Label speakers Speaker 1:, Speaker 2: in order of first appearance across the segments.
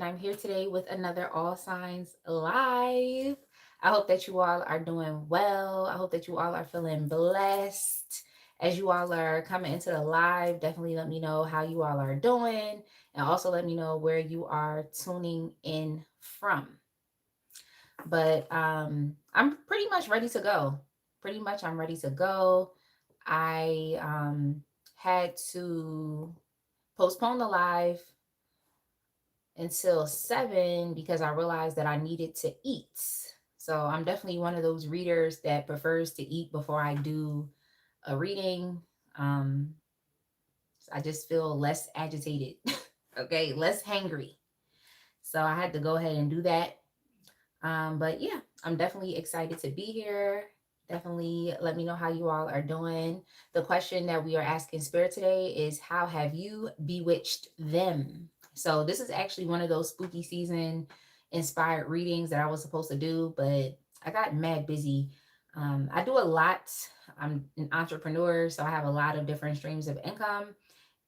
Speaker 1: I'm here today with another All Signs Live. I hope that you all are doing well. I hope that you all are feeling blessed. As you all are coming into the live, definitely let me know how you all are doing. And also let me know where you are tuning in from. But I'm pretty much ready to go. Pretty much I'm ready to go. I had to postpone the live until 7 because I realized that I needed to eat. So I'm definitely one of those readers that prefers to eat before I do a reading. Um, I just feel less agitated, okay, less hangry. So I had to go ahead and do that. But yeah, I'm definitely excited to be here. Definitely let me know how you all are doing. The question that we are asking Spirit today is, how have you bewitched them? So this is actually one of those spooky season inspired readings that I was supposed to do, but I got mad busy. I do a lot. I'm an entrepreneur, so I have a lot of different streams of income,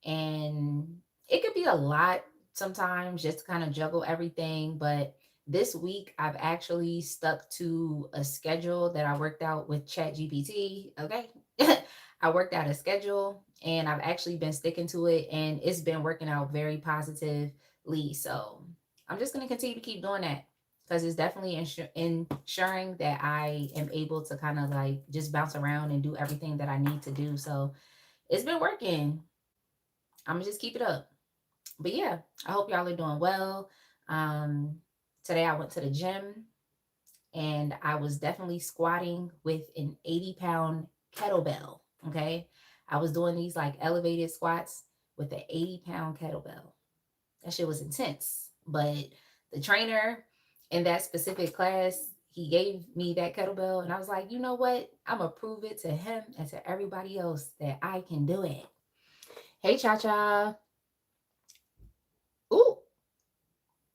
Speaker 1: and it could be a lot sometimes just to kind of juggle everything. But this week I've actually stuck to a schedule that I worked out with ChatGPT. Okay. I worked out a schedule and I've actually been sticking to it, and it's been working out very positively. So I'm just going to continue to keep doing that because it's definitely ensuring that I am able to kind of like just bounce around and do everything that I need to do. So it's been working. I'm gonna just keep it up. But yeah, I hope y'all are doing well. Um, Today I went to the gym and I was definitely squatting with an 80-pound kettlebell. Okay. I was doing these like elevated squats with an 80-pound kettlebell. That shit was intense. But the trainer in that specific class, he gave me that kettlebell and I was like, you know what? I'm gonna prove it to him and to everybody else that I can do it. Hey, Cha Cha. Ooh,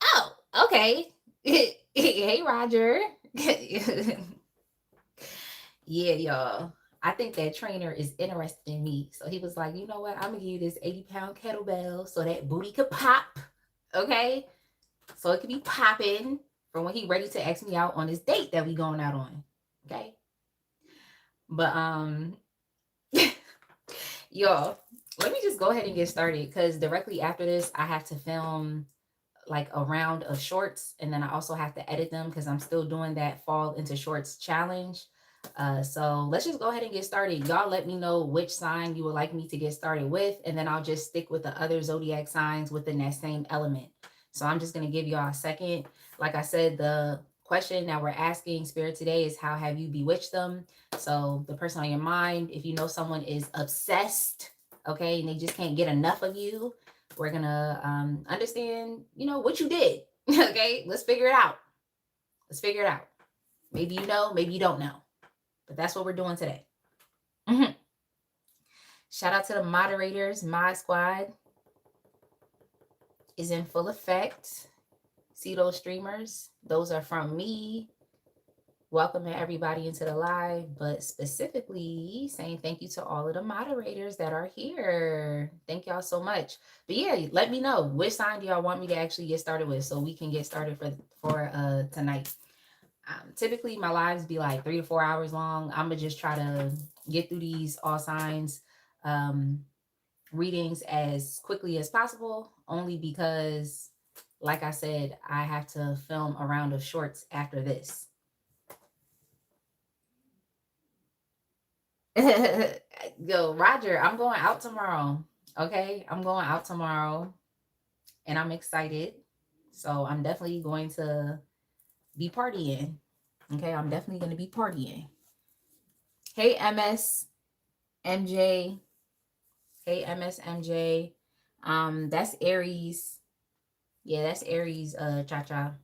Speaker 1: oh, okay. Hey, Roger. Yeah, y'all. I think that trainer is interested in me. So he was like, you know what? I'm going to give you this 80-pound kettlebell so that booty could pop. Okay. So it could be popping from when he ready to ask me out on this date that we going out on. Okay. But, y'all, let me just go ahead and get started because directly after this, I have to film like a round of shorts, and then I also have to edit them because I'm still doing that fall into shorts challenge. So let's just go ahead and get started. Y'all let me know which sign you would like me to get started with, and then I'll just stick with the other zodiac signs within that same element. So I'm just going to give y'all a second. Like I said, the question that we're asking Spirit today is, how have you bewitched them? So the person on your mind, if you know someone is obsessed, okay, and they just can't get enough of you, we're gonna understand, what you did. Okay, let's figure it out. Let's figure it out. Maybe you know, maybe you don't know, but that's what we're doing today. Mhm. Shout out to the moderators. Mod Squad is in full effect. See those streamers? Those are from me. Welcoming everybody into the live, but specifically saying thank you to all of the moderators that are here. Thank y'all so much. But yeah, let me know which sign do y'all want me to actually get started with so we can get started for tonight. Typically my lives be like 3 to 4 hours long. I'm gonna just try to get through these all signs um, readings as quickly as possible, only because, like I said, I have to film a round of shorts after this. Yo, Roger, I'm going out tomorrow. Okay, I'm going out tomorrow and I'm excited. So I'm definitely going to be partying. Okay, I'm definitely going to be partying. Hey, MJ. Hey, MJ. That's Aries. Yeah, that's Aries, Cha Cha.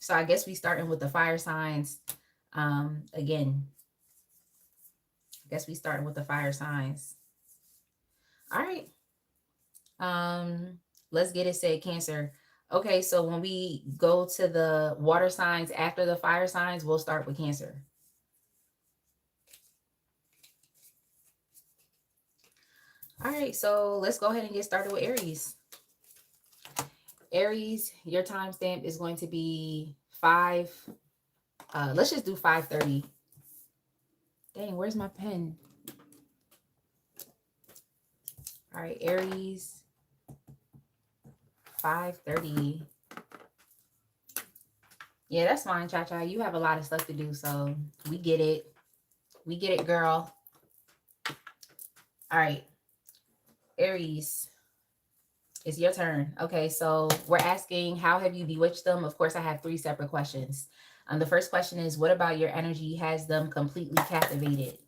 Speaker 1: So I guess we starting with the fire signs. Again, I guess we starting with the fire signs. All right. Let's get it said, Cancer. Okay, so when we go to the water signs after the fire signs, we'll start with Cancer. All right, so let's go ahead and get started with Aries. Aries, your timestamp is going to be 5. Let's just do 5:30. Dang, where's my pen? All right, Aries, 5:30. Yeah, that's fine, Cha Cha. You have a lot of stuff to do, so we get it. We get it, girl. All right, Aries, it's your turn. Okay, so we're asking, how have you bewitched them? Of course, I have 3 separate questions. The first question is, what about your energy has them completely captivated?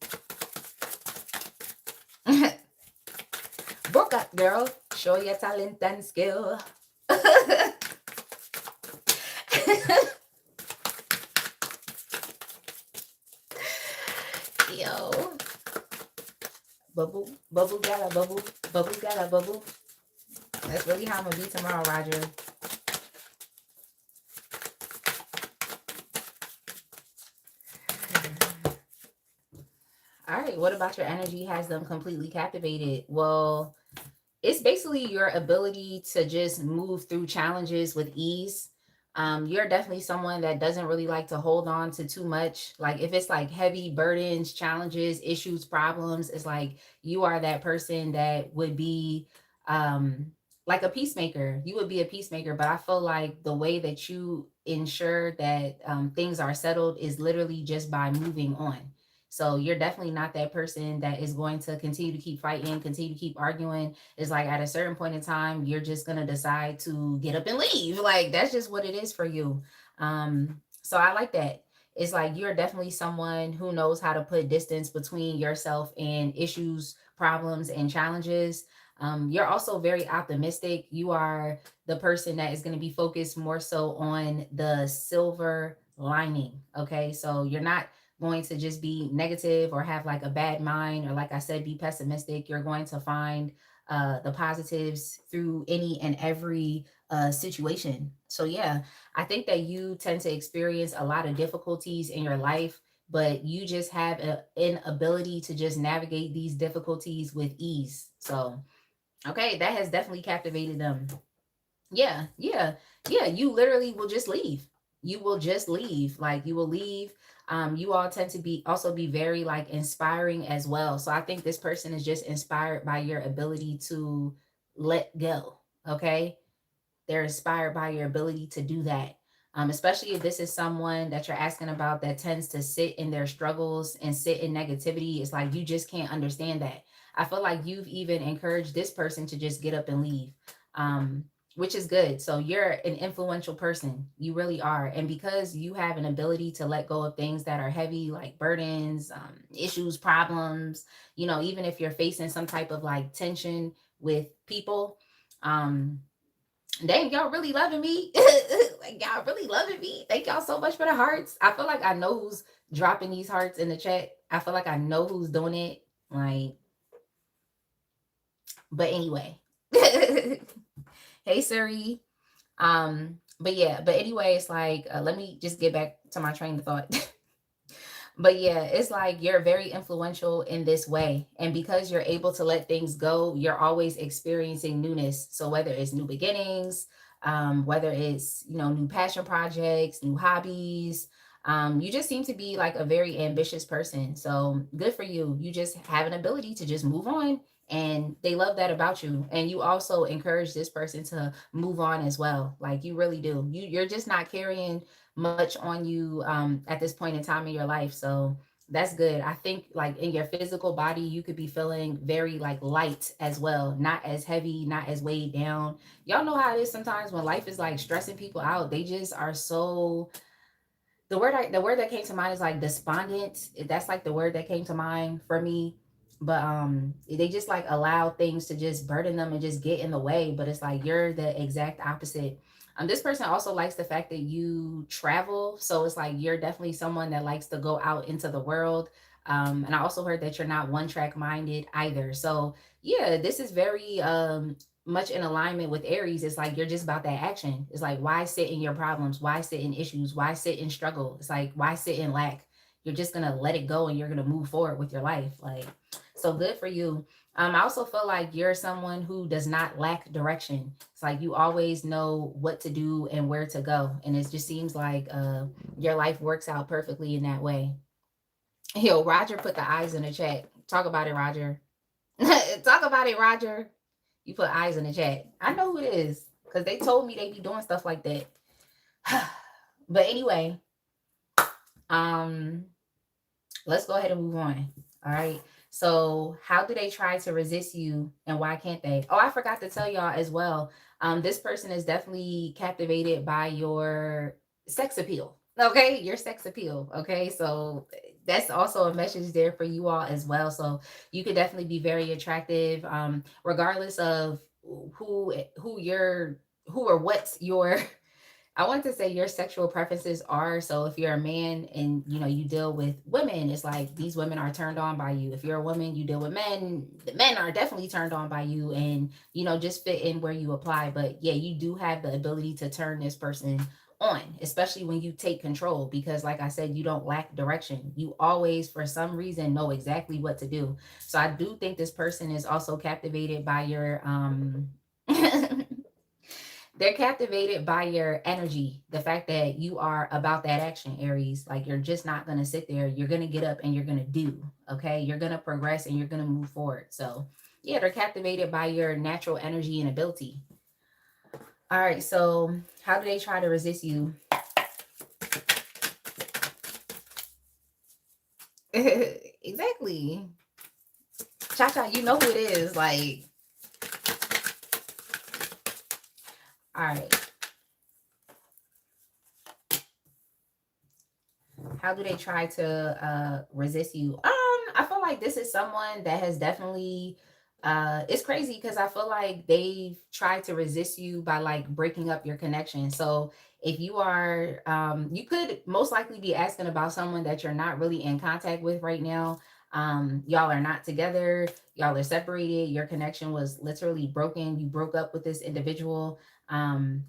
Speaker 1: Broke up, girl. Show your talent and skill. Yo. Bubble, bubble, gala, bubble, bubble, gala, bubble. That's really how I'm gonna be tomorrow, Roger. All right, what about your energy has them completely captivated? Well, it's basically your ability to just move through challenges with ease. You're definitely someone that doesn't really like to hold on to too much. Like if it's like heavy burdens, challenges, issues, problems, it's like you are that person that would be um like a peacemaker. You would be a peacemaker, but I feel like the way that you ensure that things are settled is literally just by moving on. So you're definitely not that person that is going to continue to keep fighting, continue to keep arguing. It's like at a certain point in time, you're just gonna decide to get up and leave. Like that's just what it is for you. So I like that. It's like you're definitely someone who knows how to put distance between yourself and issues, problems, and challenges. You're also very optimistic. You are the person that is going to be focused more so on the silver lining. Okay. So you're not going to just be negative or have like a bad mind or, like I said, be pessimistic. You're going to find the positives through any and every situation. So yeah, I think that you tend to experience a lot of difficulties in your life, but you just have an ability to just navigate these difficulties with ease. So okay, that has definitely captivated them. Yeah, yeah, yeah. You literally will just leave. You will just leave. Like you will leave. You all tend to be also be very like inspiring as well. So I think this person is just inspired by your ability to let go. Okay. They're inspired by your ability to do that. Especially if this is someone that you're asking about that tends to sit in their struggles and sit in negativity. It's like you just can't understand that. I feel like you've even encouraged this person to just get up and leave, which is good. So you're an influential person. You really are. And because you have an ability to let go of things that are heavy, like burdens, issues, problems, even if you're facing some type of like tension with people, um, dang, y'all really loving me. Like y'all really loving me. Thank y'all so much for the hearts. I feel like I know who's dropping these hearts in the chat. I feel like I know who's doing it. Like, but anyway. Hey Siri. But yeah, but anyway, it's like let me just get back to my train of thought. But yeah, it's like you're very influential in this way. And because you're able to let things go, you're always experiencing newness. So whether it's new beginnings, whether it's, new passion projects, new hobbies, you just seem to be like a very ambitious person. So good for you. You just have an ability to just move on. And they love that about you. And you also encourage this person to move on as well. Like you really do. You're just not carrying much on you at this point in time in your life. So that's good. I think like in your physical body, you could be feeling very like light as well, not as heavy, not as weighed down. Y'all know how it is sometimes when life is like stressing people out. They just are so the word that came to mind is like despondent. That's like the word that came to mind for me. But they just like allow things to just burden them and just get in the way. But it's like you're the exact opposite. This person also likes the fact that you travel. So it's like you're definitely someone that likes to go out into the world. And I also heard that you're not one track minded either. So yeah, this is very much in alignment with Aries. It's like you're just about that action. It's like why sit in your problems? Why sit in issues? Why sit in struggle? It's like why sit in lack? you're just gonna let it go and you're gonna move forward with your life. Like, so good for you. I also feel like you're someone who does not lack direction. It's like you always know what to do and where to go, and it just seems like your life works out perfectly in that way. Yo, Roger put the eyes in the chat. Talk about it, Roger. Talk about it, Roger. You put eyes in the chat. I know who it is because they told me they be doing stuff like that. But anyway, um, let's go ahead and move on. All right. So, how do they try to resist you and why can't they? Oh, I forgot to tell y'all as well. This person is definitely captivated by your sex appeal. Okay. Your sex appeal. Okay. So, that's also a message there for you all as well. So, you could definitely be very attractive, regardless of who or what's your I want to say your sexual preferences are. So if you're a man and you deal with women, it's like these women are turned on by you. If you're a woman, you deal with men, the men are definitely turned on by you, and just fit in where you apply. But yeah, you do have the ability to turn this person on, especially when you take control, because like I said, you don't lack direction. You always for some reason know exactly what to do. So I do think this person is also captivated by your they're captivated by your energy, the fact that you are about that action, Aries. Like you're just not going to sit there. You're going to get up and you're going to do. Okay, you're going to progress and you're going to move forward. So yeah, they're captivated by your natural energy and ability. All right, so how do they try to resist you? Exactly. Cha-cha, you know who it is. Like, all right, how do they try to resist you? I feel like this is someone that has definitely it's crazy because I feel like they've tried to resist you by like breaking up your connection. So if you are you could most likely be asking about someone that you're not really in contact with right now. Y'all are not together, y'all are separated, your connection was literally broken, you broke up with this individual.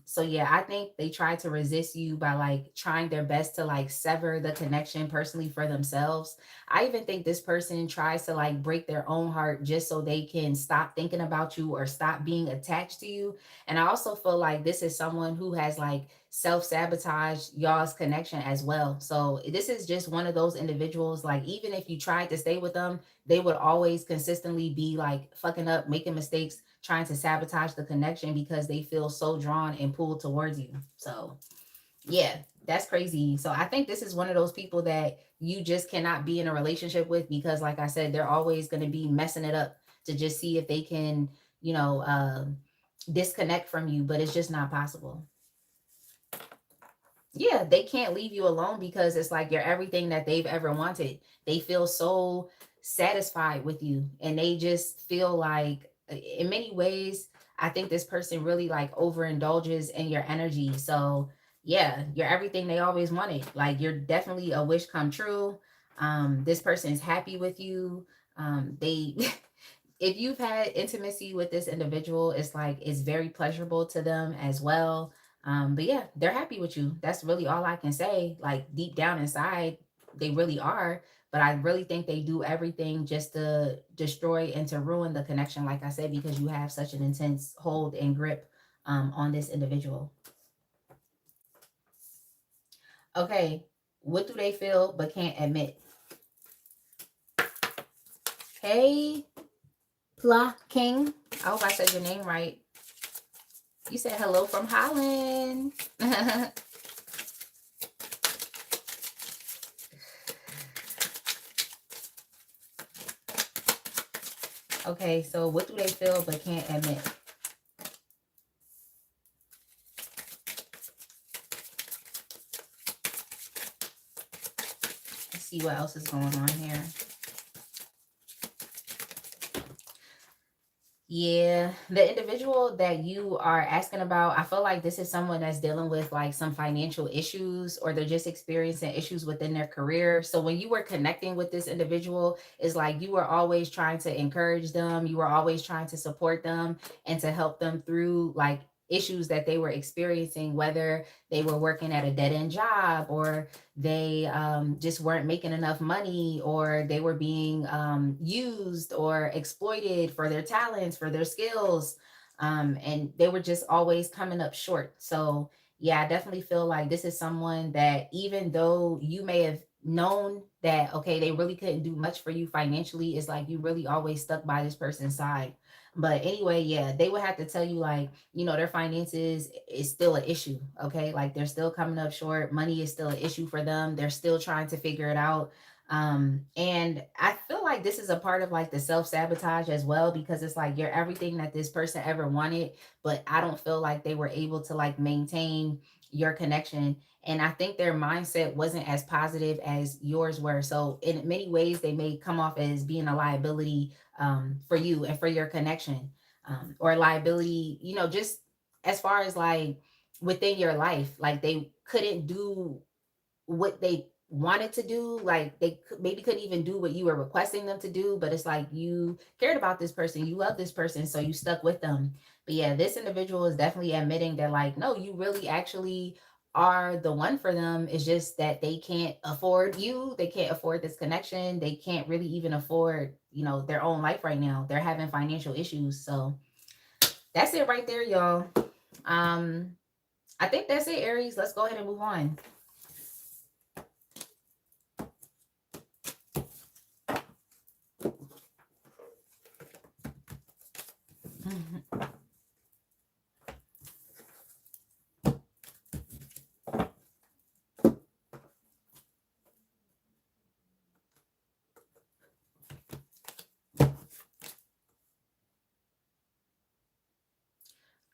Speaker 1: So yeah, I think they try to resist you by like trying their best to like sever the connection personally for themselves. I even think this person tries to like break their own heart just so they can stop thinking about you or stop being attached to you. And I also feel like this is someone who has like self-sabotage y'all's connection as well. So this is just one of those individuals, like even if you tried to stay with them, they would always consistently be like fucking up, making mistakes, trying to sabotage the connection because they feel so drawn and pulled towards you. So yeah, that's crazy. So I think this is one of those people that you just cannot be in a relationship with because, like I said, they're always going to be messing it up to just see if they can, you know, disconnect from you, but it's just not possible. Yeah, they can't leave you alone because it's like you're everything that they've ever wanted. They feel so satisfied with you and they just feel like in many ways I think this person really like overindulges in your energy. So, yeah, you're everything they always wanted. Like you're definitely a wish come true. This person is happy with you. They if you've had intimacy with this individual, it's like it's very pleasurable to them as well. But yeah, they're happy with you. That's really all I can say. Like deep down inside, they really are. But I really think they do everything just to destroy and to ruin the connection, like I said, because you have such an intense hold and grip on this individual. Okay, what do they feel but can't admit? Hey, Pla King. I hope I said your name right. You said hello from Holland. Okay, so what do they feel but can't admit? Let's see what else is going on here. Yeah, the individual that you are asking about, I feel like this is someone that's dealing with like some financial issues or they're just experiencing issues within their career. So when you were connecting with this individual, it's like you were always trying to encourage them, you were always trying to support them and to help them through like issues that they were experiencing, whether they were working at a dead end job, or they just weren't making enough money, or they were being used or exploited for their talents, for their skills. And they were just always coming up short. So, yeah, I definitely feel like this is someone that, even though you may have known that, okay, they really couldn't do much for you financially, it's like you really always stuck by this person's side. But anyway, yeah, they would have to tell you, like, their finances is still an issue. Okay. Like, they're still coming up short. Money is still an issue for them. They're still trying to figure it out. And I feel like this is a part of like the self-sabotage as well, because it's like you're everything that this person ever wanted, but I don't feel like they were able to like maintain your connection. And I think their mindset wasn't as positive as yours were. So in many ways, they may come off as being a liability for you and for your connection, or liability, just as far as like within your life. Like, they couldn't do what they wanted to do. Like, they maybe couldn't even do what you were requesting them to do, but it's like you cared about this person, you love this person, so you stuck with them. But yeah, this individual is definitely admitting that, like, no, you really actually are the one for them. It's just that they can't afford you, they can't afford this connection, they can't really even afford, their own life right now. They're having financial issues. So that's it right there, y'all. um I think that's it, Aries. Let's go ahead and move on.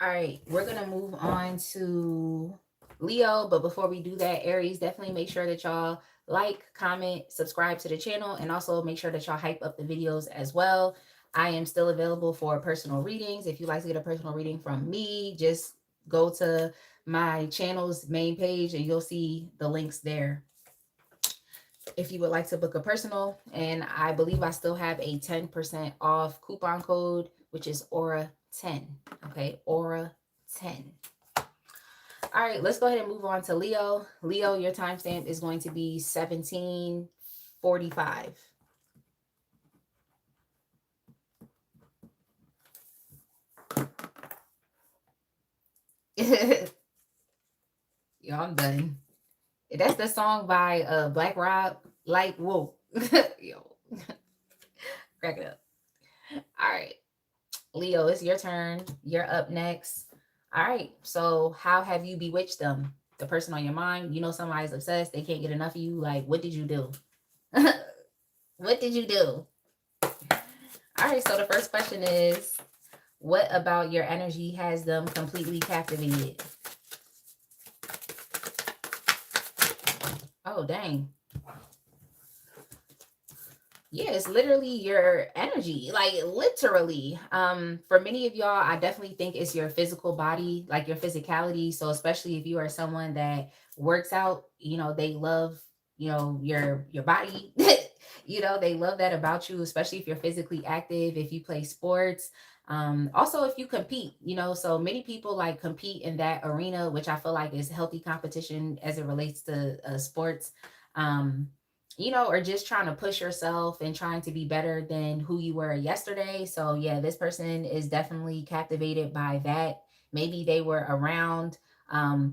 Speaker 1: All right, we're gonna move on to Leo, but before we do that, Aries, definitely make sure that y'all like, comment, subscribe to the channel, and also make sure that y'all hype up the videos as well. I am still available for personal readings. If you'd like to get a personal reading from me, just go to my channel's main page and you'll see the links there if you would like to book a personal. And I believe I still have a 10% off coupon code, which is Aura 10. Okay, Aura 10. All right, let's go ahead and move on to Leo. Leo, your timestamp is going to be 1745. Yo, I'm done. That's the song by Black Rob. Like, whoa. Yo, crack it up. All right, Leo, it's your turn. You're up next. All right. So, how have you bewitched them? The person on your mind, somebody's obsessed. They can't get enough of you. Like, what did you do? What did you do? All right. So, the first question is, what about your energy has them completely captivated? Oh, dang. Yeah, it's literally your energy, like literally. For many of y'all, I definitely think it's your physical body, like your physicality. So especially if you are someone that works out, they love, your body. They love that about you, especially if you're physically active, if you play sports. Also if you compete, so many people like compete in that arena, which I feel like is healthy competition as it relates to sports. Um, or just trying to push yourself and trying to be better than who you were yesterday. So, yeah, this person is definitely captivated by that. Maybe they were around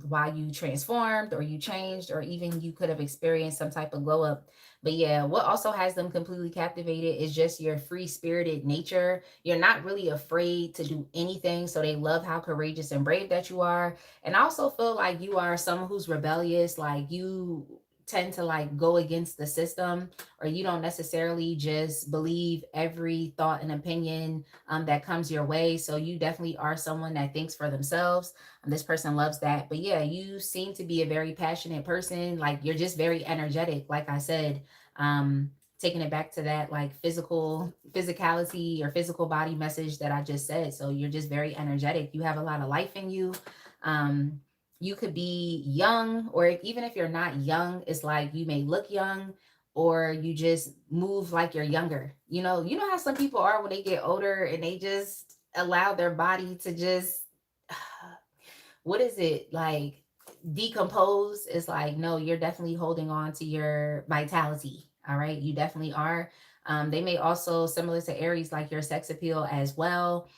Speaker 1: while you transformed or you changed, or even you could have experienced some type of glow up. But yeah, what also has them completely captivated is just your free spirited nature. You're not really afraid to do anything. So they love how courageous and brave that you are. And I also feel like you are someone who's rebellious. Like, you tend to like go against the system, or you don't necessarily just believe every thought and opinion that comes your way. So you definitely are someone that thinks for themselves. This person loves that. But yeah, you seem to be a very passionate person. Like, you're just very energetic, like I said. Taking it back to that like physicality or physical body message that I just said. So you're just very energetic. You have a lot of life in you. um you could be young, or even if you're not young, it's like you may look young, or you just move like you're younger. How some people are when they get older and they just allow their body to just what is it like, decompose. Is like, no, you're definitely holding on to your vitality. All right, you definitely are. They may also, similar to Aries, like your sex appeal as well.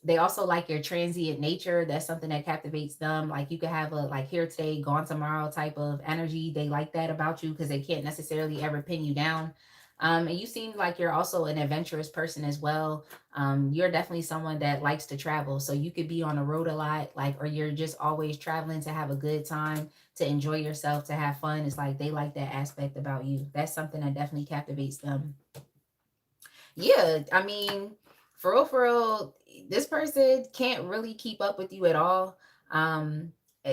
Speaker 1: They also like your transient nature. That's something that captivates them. Like, you could have a like here today, gone tomorrow type of energy. They like that about you because they can't necessarily ever pin you down. And you seem like you're also an adventurous person as well. You're definitely someone that likes to travel. So you could be on the road a lot, like, or you're just always traveling to have a good time, to enjoy yourself, to have fun. It's like they like that aspect about you. That's something that definitely captivates them. Yeah, I mean, for real, this person can't really keep up with you at all.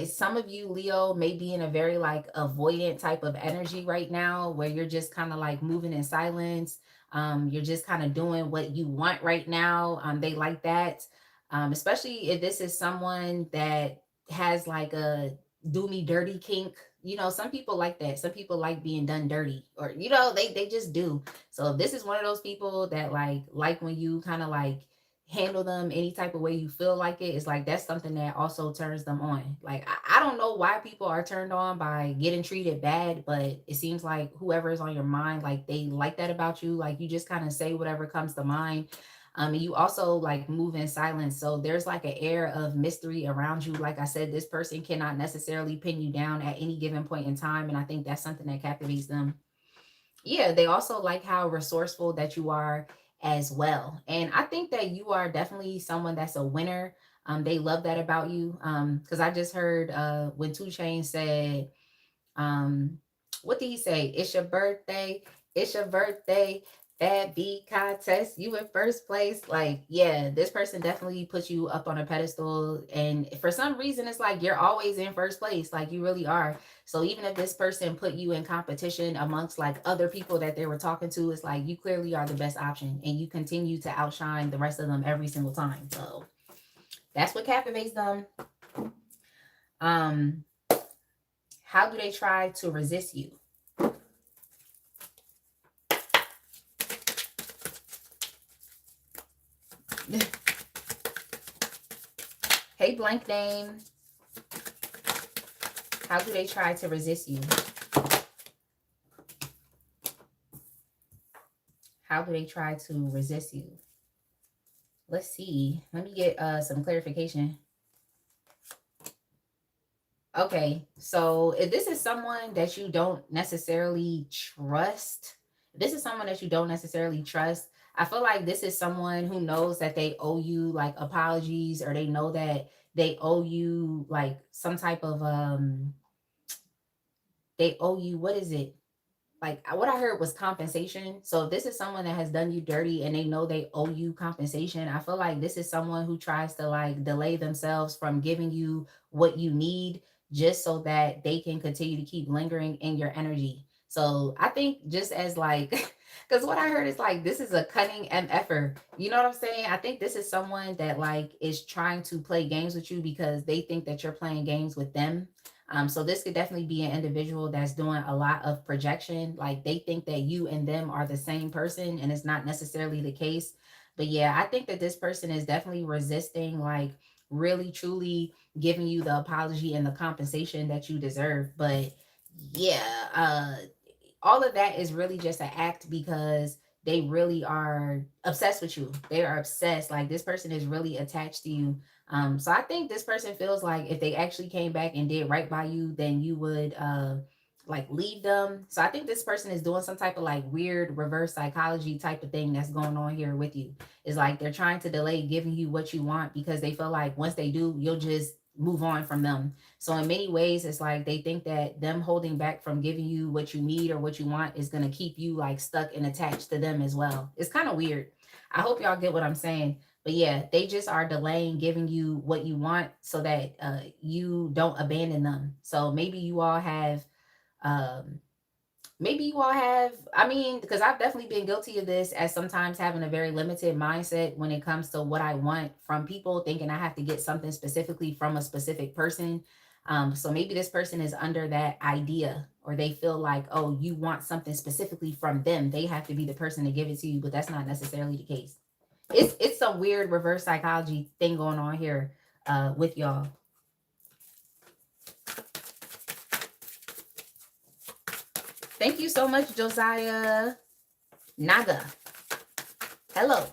Speaker 1: Some of you, Leo, may be in a very like avoidant type of energy right now, where you're just kind of like moving in silence. You're just kind of doing what you want right now. They like that. Especially if this is someone that has like a do me dirty kink. You know, some people like that. Some people like being done dirty, or they just do. So if this is one of those people that like when you kind of like handle them any type of way you feel like it, it's like that's something that also turns them on. Like, I don't know why people are turned on by getting treated bad, but it seems like whoever is on your mind, like they like that about you. Like, you just kind of say whatever comes to mind. And you also like move in silence. So there's like an air of mystery around you. Like I said, this person cannot necessarily pin you down at any given point in time. And I think that's something that captivates them. Yeah, they also like how resourceful that you are as well. And I think that you are definitely someone that's a winner. They love that about you. Because I just heard when Two Chainz said, um, what did he say? It's your birthday. It's your birthday. Bad beat contest. You in first place. Like, yeah, this person definitely puts you up on a pedestal. And for some reason, it's like you're always in first place. Like, you really are. So even if this person put you in competition amongst like other people that they were talking to, it's like you clearly are the best option. And you continue to outshine the rest of them every single time. So that's what captivates them. Um, how do they try to resist you? Hey, blank name. How do they try to resist you? How do they try to resist you? Let's see. Let me get some clarification. Okay, so if this is someone that you don't necessarily trust, this is someone that you don't necessarily trust. I feel like this is someone who knows that they owe you like apologies, or they know that they owe you like some type of they owe you, what is it? Like, what I heard was compensation. So if this is someone that has done you dirty and they know they owe you compensation, I feel like this is someone who tries to like delay themselves from giving you what you need, just so that they can continue to keep lingering in your energy. So I think just as like, because what I heard is like, this is a cunning MFer. You know what I'm saying? I think this is someone that like is trying to play games with you because they think that you're playing games with them. So this could definitely be an individual that's doing a lot of projection. Like, they think that you and them are the same person, and it's not necessarily the case. But yeah, I think that this person is definitely resisting, like really truly giving you the apology and the compensation that you deserve. But yeah, all of that is really just an act because they really are obsessed with you. They are obsessed. Like, this person is really attached to you. So I think this person feels like if they actually came back and did right by you, then you would like leave them. So I think this person is doing some type of like weird reverse psychology type of thing that's going on here with you. It's like they're trying to delay giving you what you want because they feel like once they do, you'll just move on from them. So in many ways, it's like they think that them holding back from giving you what you need or what you want is going to keep you like stuck and attached to them as well. It's kind of weird. I hope y'all get what I'm saying. But yeah, they just are delaying giving you what you want so that you don't abandon them. So um, maybe you all have, I mean, because I've definitely been guilty of this, as sometimes having a very limited mindset when it comes to what I want from people, thinking I have to get something specifically from a specific person. So maybe this person is under that idea, or they feel like, oh, you want something specifically from them, they have to be the person to give it to you, but that's not necessarily the case. It's some weird reverse psychology thing going on here with y'all. Thank you so much, Josiah Naga. Hello.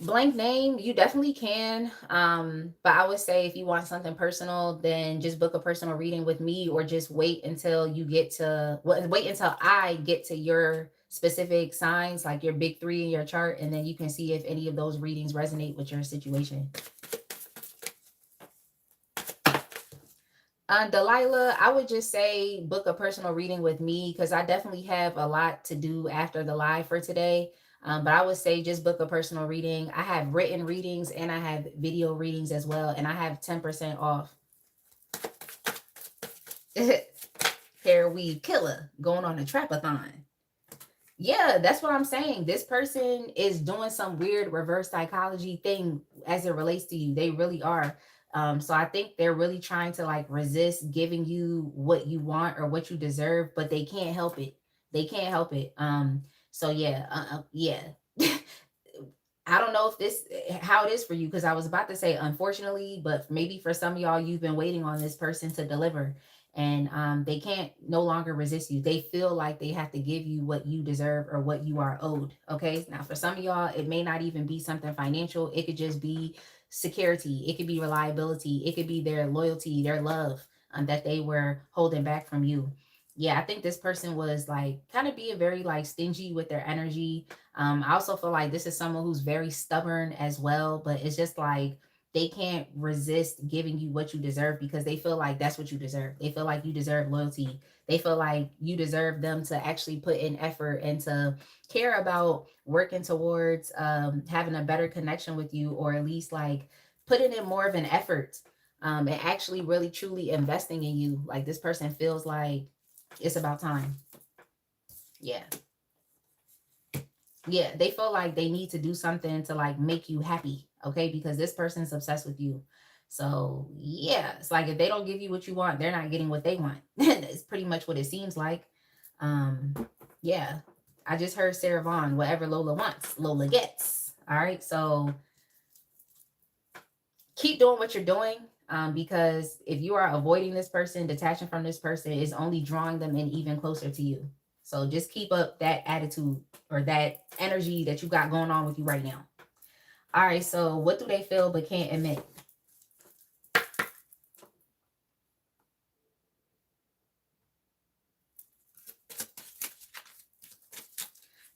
Speaker 1: Blank name, you definitely can. But I would say if you want something personal, then just book a personal reading with me, or just wait until you get to, well, wait until I get to your specific signs, like your big three in your chart, and then you can see if any of those readings resonate with your situation. Delilah, I would just say book a personal reading with me, because I definitely have a lot to do after the live for today. But I would say just book a personal reading. I have written readings and I have video readings as well, and I have 10% off. Hair weave killer going on a trapathon. Yeah, that's what I'm saying. This person is doing some weird reverse psychology thing as it relates to you. They really are. So I think they're really trying to like resist giving you what you want or what you deserve, but they can't help it. They can't help it. So yeah, yeah. I don't know if this how it is for you, because I was about to say unfortunately, but maybe for some of y'all, you've been waiting on this person to deliver, and they can't no longer resist you. They feel like they have to give you what you deserve or what you are owed. Okay, now for some of y'all, it may not even be something financial. It could just be security. It could be reliability. It could be their loyalty, their love, that they were holding back from you. Yeah, I think this person was like kind of being very like stingy with their energy. I also feel like this is someone who's very stubborn as well, but it's just like they can't resist giving you what you deserve, because they feel like that's what you deserve. They feel like you deserve loyalty. They feel like you deserve them to actually put in effort and to care about working towards having a better connection with you, or at least like putting in more of an effort, and actually really truly investing in you. Like this person feels like it's about time. Yeah. Yeah, they feel like they need to do something to like make you happy, okay? Because this person's obsessed with you. So yeah, it's like if they don't give you what you want, they're not getting what they want. It's pretty much what it seems like. Um, yeah. I just heard Sarah Vaughn, whatever Lola wants, Lola gets. All right. So keep doing what you're doing. Because if you are avoiding this person, detaching from this person, is only drawing them in even closer to you. So just keep up that attitude or that energy that you got going on with you right now. All right, so what do they feel but can't admit?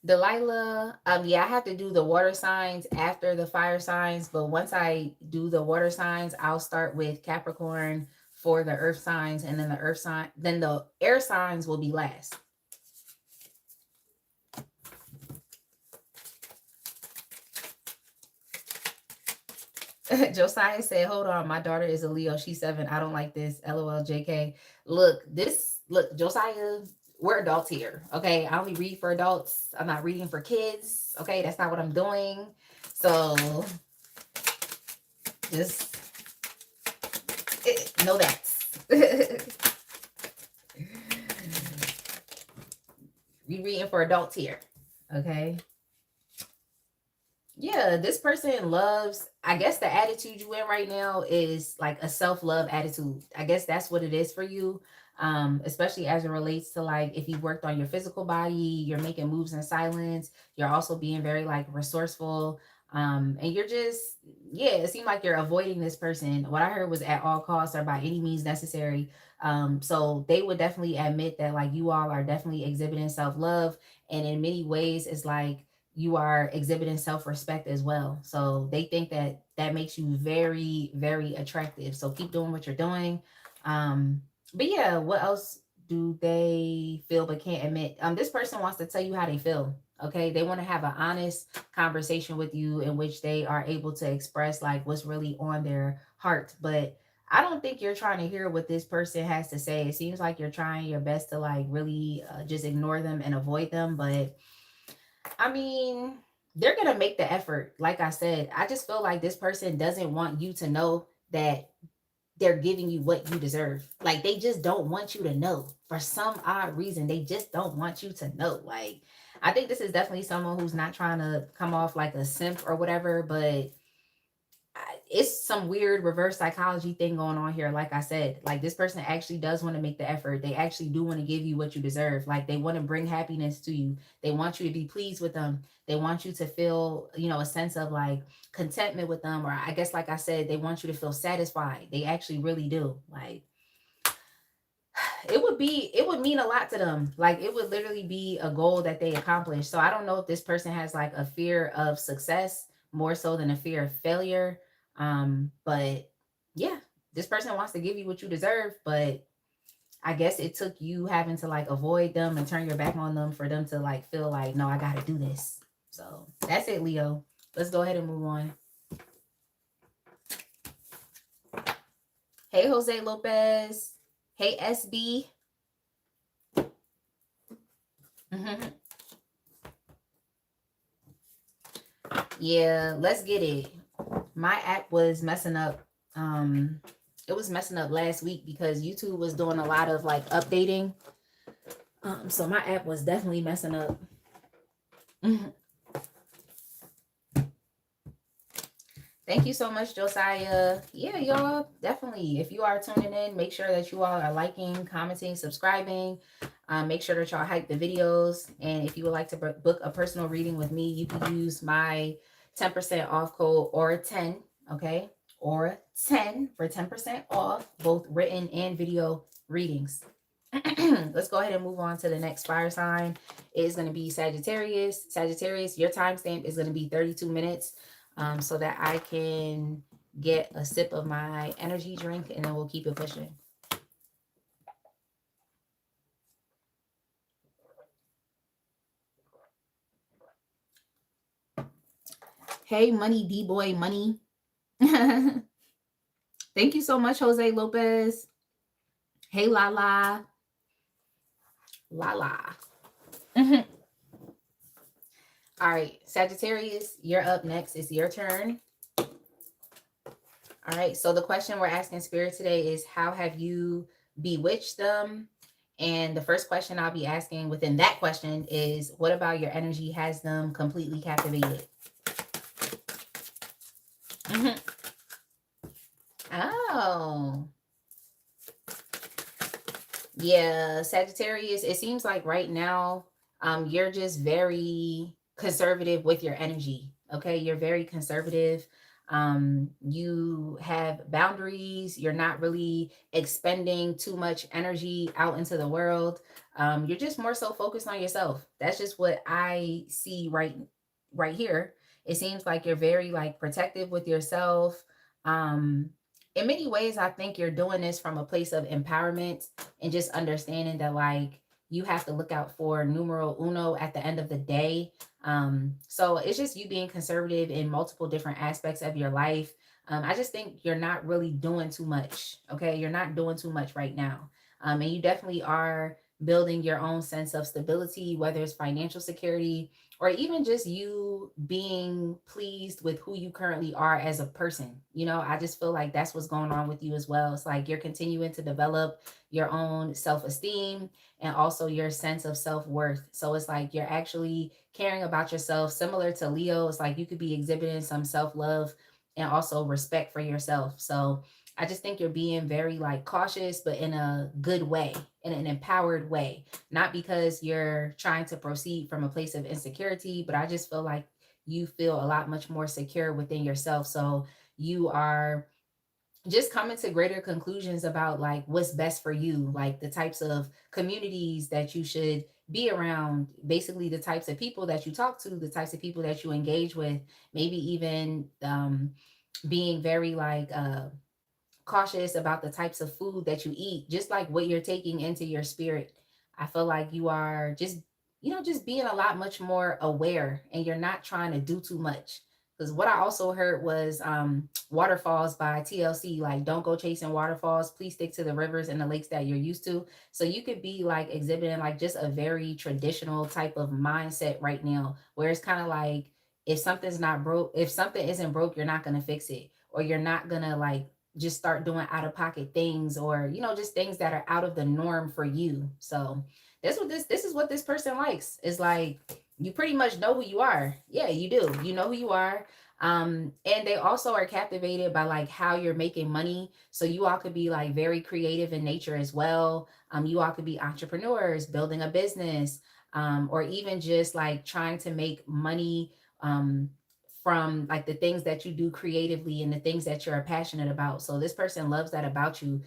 Speaker 1: Delilah, yeah, I have to do the water signs after the fire signs, but once I do the water signs, I'll start with Capricorn for the earth signs, and then the earth sign, then the air signs will be last. Josiah said, "Hold on, my daughter is a Leo. She's 7. I don't like this. LOL, JK." Look, Josiah. We're adults here, okay? I only read for adults. I'm not reading for kids, okay? That's not what I'm doing. So just know that. We reading for adults here, okay? Yeah, this person loves, I guess the attitude you in right now is like a self-love attitude. I guess that's what it is for you. Especially as it relates to like if you worked on your physical body, you're making moves in silence, you're also being very like resourceful. And you're just, yeah, it seemed like you're avoiding this person. What I heard was at all costs or by any means necessary. So they would definitely admit that like you all are definitely exhibiting self-love. And in many ways, it's like you are exhibiting self-respect as well. So they think that that makes you very, very attractive. So keep doing what you're doing. But yeah, what else do they feel but can't admit? This person wants to tell you how they feel. Okay, they want to have an honest conversation with you in which they are able to express like what's really on their heart. But I don't think you're trying to hear what this person has to say. It seems like you're trying your best to like really just ignore them and avoid them. But I mean, they're going to make the effort. Like I said, I just feel like this person doesn't want you to know that they're giving you what you deserve. Like they just don't want you to know. For some odd reason, they just don't want you to know. Like I think this is definitely someone who's not trying to come off like a simp or whatever, but it's some weird reverse psychology thing going on here. Like I said, like this person actually does want to make the effort. They actually do want to give you what you deserve. Like they want to bring happiness to you. They want you to be pleased with them. They want you to feel, a sense of like contentment with them. Or I guess, like I said, they want you to feel satisfied. They actually really do. Like it would mean a lot to them. Like it would literally be a goal that they accomplish. So I don't know if this person has like a fear of success more so than a fear of failure. But yeah, this person wants to give you what you deserve, but I guess it took you having to like avoid them and turn your back on them for them to like feel like, no, I gotta do this. So that's it, Leo. Let's go ahead and move on. Hey, Jose Lopez. Hey, SB. Yeah, let's get it. My app was messing up. It was messing up last week because YouTube was doing a lot of like updating. So my app was definitely messing up. Thank you so much, Josiah. Yeah, y'all, definitely. If you are tuning in, make sure that you all are liking, commenting, subscribing. Make sure that y'all hype the videos. And if you would like to book a personal reading with me, you can use my 10% off code OR10, okay? OR10 for 10% off, both written and video readings. Let's go ahead and move on to the next fire sign. It is going to be Sagittarius. Sagittarius, your timestamp is going to be 32 minutes. So that I can get a sip of my energy drink and then we'll keep it pushing. Hey, Money D-Boy Money. Thank you so much, Jose Lopez. Hey, Lala. Lala. All right, Sagittarius, you're up next. It's your turn. All right, so the question we're asking Spirit today is, how have you bewitched them? And the first question I'll be asking within that question is, what about your energy has them completely captivated? Oh. Yeah, Sagittarius, it seems like right now, you're just very conservative with your energy. Okay, you're very conservative. You have boundaries. You're not really expending too much energy out into the world. You're just more so focused on yourself. That's just what I see right here. It seems like you're very like protective with yourself. In many ways, I think you're doing this from a place of empowerment and just understanding that like you have to look out for numero uno at the end of the day. So it's just you being conservative in multiple different aspects of your life. I just think you're not really doing too much. Okay, you're not doing too much right now. And you definitely are building your own sense of stability, whether it's financial security or even just you being pleased with who you currently are as a person. I just feel like that's what's going on with you as well. It's like you're continuing to develop your own self-esteem and also your sense of self-worth. So it's like you're actually caring about yourself. Similar to Leo, it's like you could be exhibiting some self-love and also respect for yourself. So I just think you're being very like cautious, but in a good way, in an empowered way. Not because you're trying to proceed from a place of insecurity, but I just feel like you feel a lot much more secure within yourself. So you are just coming to greater conclusions about like what's best for you, like the types of communities that you should be around, basically the types of people that you talk to, the types of people that you engage with, maybe even being very like cautious about the types of food that you eat, just like what you're taking into your spirit. I feel like you are just, just being a lot much more aware and you're not trying to do too much. Because what I also heard was Waterfalls by TLC, like don't go chasing waterfalls. Please stick to the rivers and the lakes that you're used to. So you could be like exhibiting like just a very traditional type of mindset right now, where it's kind of like if something's not broke, if something isn't broke, you're not going to fix it, or you're not going to like just start doing out of pocket things, or just things that are out of the norm for you. So this is what this person likes, is like you pretty much know who you are. Yeah, you do. You know who you are. And they also are captivated by like how you're making money. So you all could be like very creative in nature as well. You all could be entrepreneurs building a business, or even just like trying to make money, um, from like the things that you do creatively and the things that you're passionate about. So this person loves that about you.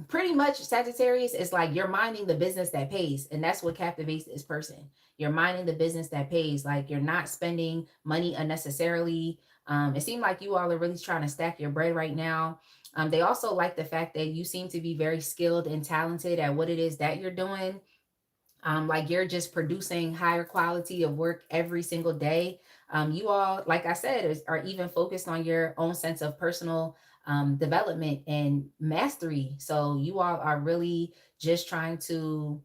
Speaker 1: Pretty much Sagittarius is like you're minding the business that pays, and that's what captivates this person. You're minding the business that pays. Like you're not spending money unnecessarily. It seems like you all are really trying to stack your bread right now. They also like the fact that you seem to be very skilled and talented at what it is that you're doing. Like you're just producing higher quality of work every single day. You all, like I said, are even focused on your own sense of personal development and mastery. So you all are really just trying to,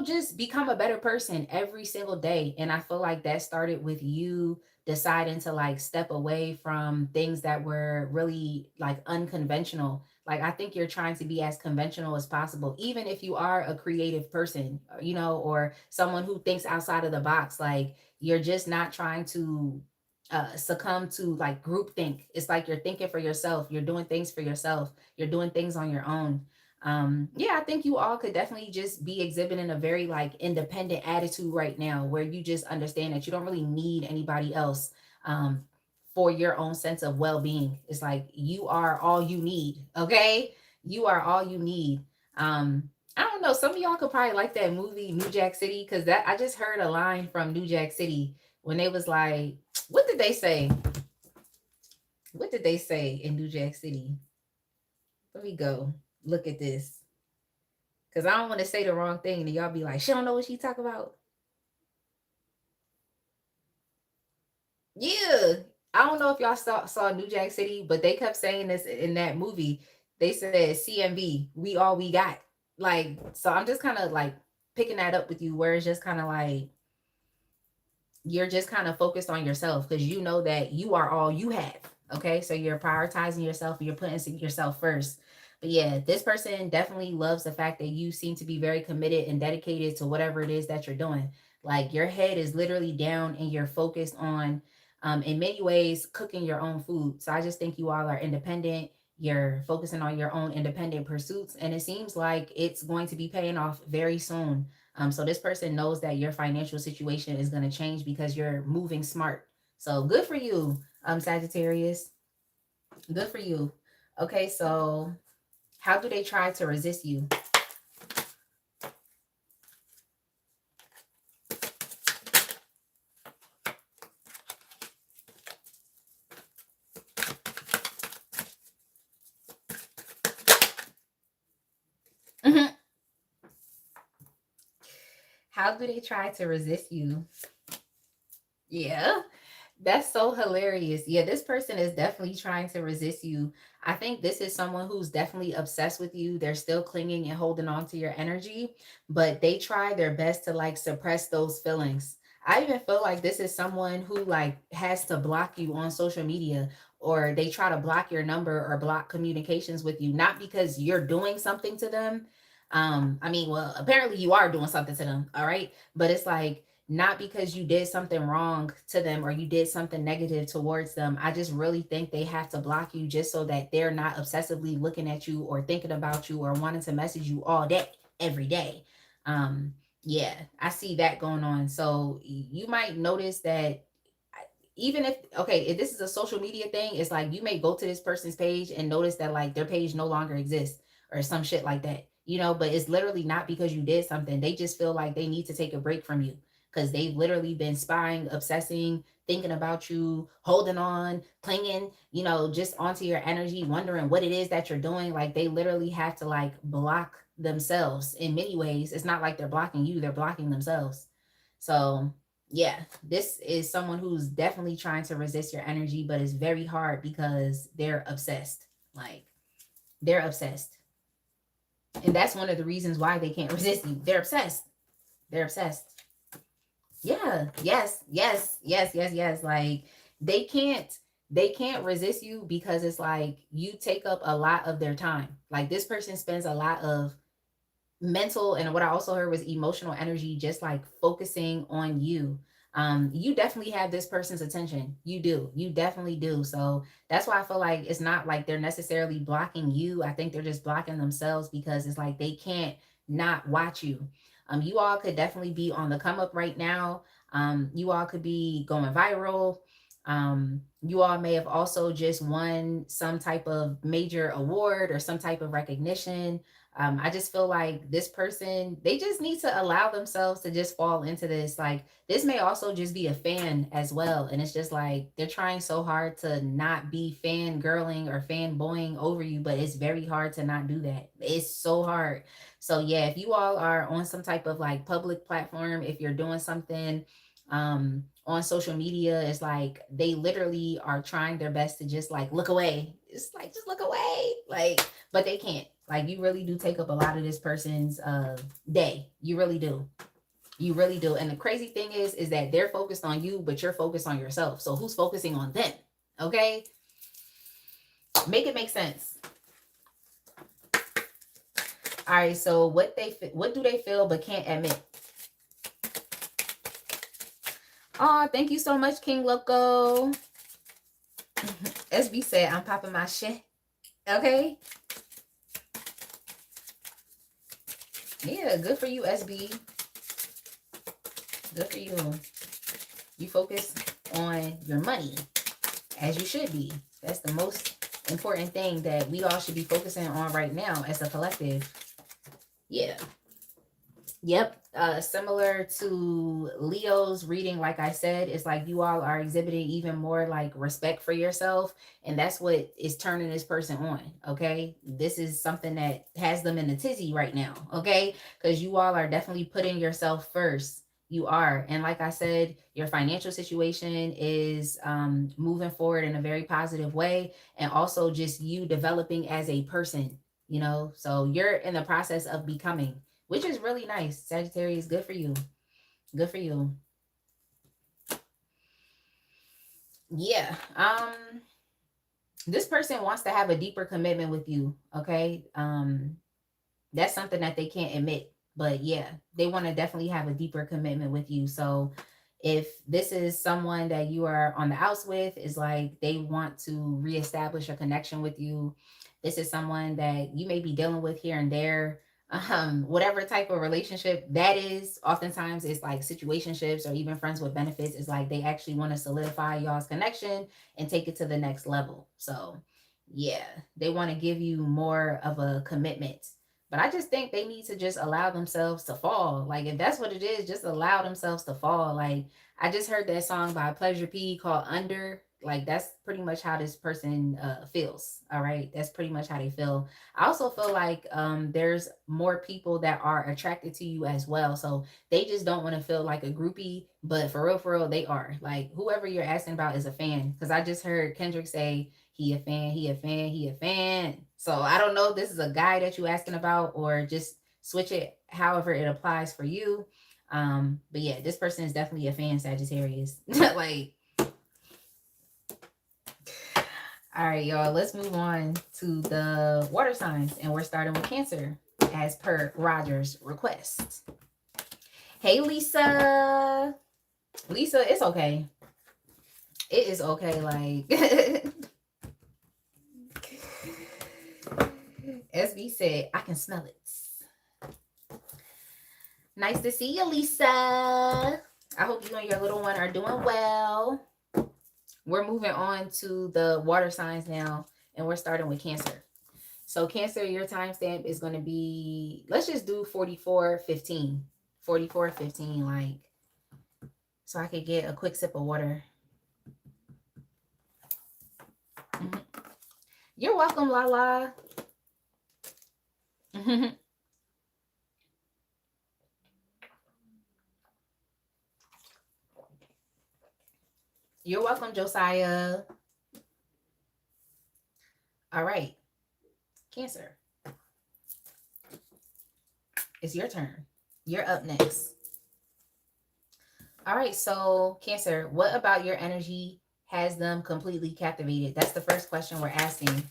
Speaker 1: just become a better person every single day. And I feel like that started with you deciding to like step away from things that were really like unconventional. Like I think you're trying to be as conventional as possible, even if you are a creative person, or someone who thinks outside of the box. Like you're just not trying to succumb to like groupthink. It's like you're thinking for yourself. You're doing things for yourself. You're doing things on your own. Yeah, I think you all could definitely just be exhibiting a very like independent attitude right now, where you just understand that you don't really need anybody else. Um, for your own sense of well-being. It's like you are all you need, okay? You are all you need. I don't know, some of y'all could probably like that movie New Jack City, cuz that I just heard a line from New Jack City when they was like, what did they say? What did they say in New Jack City? Let me go look at this, cuz I don't want to say the wrong thing and y'all be like, "She don't know what she talk about." Yeah. I don't know if y'all saw New Jack City, but they kept saying this in that movie. They said CMB, we all we got. Like, so I'm just kind of like picking that up with you, where it's just kind of like you're just kind of focused on yourself because you know that you are all you have. Okay. So you're prioritizing yourself and you're putting yourself first. But yeah, this person definitely loves the fact that you seem to be very committed and dedicated to whatever it is that you're doing. Like your head is literally down and you're focused on, in many ways, cooking your own food. So I just think you all are independent. You're focusing on your own independent pursuits. And it seems like it's going to be paying off very soon. So this person knows that your financial situation is going to change because you're moving smart. So good for you, Sagittarius. Good for you. Okay, so how do they try to resist you? Mhm. How do they try to resist you? Yeah. That's so hilarious. Yeah, this person is definitely trying to resist you. I think this is someone who's definitely obsessed with you. They're still clinging and holding on to your energy, but they try their best to like suppress those feelings. I even feel like this is someone who like has to block you on social media, or they try to block your number or block communications with you, not because you're doing something to them. I mean, well, apparently you are doing something to them, all right? But it's like not because you did something wrong to them or you did something negative towards them. I just really think they have to block you just so that they're not obsessively looking at you or thinking about you or wanting to message you all day, every day. Um, yeah, I see that going on. So you might notice that even if, okay, if this is a social media thing, it's like you may go to this person's page and notice that like their page no longer exists or some shit like that, but it's literally not because you did something. They just feel like they need to take a break from you because they've literally been spying, obsessing, thinking about you, holding on, clinging, just onto your energy, wondering what it is that you're doing. Like they literally have to like block themselves in many ways. It's not like they're blocking you, they're blocking themselves. So yeah, this is someone who's definitely trying to resist your energy, but it's very hard because they're obsessed. Like they're obsessed. And that's one of the reasons why they can't resist you. They're obsessed. They're obsessed. Yeah. Yes. Yes. Yes. Yes. Yes. Like they can't they can't resist you because it's like you take up a lot of their time. Like this person spends a lot of mental and what I also heard was emotional energy just like focusing on you. You definitely have this person's attention. You do. You definitely do. So that's why I feel like it's not like they're necessarily blocking you. I think they're just blocking themselves because it's like they can't not watch you. You all could definitely be on the come up right now. You all could be going viral. You all may have also just won some type of major award or some type of recognition. I just feel like this person, they just need to allow themselves to just fall into this. Like, this may also just be a fan as well. And it's just like they're trying so hard to not be fangirling or fanboying over you, but it's very hard to not do that. It's so hard. So, yeah, if you all are on some type of like public platform, if you're doing something, on social media, it's like they literally are trying their best to just like look away. It's like just look away, like, but they can't. Like, you really do take up a lot of this person's day. You really do. You really do. And the crazy thing is that they're focused on you, but you're focused on yourself. So who's focusing on them? Okay, make it make sense. All right. So what do they feel but can't admit? Oh, thank you so much, King Loco. SB said, I'm popping my shit. Okay. Yeah, good for you, SB. Good for you. You focus on your money, as you should be. That's the most important thing that we all should be focusing on right now as a collective. Yeah. Yep. Similar to Leo's reading, like I said, it's like you all are exhibiting even more like respect for yourself. And that's what is turning this person on. Okay. This is something that has them in a tizzy right now. Okay. Because you all are definitely putting yourself first. You are. And like I said, your financial situation is moving forward in a very positive way. And also just you developing as a person, you know, so you're in the process of becoming, which is really nice. Sagittarius, good for you. Good for you. Yeah. This person wants to have a deeper commitment with you, okay? That's something that they can't admit. But yeah, they want to definitely have a deeper commitment with you. So if this is someone that you are on the outs with, is like they want to reestablish a connection with you. This is someone that you may be dealing with here and there. Whatever type of relationship that is, oftentimes it's like situationships or even friends with benefits. Is like they actually want to solidify y'all's connection and take it to the next level. So yeah, they want to give you more of a commitment. But I just think they need to just allow themselves to fall. Like, if that's what it is, just allow themselves to fall. Like, I just heard that song by Pleasure P called Under. Like, that's pretty much how this person feels. All right. That's pretty much how they feel. I also feel like there's more people that are attracted to you as well. So they just don't want to feel like a groupie. But for real, they are. Like, whoever you're asking about is a fan. Because I just heard Kendrick say, he a fan, he a fan, he a fan. So I don't know if this is a guy that you asking about or just switch it however it applies for you. But yeah, this person is definitely a fan, Sagittarius. Like, all right, y'all, let's move on to the water signs. And we're starting with Cancer as per Roger's request. Hey, Lisa. Lisa, it's okay. It is okay. Like, SB said, I can smell it. Nice to see you, Lisa. I hope you and your little one are doing well. We're moving on to the water signs now, and we're starting with Cancer. So Cancer, your timestamp is going to be, let's just do 44:15. 44:15, like, so I could get a quick sip of water. Mm-hmm. You're welcome, Lala. You're welcome, Josiah. All right, Cancer. It's your turn. You're up next. All right, so Cancer, what about your energy has them completely captivated? That's the first question we're asking.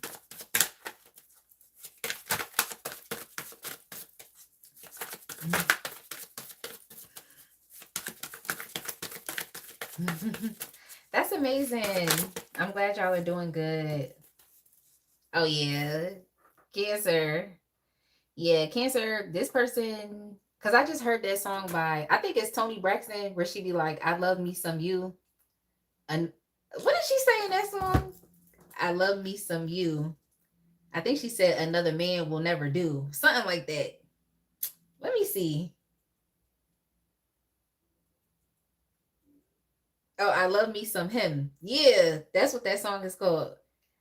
Speaker 1: That's amazing. I'm glad y'all are doing good. Oh yeah. Cancer. Yeah, Cancer, this person, because I just heard that song by, I think it's Toni Braxton, where she be like, I love me some you. And what did she say in that song? I love me some you. I think she said another man will never do. Something like that. Let me see. Oh, I love me some him. Yeah, that's what that song is called.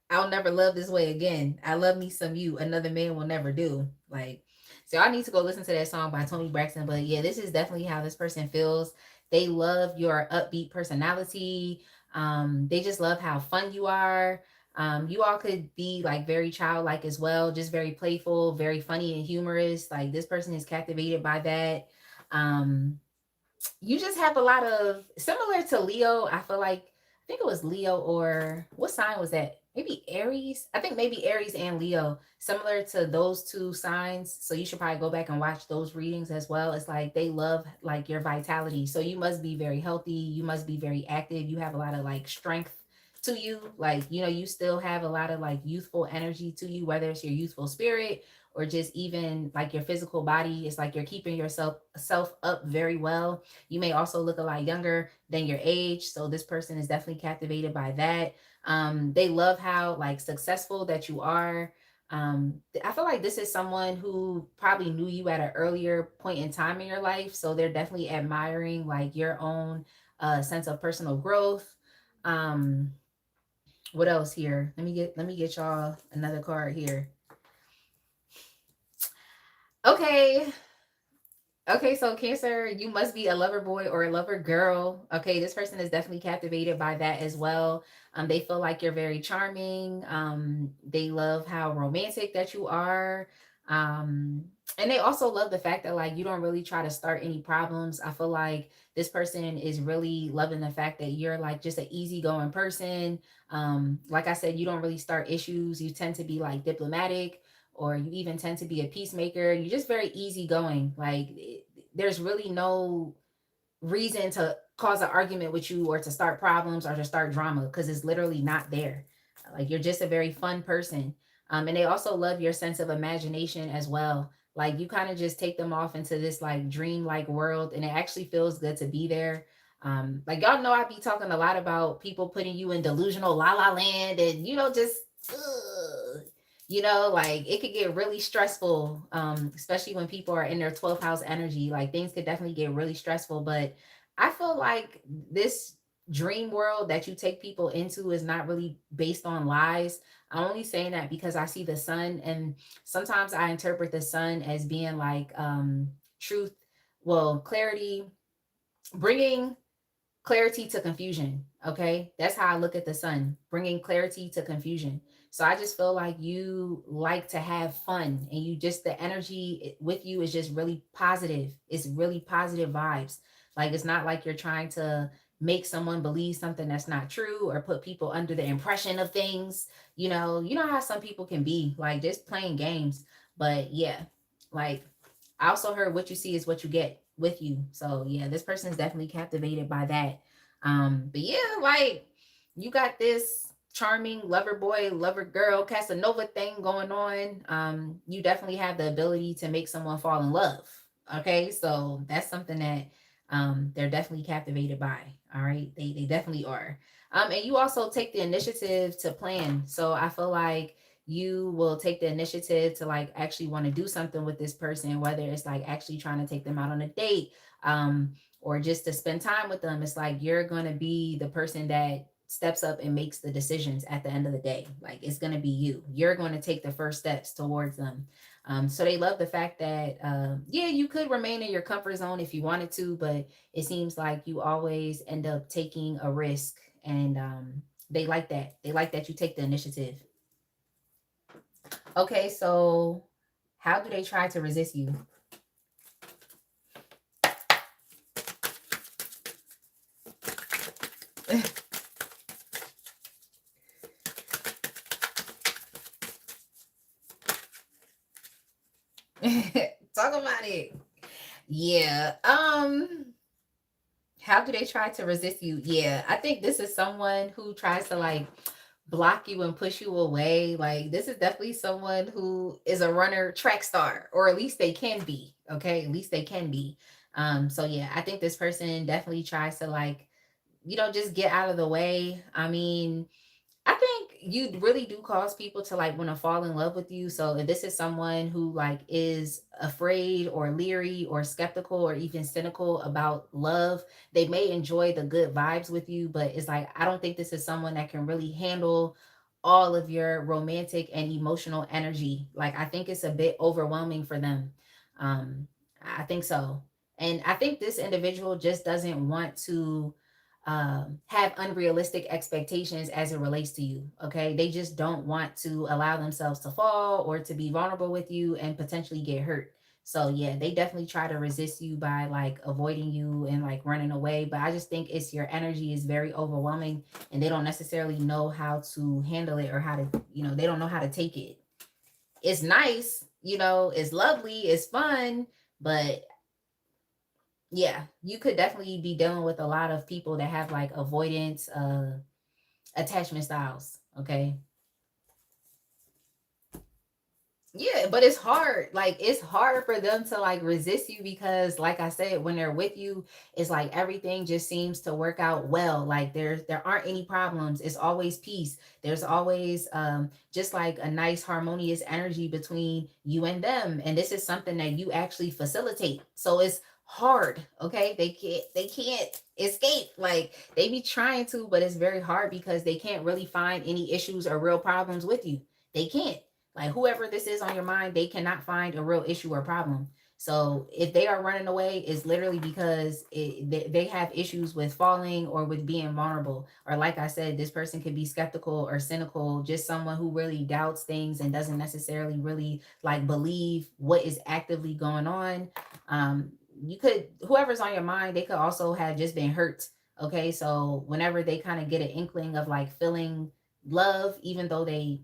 Speaker 1: I'll never love this way again. I love me some you. Another man will never do. Like, so I need to go listen to that song by Toni Braxton. But yeah, this is definitely how this person feels. They love your upbeat personality. They just love how fun you are. You all could be like very childlike as well, just very playful, very funny and humorous. Like this person is captivated by that. Um, you just have a lot of similar to Leo. I feel like I think it was Leo or what sign was that? Maybe Aries. I think maybe Aries and Leo, similar to those two signs. So you should probably go back and watch those readings as well. It's like they love like your vitality. So you must be very healthy. You must be very active. You have a lot of like strength to you. Like, you know, you still have a lot of like youthful energy to you, whether it's your youthful spirit or just even like your physical body. It's like you're keeping yourself self up very well. You may also look a lot younger than your age. So this person is definitely captivated by that. They love how like successful that you are. I feel like this is someone who probably knew you at an earlier point in time in your life. So they're definitely admiring like your own sense of personal growth. Um, what else here? Let me get y'all another card here. Okay, okay, so Cancer, you must be a lover boy or a lover girl. Okay, this person is definitely captivated by that as well. They feel like you're very charming. They love how romantic that you are. Um, and they also love the fact that like you don't really try to start any problems. I feel like this person is really loving the fact that you're like just an easygoing person. Like I said, you don't really start issues. You tend to be like diplomatic or you even tend to be a peacemaker. You're just very easygoing. Like there's really no reason to cause an argument with you or to start problems or to start drama because it's literally not there. Like you're just a very fun person. And they also love your sense of imagination as well. Like you kind of just take them off into this like dream-like world, and it actually feels good to be there. Like y'all know I be talking a lot about people putting you in delusional la la land, and just ugh, like it could get really stressful, especially when people are in their 12th house energy. Like things could definitely get really stressful. But I feel like this dream world that you take people into is not really based on lies. I'm only saying that because I see the sun, and sometimes I interpret the sun as being like truth, well, clarity, bringing clarity to confusion. Okay, that's how I look at the sun, bringing clarity to confusion. So I just feel like you like to have fun, and you just, the energy with you is just really positive. It's really positive vibes. Like it's not like you're trying to make someone believe something that's not true or put people under the impression of things. You know how some people can be like just playing games. But yeah, like I also heard what you see is what you get with you. So yeah, this person is definitely captivated by that. But yeah, like you got this charming lover boy, lover girl, Casanova thing going on. You definitely have the ability to make someone fall in love. Okay, so that's something that they're definitely captivated by. All right, they definitely are. And you also take the initiative to plan. So I feel like you will take the initiative to like actually want to do something with this person, whether it's like actually trying to take them out on a date, or just to spend time with them. It's like you're going to be the person that steps up and makes the decisions at the end of the day. Like it's going to be you. You're going to take the first steps towards them. So they love the fact that, yeah, you could remain in your comfort zone if you wanted to, but it seems like you always end up taking a risk. And they like that. They like that you take the initiative. Okay, so how do they try to resist you? Talk about it. Yeah. How do they try to resist you? Yeah, I think this is someone who tries to like block you and push you away. Like this is definitely someone who is a runner track star, or at least they can be. Okay, at least they can be. So yeah, I think this person definitely tries to like, just get out of the way. I mean, I think you really do cause people to like want to fall in love with you. So if this is someone who like is afraid or leery or skeptical or even cynical about love, they may enjoy the good vibes with you, but it's like I don't think this is someone that can really handle all of your romantic and emotional energy. Like I think it's a bit overwhelming for them. Um I think so. And I think this individual just doesn't want to have unrealistic expectations as it relates to you. Okay. They just don't want to allow themselves to fall or to be vulnerable with you and potentially get hurt. So, yeah, they definitely try to resist you by like avoiding you and like running away. But I just think it's your energy is very overwhelming and they don't necessarily know how to handle it or how to, they don't know how to take it. It's nice, it's lovely, it's fun, but yeah, you could definitely be dealing with a lot of people that have like avoidance attachment styles. Okay. Yeah, but it's hard. Like it's hard for them to like resist you because like I said, when they're with you, it's like everything just seems to work out well. Like there aren't any problems. It's always peace. There's always just like a nice harmonious energy between you and them. And this is something that you actually facilitate. So it's hard. Okay. They can't escape. Like they be trying to, but it's very hard because they can't really find any issues or real problems with you. They can't. Like whoever this is on your mind, they cannot find a real issue or problem. So if they are running away, it's literally because they have issues with falling or with being vulnerable. Or like I said, this person could be skeptical or cynical, just someone who really doubts things and doesn't necessarily really like believe what is actively going on. You could, whoever's on your mind, they could also have just been hurt. Okay. So whenever they kind of get an inkling of like feeling love, even though they're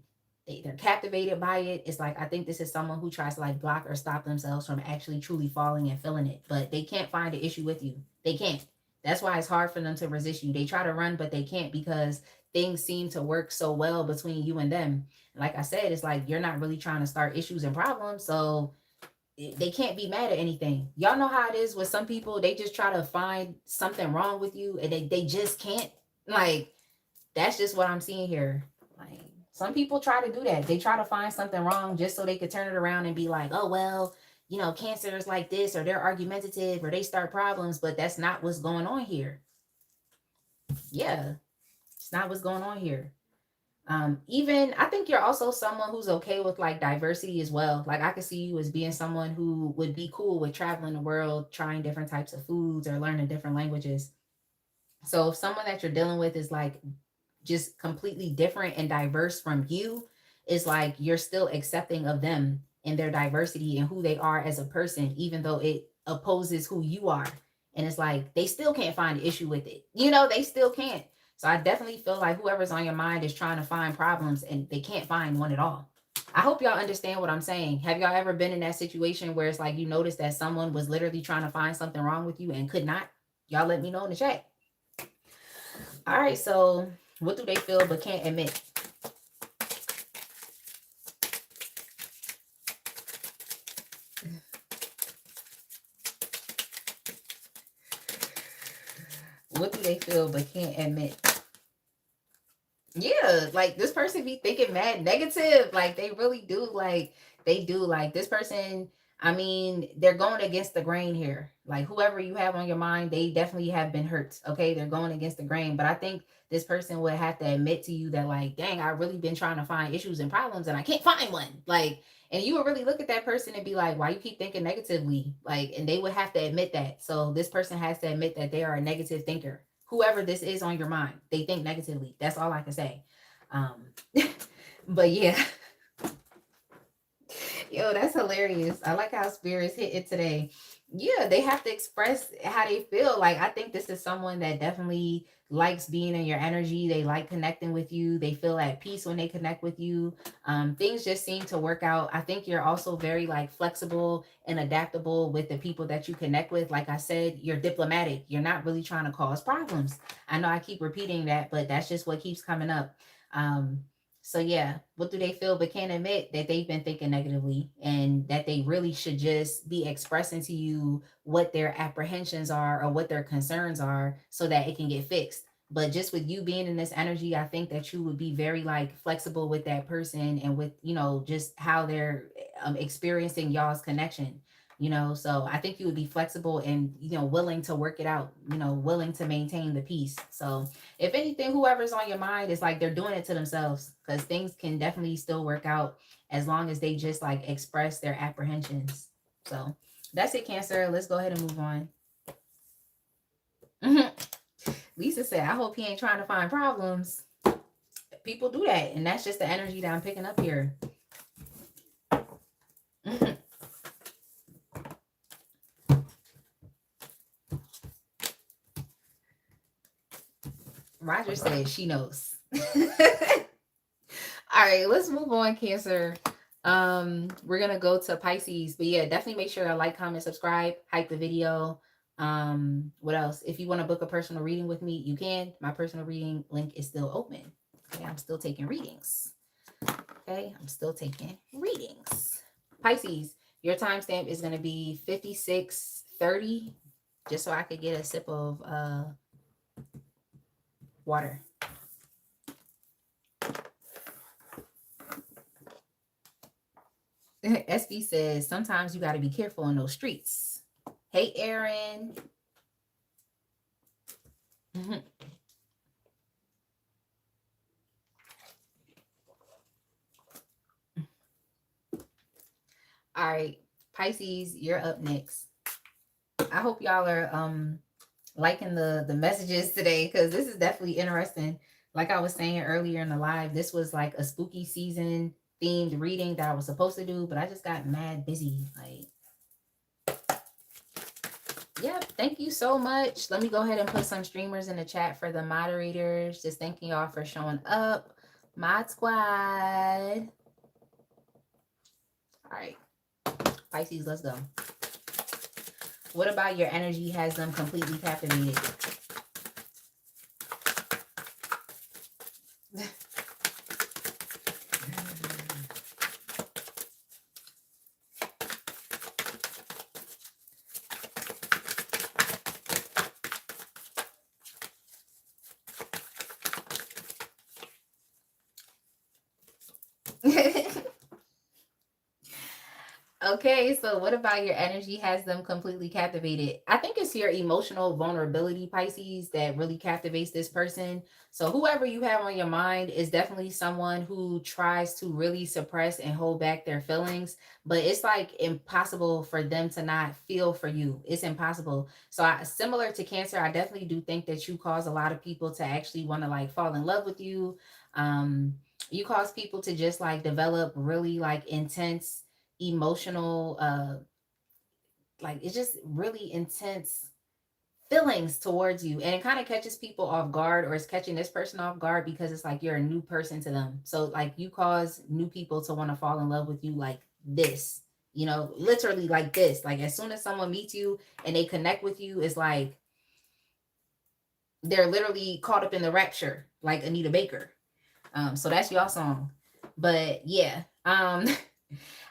Speaker 1: captivated by it. It's like I think this is someone who tries to like block or stop themselves from actually truly falling and feeling it, but they can't find an issue with you. They can't. That's why it's hard for them to resist you. They try to run, but they can't because things seem to work so well between you and them. Like I said, it's like you're not really trying to start issues and problems, so they can't be mad at anything. Y'all know how it is with some people, they just try to find something wrong with you and they just can't. Like that's just what I'm seeing here. Like some people try to do that. They try to find something wrong just so they could turn it around and be like, oh well, cancer is like this, or they're argumentative, or they start problems, but that's not what's going on here. Yeah, it's not what's going on here. Even I think you're also someone who's okay with like diversity as well. Like I could see you as being someone who would be cool with traveling the world, trying different types of foods or learning different languages. So if someone that you're dealing with is like just completely different and diverse from you, is like you're still accepting of them and their diversity and who they are as a person, even though it opposes who you are. And it's like they still can't find an issue with it. They still can't. So I definitely feel like whoever's on your mind is trying to find problems and they can't find one at all. I hope y'all understand what I'm saying. Have y'all ever been in that situation where it's like you noticed that someone was literally trying to find something wrong with you and could not? Y'all let me know in the chat. All right, so what do they feel but can't admit? What do they feel but can't admit? Yeah, like this person be thinking mad negative. Like they really do. Like they do. Like this person, I mean, they're going against the grain here. Like whoever you have on your mind, they definitely have been hurt. Okay. They're going against the grain. But I think this person would have to admit to you that, like, dang, I really been trying to find issues and problems and I can't find one. Like, and you would really look at that person and be like, why you keep thinking negatively? Like, and they would have to admit that. So this person has to admit that they are a negative thinker. Whoever this is on your mind, they think negatively. That's all I can say. Um, but yeah, yo, that's hilarious. I like how spirits hit it today. Yeah, they have to express how they feel. Like, I think this is someone that definitely likes being in your energy. They like connecting with you. They feel at peace when they connect with you. Things just seem to work out. I think you're also very like flexible and adaptable with the people that you connect with. Like I said, you're diplomatic. You're not really trying to cause problems. I know I keep repeating that, but that's just what keeps coming up. Um, so yeah, what do they feel but can't admit that they've been thinking negatively, and that they really should just be expressing to you what their apprehensions are or what their concerns are so that it can get fixed. But just with you being in this energy, I think that you would be very like flexible with that person and with, just how they're experiencing y'all's connection. So I think you would be flexible and, willing to work it out, willing to maintain the peace. So if anything, whoever's on your mind is like they're doing it to themselves, because things can definitely still work out as long as they just like express their apprehensions. So that's it, Cancer. Let's go ahead and move on. Lisa said, I hope he ain't trying to find problems. People do that, and that's just the energy that I'm picking up here. Roger said she knows. All right, let's move on, Cancer. We're gonna go to Pisces, but yeah, definitely make sure to like, comment, subscribe, hype the video. What else? If you want to book a personal reading with me, you can. My personal reading link is still open. Okay, I'm still taking readings. Okay, I'm still taking readings. Pisces, your timestamp is gonna be 56:30, just so I could get a sip of water. SB says sometimes you got to be careful in those streets. Hey, Aaron. All right, Pisces, you're up next. I hope y'all are liking the messages today, because this is definitely interesting. Like I was saying earlier in the live, this was like a spooky season themed reading that I was supposed to do, but I just got mad busy. Like, yep, thank you so much. Let me go ahead and put some streamers in the chat for the moderators. Just thanking y'all for showing up. Mod squad. All right, Pisces, let's go. What about your energy has them completely captivated? Okay, so what about your energy has them completely captivated? I think it's your emotional vulnerability, Pisces, that really captivates this person. So whoever you have on your mind is definitely someone who tries to really suppress and hold back their feelings, but it's like impossible for them to not feel for you. It's impossible. So similar to Cancer, I definitely do think that you cause a lot of people to actually want to like fall in love with you. You cause people to just like develop really like intense emotional like it's just really intense feelings towards you, and it kind of catches people off guard, or it's catching this person off guard because it's like you're a new person to them. So like you cause new people to want to fall in love with you like this, literally like this. Like as soon as someone meets you and they connect with you, it's like they're literally caught up in the rapture, like Anita Baker. So that's your song. But yeah,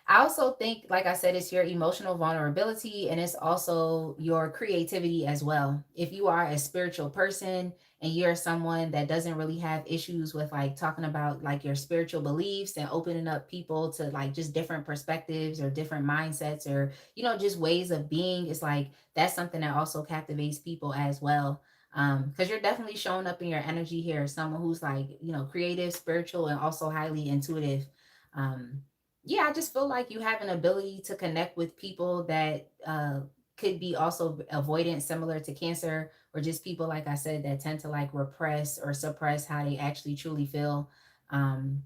Speaker 1: I also think, like I said, it's your emotional vulnerability, and it's also your creativity as well. If you are a spiritual person and you're someone that doesn't really have issues with like talking about like your spiritual beliefs and opening up people to like just different perspectives or different mindsets, or, just ways of being, it's like that's something that also captivates people as well. Because you're definitely showing up in your energy here, someone who's like, creative, spiritual, and also highly intuitive. Um, yeah, I just feel like you have an ability to connect with people that could be also avoidant, similar to Cancer, or just people, like I said, that tend to like repress or suppress how they actually truly feel. Um,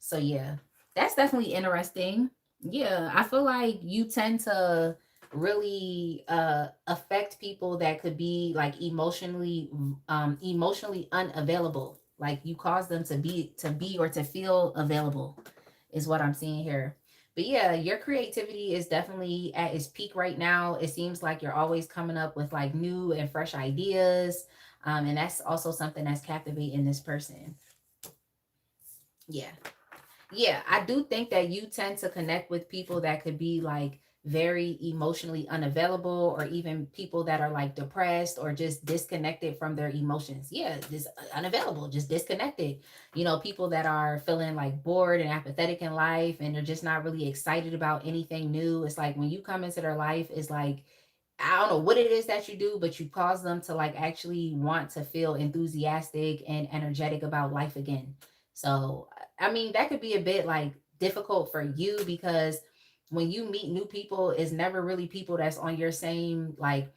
Speaker 1: so yeah, that's definitely interesting. Yeah, I feel like you tend to really affect people that could be like emotionally unavailable. Like you cause them to be or to feel available is what I'm seeing here. But yeah, your creativity is definitely at its peak right now. It seems like you're always coming up with like new and fresh ideas. And that's also something that's captivating this person. Yeah. Yeah, I do think that you tend to connect with people that could be like very emotionally unavailable, or even people that are like depressed or just disconnected from their emotions. Yeah, just unavailable, just disconnected. People that are feeling like bored and apathetic in life, and they're just not really excited about anything new. It's like when you come into their life, it's like I don't know what it is that you do, but you cause them to like actually want to feel enthusiastic and energetic about life again. So, I mean, that could be a bit like difficult for you because when you meet new people, it's never really people that's on your same like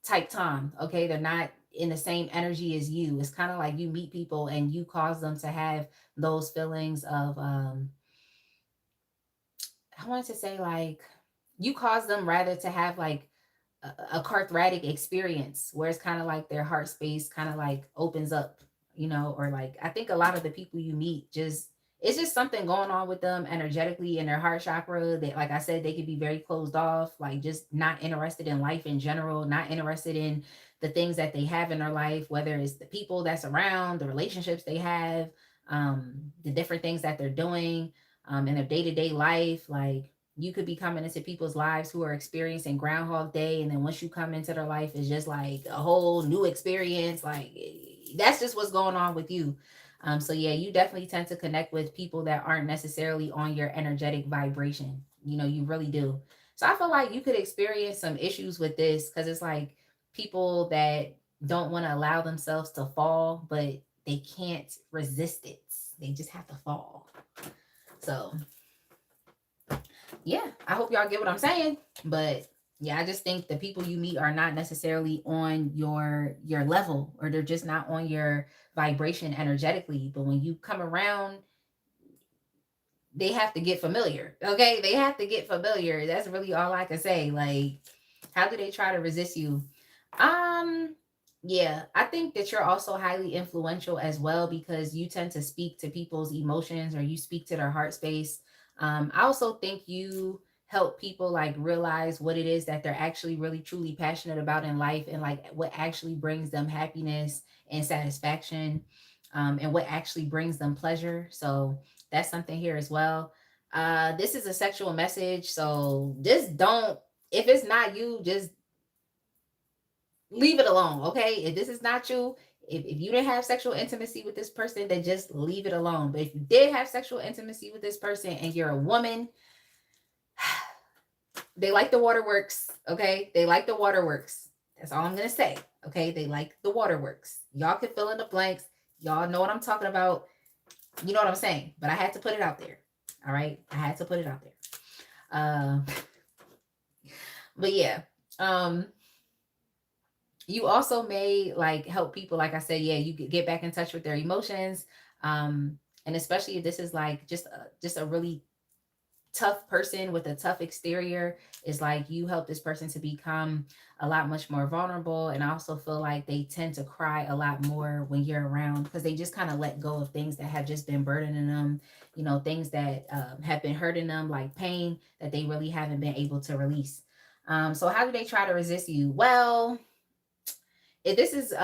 Speaker 1: type time. Okay. They're not in the same energy as you. It's kind of like you meet people and you cause them to have those feelings of, I wanted to say like, you cause them rather to have like a cathartic experience where it's kind of like their heart space kind of like opens up, or like I think a lot of the people you meet just it's just something going on with them energetically in their heart chakra that, like I said, they could be very closed off, like just not interested in life in general, not interested in the things that they have in their life, whether it's the people that's around, the relationships they have, the different things that they're doing in their day-to-day life. Like you could be coming into people's lives who are experiencing Groundhog Day, and then once you come into their life, it's just like a whole new experience. Like that's just what's going on with you. So yeah, you definitely tend to connect with people that aren't necessarily on your energetic vibration. You really do. So I feel like you could experience some issues with this because it's like people that don't want to allow themselves to fall, but they can't resist it. They just have to fall. So yeah, I hope y'all get what I'm saying. But yeah, I just think the people you meet are not necessarily on your level, or they're just not on your vibration energetically. But when you come around, they have to get familiar. Okay, they have to get familiar. That's really all I can say. Like, how do they try to resist you? Um, yeah, I think that you're also highly influential as well because you tend to speak to people's emotions, or you speak to their heart space. I also think you help people like realize what it is that they're actually really truly passionate about in life, and like what actually brings them happiness and satisfaction, and what actually brings them pleasure. So that's something here as well. This is a sexual message, so just don't, if it's not you, just leave it alone. Okay, if this is not you, if you didn't have sexual intimacy with this person, then just leave it alone. But if you did have sexual intimacy with this person and you're a woman, they like the waterworks. Okay, they like the waterworks. That's all I'm gonna say. Okay, they like the waterworks. Y'all can fill in the blanks. Y'all know what I'm talking about. You know what I'm saying. But I had to put it out there. All right, I had to put it out there. uh but yeah, um you also may like help people, like I said. Yeah, you get back in touch with their emotions, and especially if this is like just a really tough person with a tough exterior, is like you help this person to become a lot much more vulnerable. And I also feel like they tend to cry a lot more when you're around because they just kind of let go of things that have just been burdening them, things that have been hurting them, like pain that they really haven't been able to release. So how do they try to resist you? Well, if this is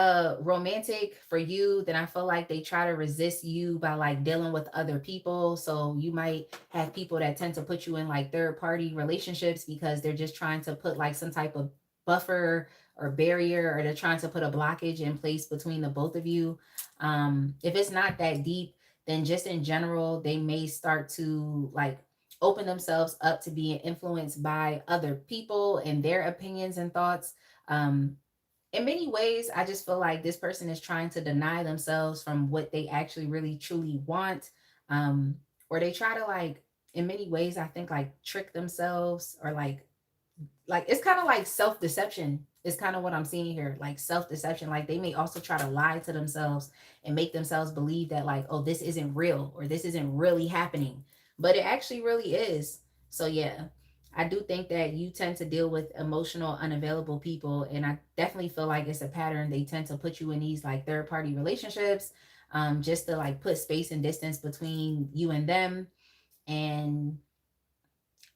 Speaker 1: romantic for you, then I feel like they try to resist you by like dealing with other people. So you might have people that tend to put you in like third party relationships because they're just trying to put like some type of buffer or barrier, or they're trying to put a blockage in place between the both of you. If it's not that deep, then just in general, they may start to like open themselves up to being influenced by other people and their opinions and thoughts. In many ways, I just feel like this person is trying to deny themselves from what they actually really truly want. Um, or they try to like, in many ways, I think like trick themselves, or like it's kind of like self-deception is kind of what I'm seeing here. Like self-deception. Like they may also try to lie to themselves and make themselves believe that like, oh, this isn't real, or this isn't really happening. But it actually really is. So yeah. I do think that you tend to deal with emotional unavailable people, and I definitely feel like it's a pattern. They tend to put you in these like third party relationships, just to like put space and distance between you and them. And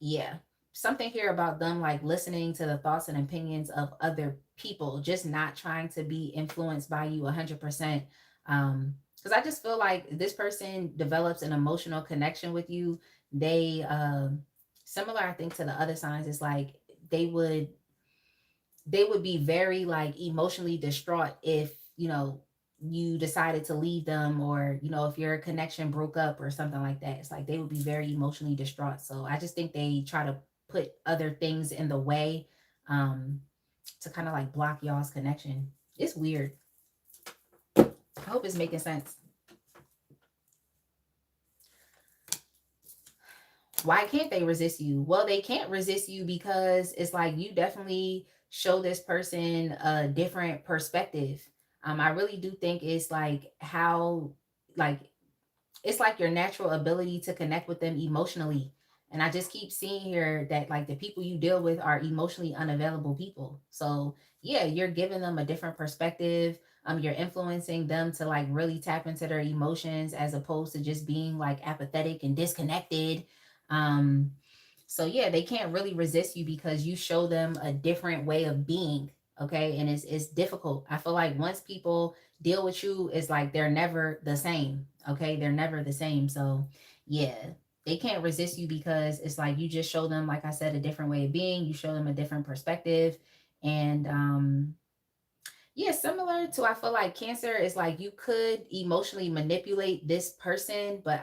Speaker 1: yeah, something here about them like listening to the thoughts and opinions of other people, just not trying to be influenced by you 100%. Because I just feel like this person develops an emotional connection with you. They similar, I think, to the other signs, is like they would they would be very like emotionally distraught if, you decided to leave them, or if your connection broke up or something like that. It's like they would be very emotionally distraught. So I just think they try to put other things in the way, um to kind of like block y'all's connection. It's weird. I hope it's making sense. Why can't they resist you? Well, they can't resist you because it's like you definitely show this person a different perspective. I really do think it's like how, like, it's like your natural ability to connect with them emotionally. And I just keep seeing here that like the people you deal with are emotionally unavailable people. So yeah, you're giving them a different perspective. You're influencing them to like really tap into their emotions as opposed to just being like apathetic and disconnected. Um, so yeah, they can't really resist you because you show them a different way of being. Okay. And it's difficult. I feel like once people deal with you, it's like they're never the same. Okay. They're never the same. So yeah, they can't resist you because it's like you just show them, like I said, a different way of being. You show them a different perspective. And yeah, similar to, I feel like Cancer is like you could emotionally manipulate this person, but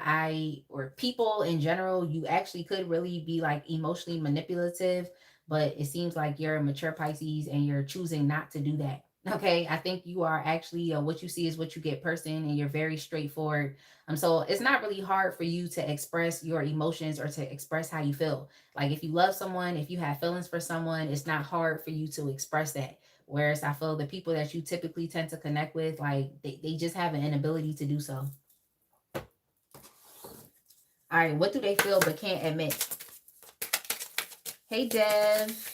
Speaker 1: or people in general, you actually could really be like emotionally manipulative, but it seems like you're a mature Pisces and you're choosing not to do that. Okay, I think you are actually what you see is what you get person, and you're very straightforward. So it's not really hard for you to express your emotions or to express how you feel. Like if you love someone, if you have feelings for someone, it's not hard for you to express that. Whereas I feel the people that you typically tend to connect with, like they just have an inability to do so. All right, what do they feel but can't admit? Hey, Dev.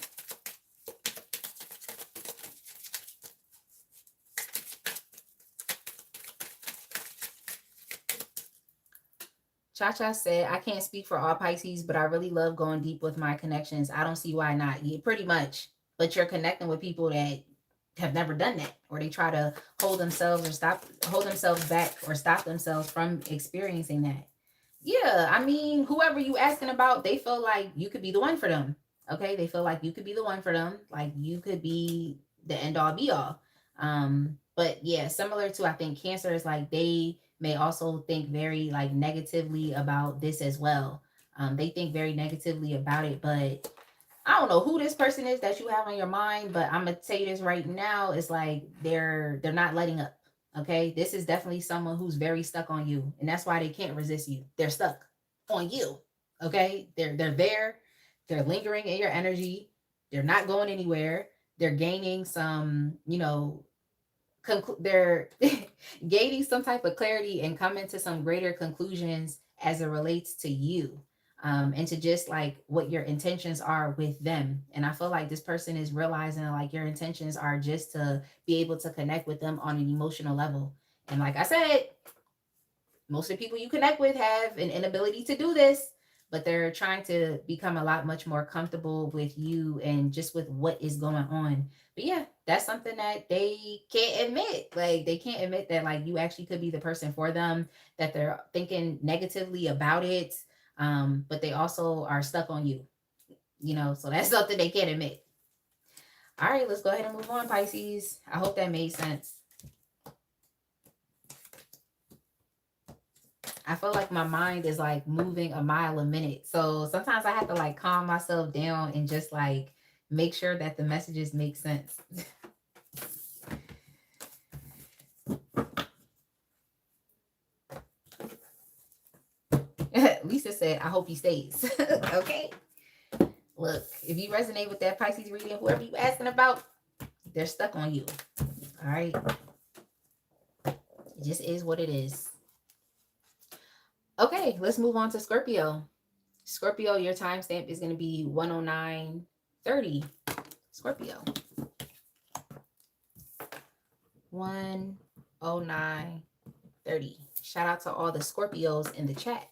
Speaker 1: Cha-Cha said, I can't speak for all Pisces, but I really love going deep with my connections. I don't see why not. Yeah, pretty much. But you're connecting with people that have never done that, or they try to hold themselves back or stop themselves from experiencing that. Yeah, I mean, whoever you asking about, they feel like you could be the one for them. Okay, they feel like you could be the one for them. Like you could be the end all be all. But yeah, similar to, I think Cancer is like they may also think very like negatively about this as well. They think very negatively about it, but I don't know who this person is that you have on your mind, but I'm gonna tell you this right now. It's like they're not letting up. Okay. This is definitely someone who's very stuck on you. And that's why they can't resist you. They're stuck on you. Okay. They're there. They're lingering in your energy. They're not going anywhere. They're gaining some, they're gaining some type of clarity and coming to some greater conclusions as it relates to you, and to just like what your intentions are with them. And I feel like this person is realizing like your intentions are just to be able to connect with them on an emotional level. And like I said, most of the people you connect with have an inability to do this, but they're trying to become a lot much more comfortable with you and just with what is going on. But yeah, that's something that they can't admit. Like they can't admit that like you actually could be the person for them, that they're thinking negatively about it. But they also are stuck on you, so that's something they can't admit. All right, let's go ahead and move on, Pisces. I hope that made sense. I feel like my mind is like moving a mile a minute. So sometimes I have to like calm myself down and just like make sure that the messages make sense. Lisa said, I hope he stays. Okay. Look, if you resonate with that Pisces reading, whoever you asking about, they're stuck on you. All right. It just is what it is. Okay, let's move on to Scorpio. Scorpio, your timestamp is going to be 109:30. Scorpio. 109:30. Shout out to all the Scorpios in the chat.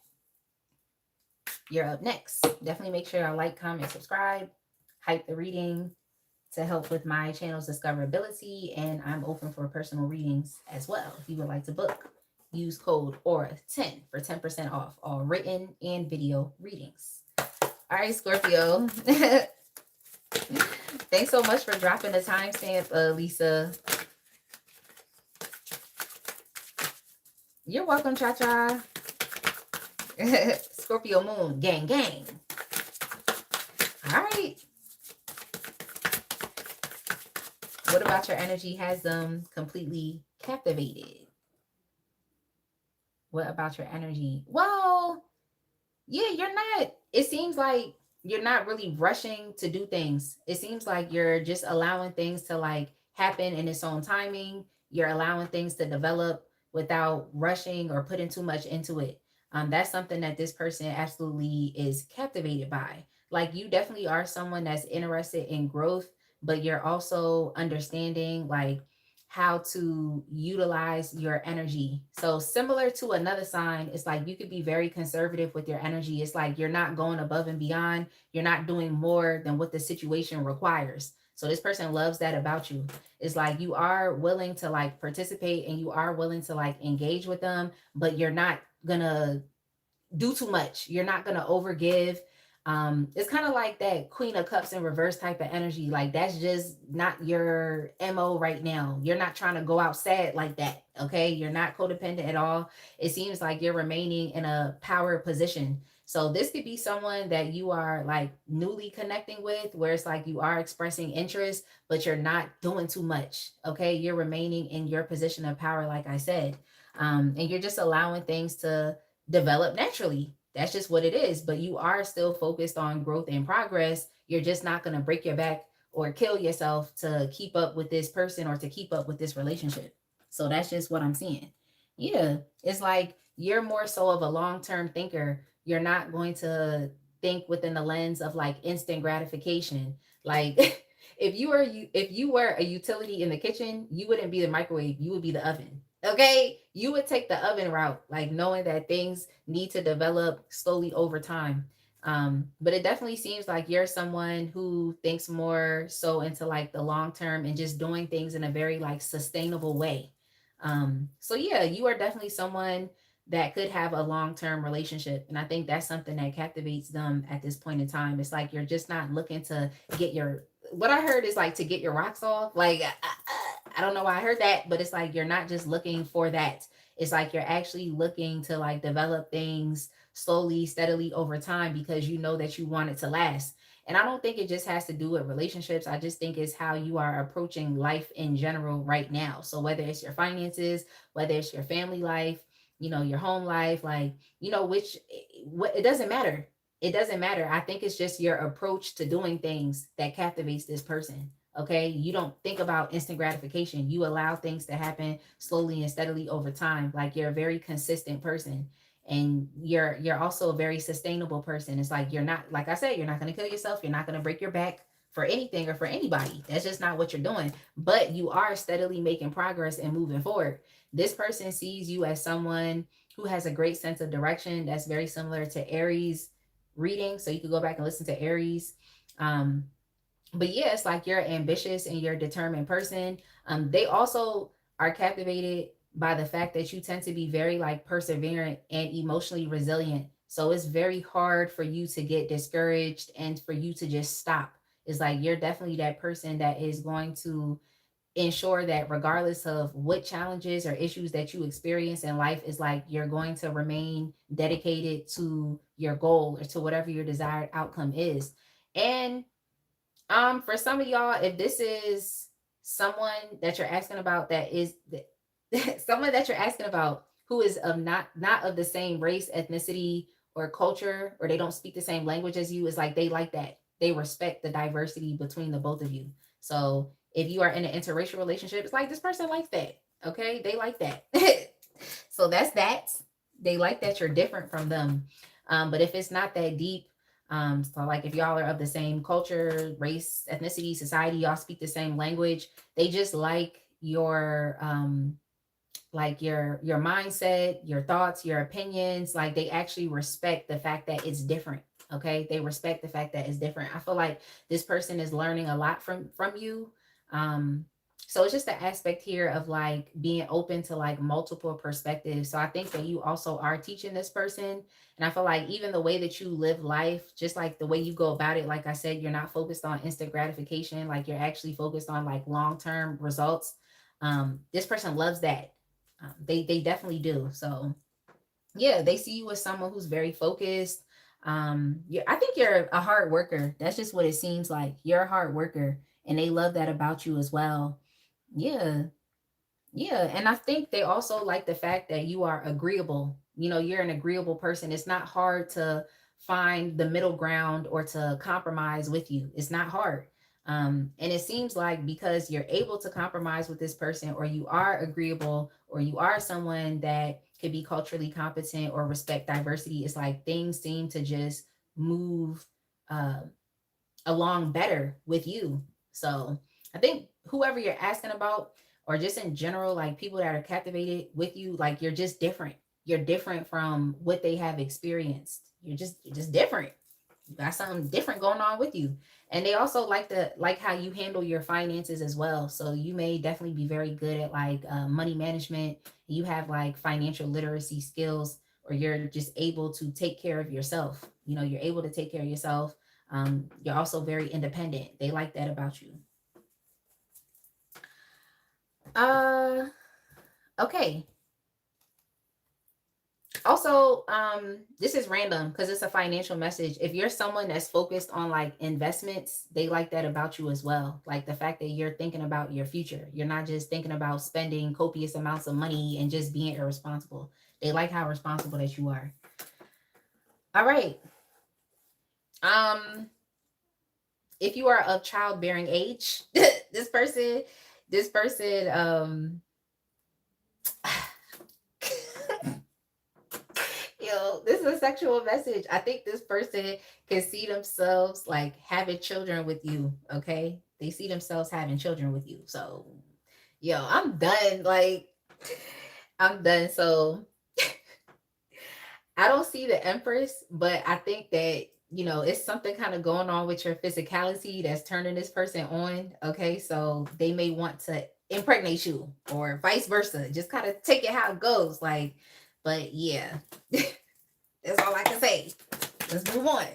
Speaker 1: You're up next. Definitely make sure I like, comment, subscribe, hype the reading to help with my channel's discoverability. And I'm open for personal readings as well. If you would like to book, use code AURA10 for 10% off all written and video readings. All right, Scorpio. Thanks so much for dropping the timestamp, Lisa. You're welcome, Cha-Cha. Scorpio moon, gang, gang. All right. What about your energy has them completely captivated? What about your energy? Well, yeah, you're not, it seems like you're not really rushing to do things. It seems like you're just allowing things to like happen in its own timing. You're allowing things to develop without rushing or putting too much into it. That's something that this person absolutely is captivated by. Like, you definitely are someone that's interested in growth, but you're also understanding like how to utilize your energy. So similar to another sign, it's like you could be very conservative with your energy. It's like you're not going above and beyond. You're not doing more than what the situation requires. So this person loves that about you. It's like you are willing to like participate and you are willing to like engage with them, but you're not gonna do too much. You're not gonna overgive. It's kind of like that Queen of Cups in reverse type of energy. Like, that's just not your MO right now. You're not trying to go out sad like that. Okay. You're not codependent at all. It seems like you're remaining in a power position. So this could be someone that you are like newly connecting with, where it's like you are expressing interest, but you're not doing too much. Okay. You're remaining in your position of power, like I said. And you're just allowing things to develop naturally. That's just what it is. But you are still focused on growth and progress. You're just not going to break your back or kill yourself to keep up with this person or to keep up with this relationship. So that's just what I'm seeing. Yeah. It's like you're more so of a long-term thinker. You're not going to think within the lens of like instant gratification. Like if you were a utility in the kitchen, you wouldn't be the microwave, you would be the oven. Okay, you would take the oven route, like knowing that things need to develop slowly over time. But it definitely seems like you're someone who thinks more so into like the long term and just doing things in a very like sustainable way. So yeah, you are definitely someone that could have a long-term relationship, and I think that's something that captivates them at this point in time. It's like you're just not looking to get your, what I heard is like to get your rocks off. Like I don't know why I heard that, but it's like you're not just looking for that. It's like you're actually looking to like develop things slowly, steadily over time, because you know that you want it to last. And I don't think it just has to do with relationships. I just think it's how you are approaching life in general right now. So whether it's your finances, whether it's your family life, you know, your home life, like, you know, what, it doesn't matter. It doesn't matter. I think it's just your approach to doing things that captivates this person. Okay. You don't think about instant gratification. You allow things to happen slowly and steadily over time. Like, you're a very consistent person, and you're also a very sustainable person. It's like you're not, like I said, you're not going to kill yourself. You're not going to break your back for anything or for anybody. That's just not what you're doing. But you are steadily making progress and moving forward. This person sees you as someone who has a great sense of direction. That's very similar to Aries reading. So you could go back and listen to Aries. But yeah, it's like you're ambitious and you're a determined person. They also are captivated by the fact that you tend to be very like perseverant and emotionally resilient. So it's very hard for you to get discouraged and for you to just stop. It's like you're definitely that person that is going to ensure that regardless of what challenges or issues that you experience in life, is like you're going to remain dedicated to your goal or to whatever your desired outcome is. And for some of y'all, if this is someone that you're asking about, that is someone that you're asking about who is of not of the same race, ethnicity, or culture, or they don't speak the same language as you, is like they like that. They respect the diversity between the both of you. So if you are in an interracial relationship, it's like this person likes that. Okay, they like that. So that's that. They like that you're different from them. But if it's not that deep, So like if y'all are of the same culture, race, ethnicity, society, y'all speak the same language, they just like your mindset, your thoughts, your opinions. Like they actually respect the fact that it's different. Okay, they respect the fact that it's different. I feel like this person is learning a lot from you. um so it's just the aspect here of like being open to like multiple perspectives. So I think that you also are teaching this person. And I feel like even the way that you live life, just like the way you go about it, like I said, you're not focused on instant gratification, like you're actually focused on like long-term results. This person loves that. They definitely do. So yeah, they see you as someone who's very focused. I think you're a hard worker. That's just what it seems like. You're a hard worker, and they love that about you as well. Yeah, yeah, and I think they also like the fact that you are agreeable. You know, you're an agreeable person. It's not hard to find the middle ground or to compromise with you. It's not hard. And it seems like because you're able to compromise with this person, or you are agreeable, or you are someone that could be culturally competent or respect diversity, it's like things seem to just move uh, along better with you. So I think whoever you're asking about, or just in general, like people that are captivated with you, like you're just different. You're different from what they have experienced. You're just different. You got something different going on with you. And they also like how you handle your finances as well. So you may definitely be very good at like money management. You have like financial literacy skills, or you're just able to take care of yourself. You know, you're able to take care of yourself. You're also very independent. They like that about you. Uh, okay. Also, this is random because it's a financial message. If you're someone that's focused on like investments, they like that about you as well. Like the fact that you're thinking about your future. You're not just thinking about spending copious amounts of money and just being irresponsible. They like how responsible that you are. All right. Um, if you are of childbearing age, this person, this is a sexual message. I think this person can see themselves like having children with you. Okay, they see themselves having children with you. So, I'm done. Like, I'm done. So I don't see the Empress, but I think that it's something kind of going on with your physicality that's turning this person on. Okay, so they may want to impregnate you, or vice versa. Just kind of take it how it goes. Like, but yeah. That's all I can say. Let's move on.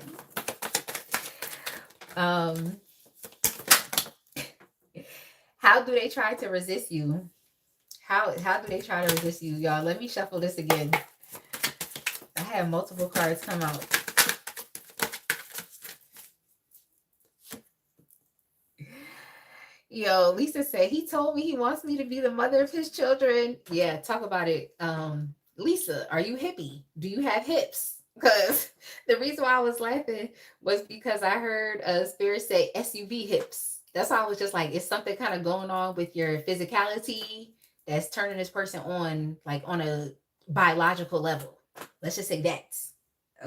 Speaker 1: Um, how do they try to resist you? How do they try to resist you, y'all? Let me shuffle this again. I have multiple cards come out. Yo, Lisa said he told me he wants me to be the mother of his children. Yeah, talk about it. Lisa, are you hippie? Do you have hips? Because the reason why I was laughing was because I heard a spirit say SUV hips. That's why I was just like, it's something kind of going on with your physicality that's turning this person on, like on a biological level. Let's just say that.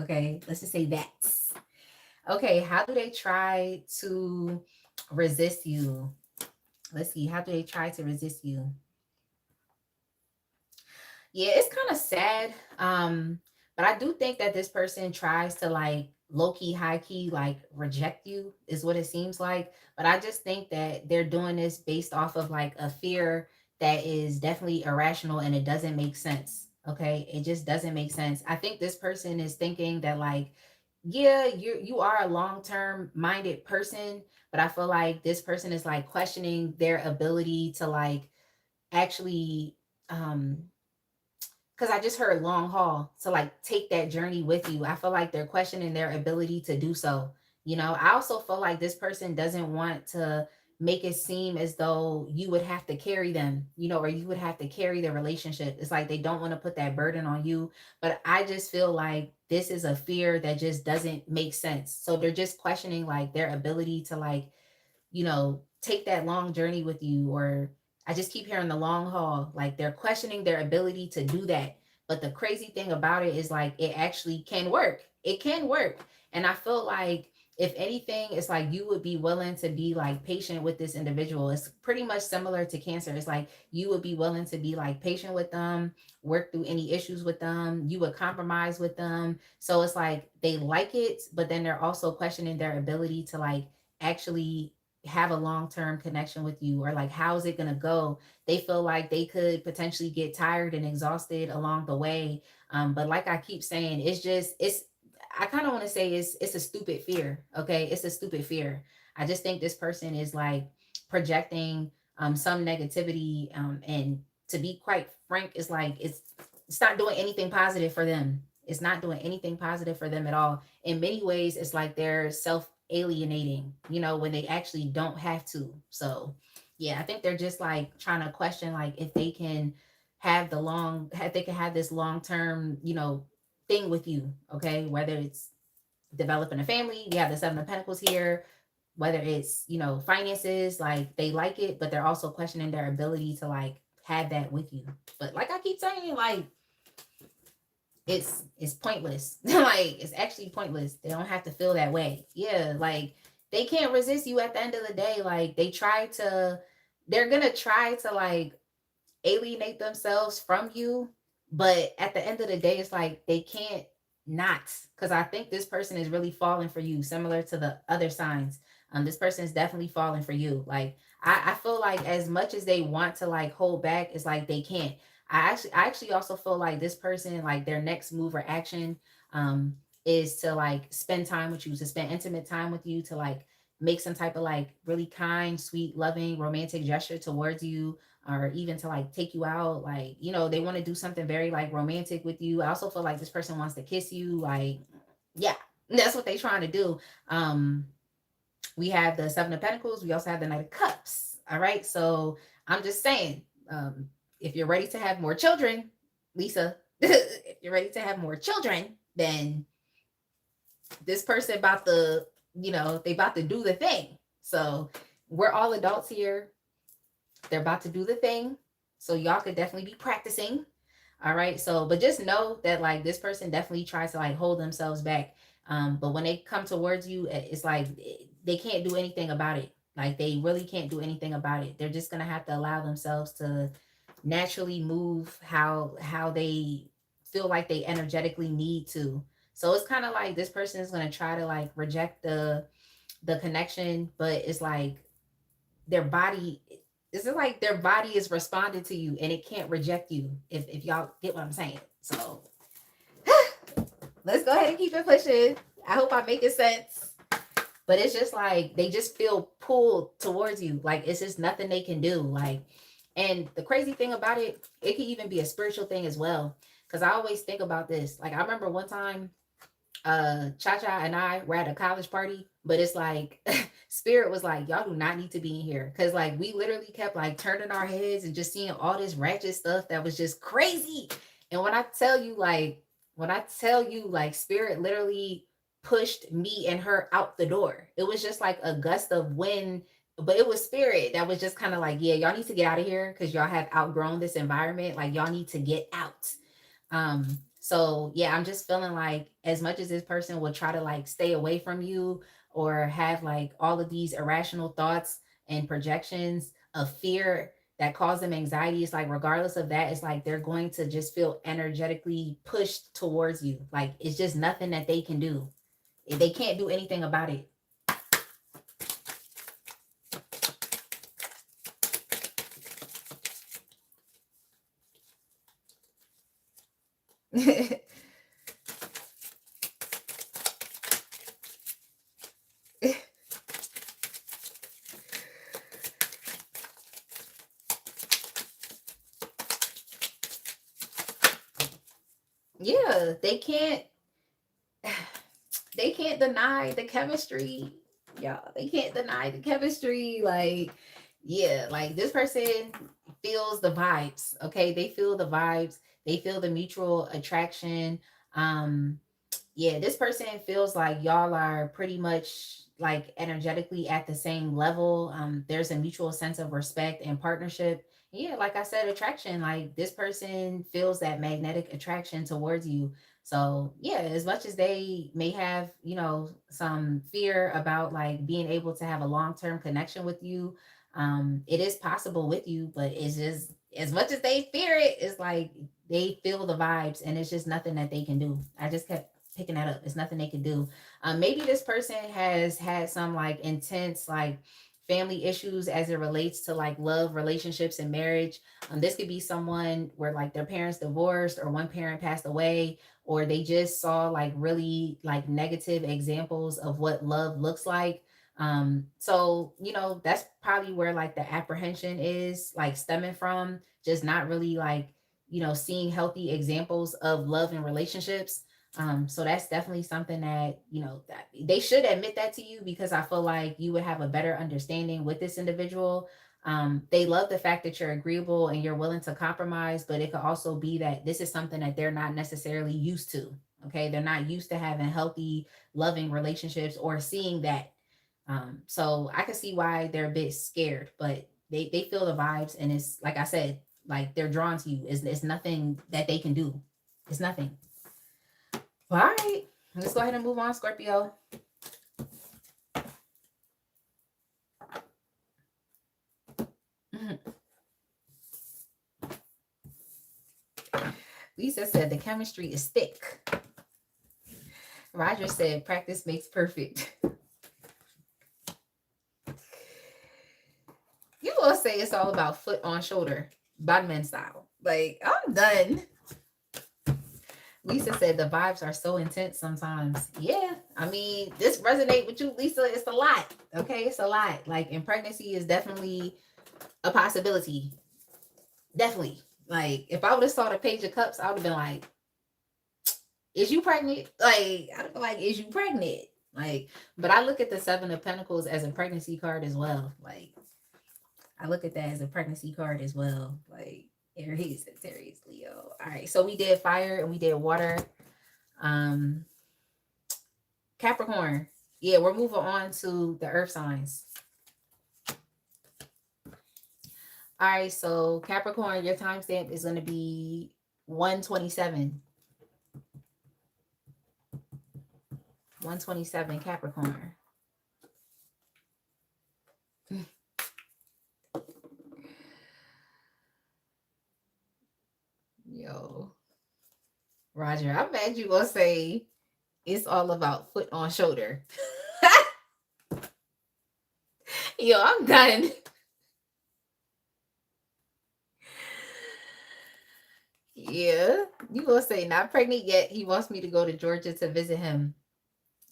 Speaker 1: Okay, let's just say that. Okay, how do they try to resist you? Let's see, how do they try to resist you? Yeah, it's kind of sad. But I do think that this person tries to like low key, high key, like reject you, is what it seems like. But I just think that they're doing this based off of like a fear that is definitely irrational, and it doesn't make sense. Okay, it just doesn't make sense. I think this person is thinking that like, yeah, you are a long term minded person, but I feel like this person is like questioning their ability to like actually um because I just heard long haul to like take that journey with you. I feel like they're questioning their ability to do so. I also feel like this person doesn't want to make it seem as though you would have to carry them, or you would have to carry the relationship. It's like they don't want to put that burden on you. But I just feel like this is a fear that just doesn't make sense. So they're just questioning like their ability to like take that long journey with you. Or I just keep hearing the long haul. Like they're questioning their ability to do that. But the crazy thing about it is like it actually can work. It can work. And I feel like if anything, it's like you would be willing to be like patient with this individual. It's pretty much similar to Cancer. It's like you would be willing to be like patient with them, work through any issues with them. You would compromise with them. So it's like they like it, but then they're also questioning their ability to like actually have a long-term connection with you, or like how's it going to go. They feel like they could potentially get tired and exhausted along the way. But like I keep saying, it's I kind of want to say it's a stupid fear. Okay, it's a stupid fear. I just think this person is like projecting some negativity, and to be quite frank, it's like it's not doing anything positive for them. It's not doing anything positive for them at all. In many ways, it's like they're self alienating, when they actually don't have to. So, yeah, I think they're just like trying to question like if they can if they can have this long term, thing with you. Okay, whether it's developing a family, we have the Seven of Pentacles here. Whether it's finances, like they like it, but they're also questioning their ability to like have that with you. But like I keep saying, like it's pointless. Like it's actually pointless. They don't have to feel that way. Yeah, like they can't resist you at the end of the day. Like they're gonna try to like alienate themselves from you, but at the end of the day, it's like they can't not, because I think this person is really falling for you, similar to the other signs. This person is definitely falling for you. Like I feel like as much as they want to like hold back, it's like they can't. I actually also feel like this person, like their next move or action, um, is to like spend time with you, to spend intimate time with you, to like make some type of like really kind, sweet, loving, romantic gesture towards you, or even to like take you out. Like, they want to do something very like romantic with you. I also feel like this person wants to kiss you. Like, yeah, that's what they're trying to do. Um, we have the Seven of Pentacles. We also have the Knight of Cups. All right. So I'm just saying, if you're ready to have more children, Lisa, if you're ready to have more children, then this person about to, they about to do the thing. So we're all adults here. They're about to do the thing. So y'all could definitely be practicing. All right. So, but just know that like this person definitely tries to like hold themselves back. But when they come towards you, it's like they can't do anything about it. Like they really can't do anything about it. They're just gonna have to allow themselves to naturally move how they feel like they energetically need to. So it's kind of like this person is gonna try to like reject the connection, but it's like their body it's like their body is responding to you and it can't reject you, if y'all get what I'm saying. So let's go ahead and keep it pushing. I hope I'm making sense. But it's just like they just feel pulled towards you. Like it's just nothing they can do. Like, and the crazy thing about it, it could even be a spiritual thing as well. Because I always think about this. Like I remember one time Cha-Cha and I were at a college party, but it's like Spirit was like, y'all do not need to be in here. Cause like we literally kept like turning our heads and just seeing all this ratchet stuff that was just crazy. And when I tell you like Spirit literally pushed me and her out the door. It was just like a gust of wind, but it was Spirit that was just kind of like, yeah, y'all need to get out of here because y'all have outgrown this environment. Like y'all need to get out. So yeah, I'm just feeling like as much as this person will try to like stay away from you or have like all of these irrational thoughts and projections of fear that cause them anxiety, it's like regardless of that, it's like they're going to just feel energetically pushed towards you. Like it's just nothing that they can do. They can't do anything about it. Yeah, they can't deny the chemistry. Yeah, they can't deny the chemistry. Like, yeah, like this person feels the vibes. Okay, they feel the vibes. They feel the mutual attraction. Um, yeah, this person feels like y'all are pretty much like energetically at the same level. There's a mutual sense of respect and partnership. Yeah, like I said, attraction. Like this person feels that magnetic attraction towards you. So yeah, as much as they may have, some fear about like being able to have a long-term connection with you, it is possible with you, but it's just as much as they fear it, it's like they feel the vibes and it's just nothing that they can do. I just kept picking that up. It's nothing they can do. Maybe this person has had some like intense like family issues as it relates to like love, relationships, and marriage. This could be someone where like their parents divorced or one parent passed away, or they just saw like really like negative examples of what love looks like. So that's probably where like the apprehension is like stemming from, just not really like seeing healthy examples of love and relationships. So that's definitely something that that they should admit that to you, because I feel like you would have a better understanding with this individual. They love the fact that you're agreeable and you're willing to compromise, but it could also be that this is something that they're not necessarily used to. Okay, they're not used to having healthy, loving relationships or seeing that. So I can see why they're a bit scared, but they feel the vibes, and it's like I said, like they're drawn to you. It's nothing that they can do. It's nothing. All right, let's go ahead and move on, Scorpio. Lisa said the chemistry is thick. Roger said practice makes perfect. You will say it's all about foot on shoulder, Bodman style. Like, I'm done. Lisa said the vibes are so intense sometimes. Yeah, I mean, this resonate with you, Lisa. It's a lot. Okay, it's a lot. Like, and pregnancy is definitely a possibility. Definitely. Like, if I would have saw the Page of Cups, I would have been like, "Is you pregnant?" Like, I'd be like, "Is you pregnant?" Like, but I look at the Seven of Pentacles as a pregnancy card as well. Like, I look at that as a pregnancy card as well. Like, Aries, Sagittarius, Leo. All right, so we did fire and we did water. Um, Capricorn. Yeah, we're moving on to the earth signs. All right, so Capricorn, your timestamp is going to be 127. 127 Capricorn. Yo, Roger, I'm mad you gonna say it's all about foot on shoulder. Yo, I'm done. Yeah, you gonna say not pregnant yet. He wants me to go to Georgia to visit him.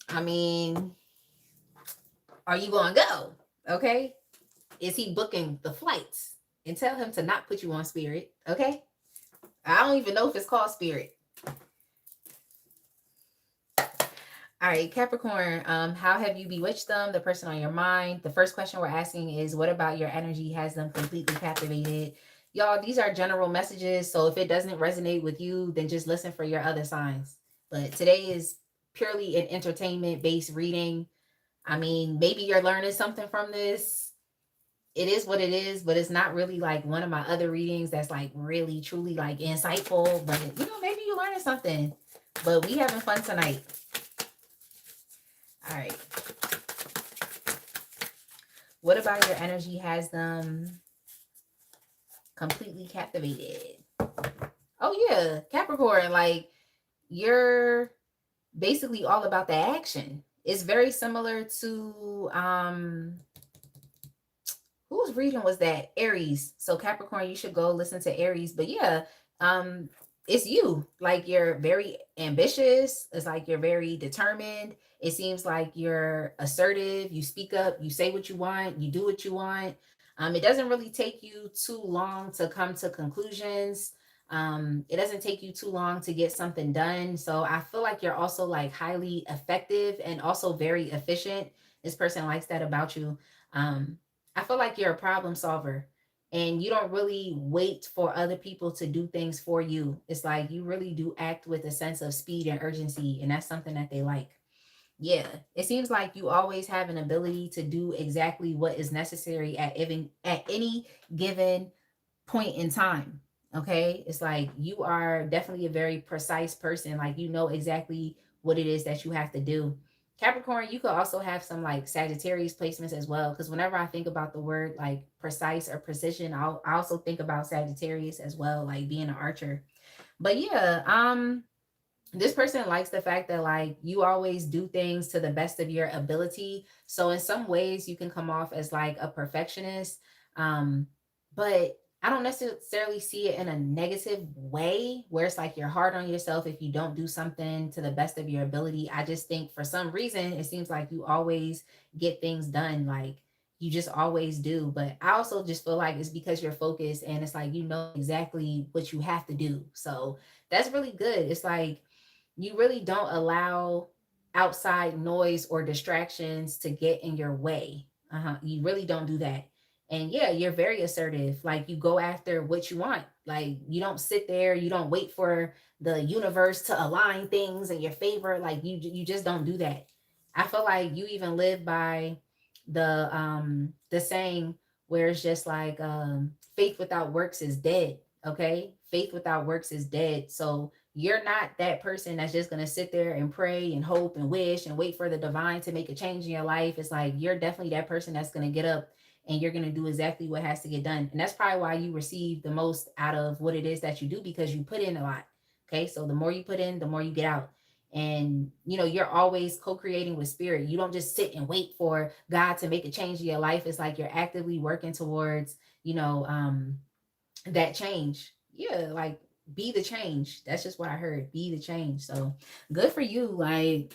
Speaker 1: I mean, are you gonna go? Okay. Is he booking the flights? And tell him to not put you on Spirit. Okay. I don't even know if it's called Spirit. All right, Capricorn, how have you bewitched them? The person on your mind. The first question we're asking is, what about your energy has them completely captivated? Y'all, these are general messages. So if it doesn't resonate with you, then just listen for your other signs. But today is purely an entertainment-based reading. I mean, maybe you're learning something from this. It is what it is, but it's not really like one of my other readings that's like really, truly like insightful. But maybe you're learning something. But we having fun tonight. All right. What about your energy has them completely captivated? Oh yeah, Capricorn, like you're basically all about the action. It's very similar to whose reading was that? Aries. So Capricorn, you should go listen to Aries. But yeah, it's you. Like you're very ambitious. It's like you're very determined. It seems like you're assertive. You speak up. You say what you want. You do what you want. It doesn't really take you too long to come to conclusions. It doesn't take you too long to get something done. So I feel like you're also like highly effective and also very efficient. This person likes that about you. I feel like you're a problem solver and you don't really wait for other people to do things for you. It's like you really do act with a sense of speed and urgency, and that's something that they like. Yeah, it seems like you always have an ability to do exactly what is necessary at any given point in time. Okay. It's like you are definitely a very precise person. Like you know exactly what it is that you have to do. Capricorn, you could also have some like Sagittarius placements as well. Because whenever I think about the word like precise or precision, I also think about Sagittarius as well, like being an archer. But yeah, this person likes the fact that like you always do things to the best of your ability. So in some ways you can come off as like a perfectionist. um but I don't necessarily see it in a negative way where it's like you're hard on yourself if you don't do something to the best of your ability. I just think for some reason it seems like you always get things done, like you just always do. But I also just feel like it's because you're focused and it's like you know exactly what you have to do. So that's really good. It's like you really don't allow outside noise or distractions to get in your way. You really don't do that. And yeah, you're very assertive. Like you go after what you want. Like you don't sit there, you don't wait for the universe to align things in your favor. Like you just don't do that. I feel like you even live by the saying where it's just like faith without works is dead. Okay? Faith without works is dead. So you're not that person that's just going to sit there and pray and hope and wish and wait for the divine to make a change in your life. It's like you're definitely that person that's going to get up and you're going to do exactly what has to get done. And that's probably why you receive the most out of what it is that you do, because you put in a lot. Okay. So the more you put in, the more you get out. And you know, you're always co-creating with spirit. You don't just sit and wait for God to make a change in your life. It's like you're actively working towards, you know, that change. Yeah, like be the change. That's just what I heard. Be the change. So good for you. Like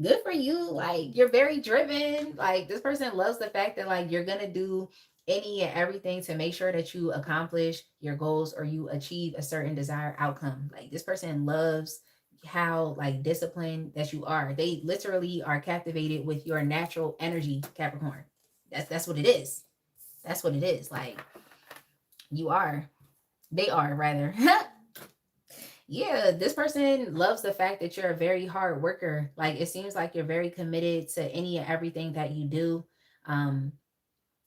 Speaker 1: good for you. Like you're very driven. Like this person loves the fact that like you're gonna do any and everything to make sure that you accomplish your goals or you achieve a certain desired outcome. Like this person loves how like disciplined that you are. They literally are captivated with your natural energy, Capricorn. That's what it is. That's what it is. Like you are. They are rather. Yeah, this person loves the fact that you're a very hard worker. Like it seems like you're very committed to any and everything that you do. Um,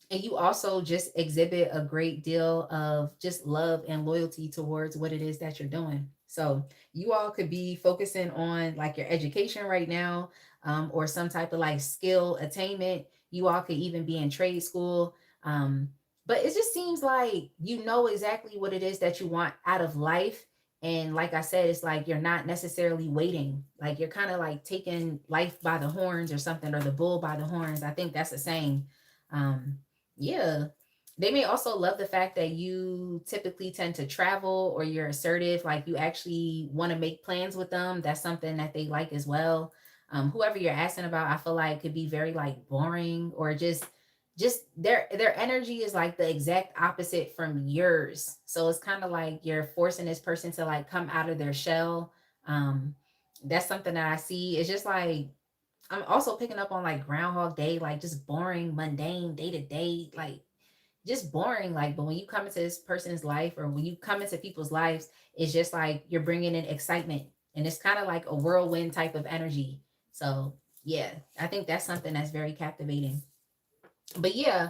Speaker 1: and you also just exhibit a great deal of just love and loyalty towards what it is that you're doing. So you all could be focusing on like your education right now, or some type of like skill attainment. You all could even be in trade school. But it just seems like you know exactly what it is that you want out of life. And like I said, it's like you're not necessarily waiting. Like you're kind of like taking life by the horns or something, or the bull by the horns. I think that's the saying. Um, yeah. They may also love the fact that you typically tend to travel or you're assertive, like you actually want to make plans with them. That's something that they like as well. Whoever you're asking about, I feel like could be very like boring or just their energy is like the exact opposite from yours. So it's kind of like you're forcing this person to like come out of their shell. Um, that's something that I see. It's just like I'm also picking up on like Groundhog Day, like just boring, mundane, day to day, like just boring. Like, but when you come into this person's life or when you come into people's lives, it's just like you're bringing in excitement and it's kind of like a whirlwind type of energy. So, yeah, I think that's something that's very captivating. But yeah,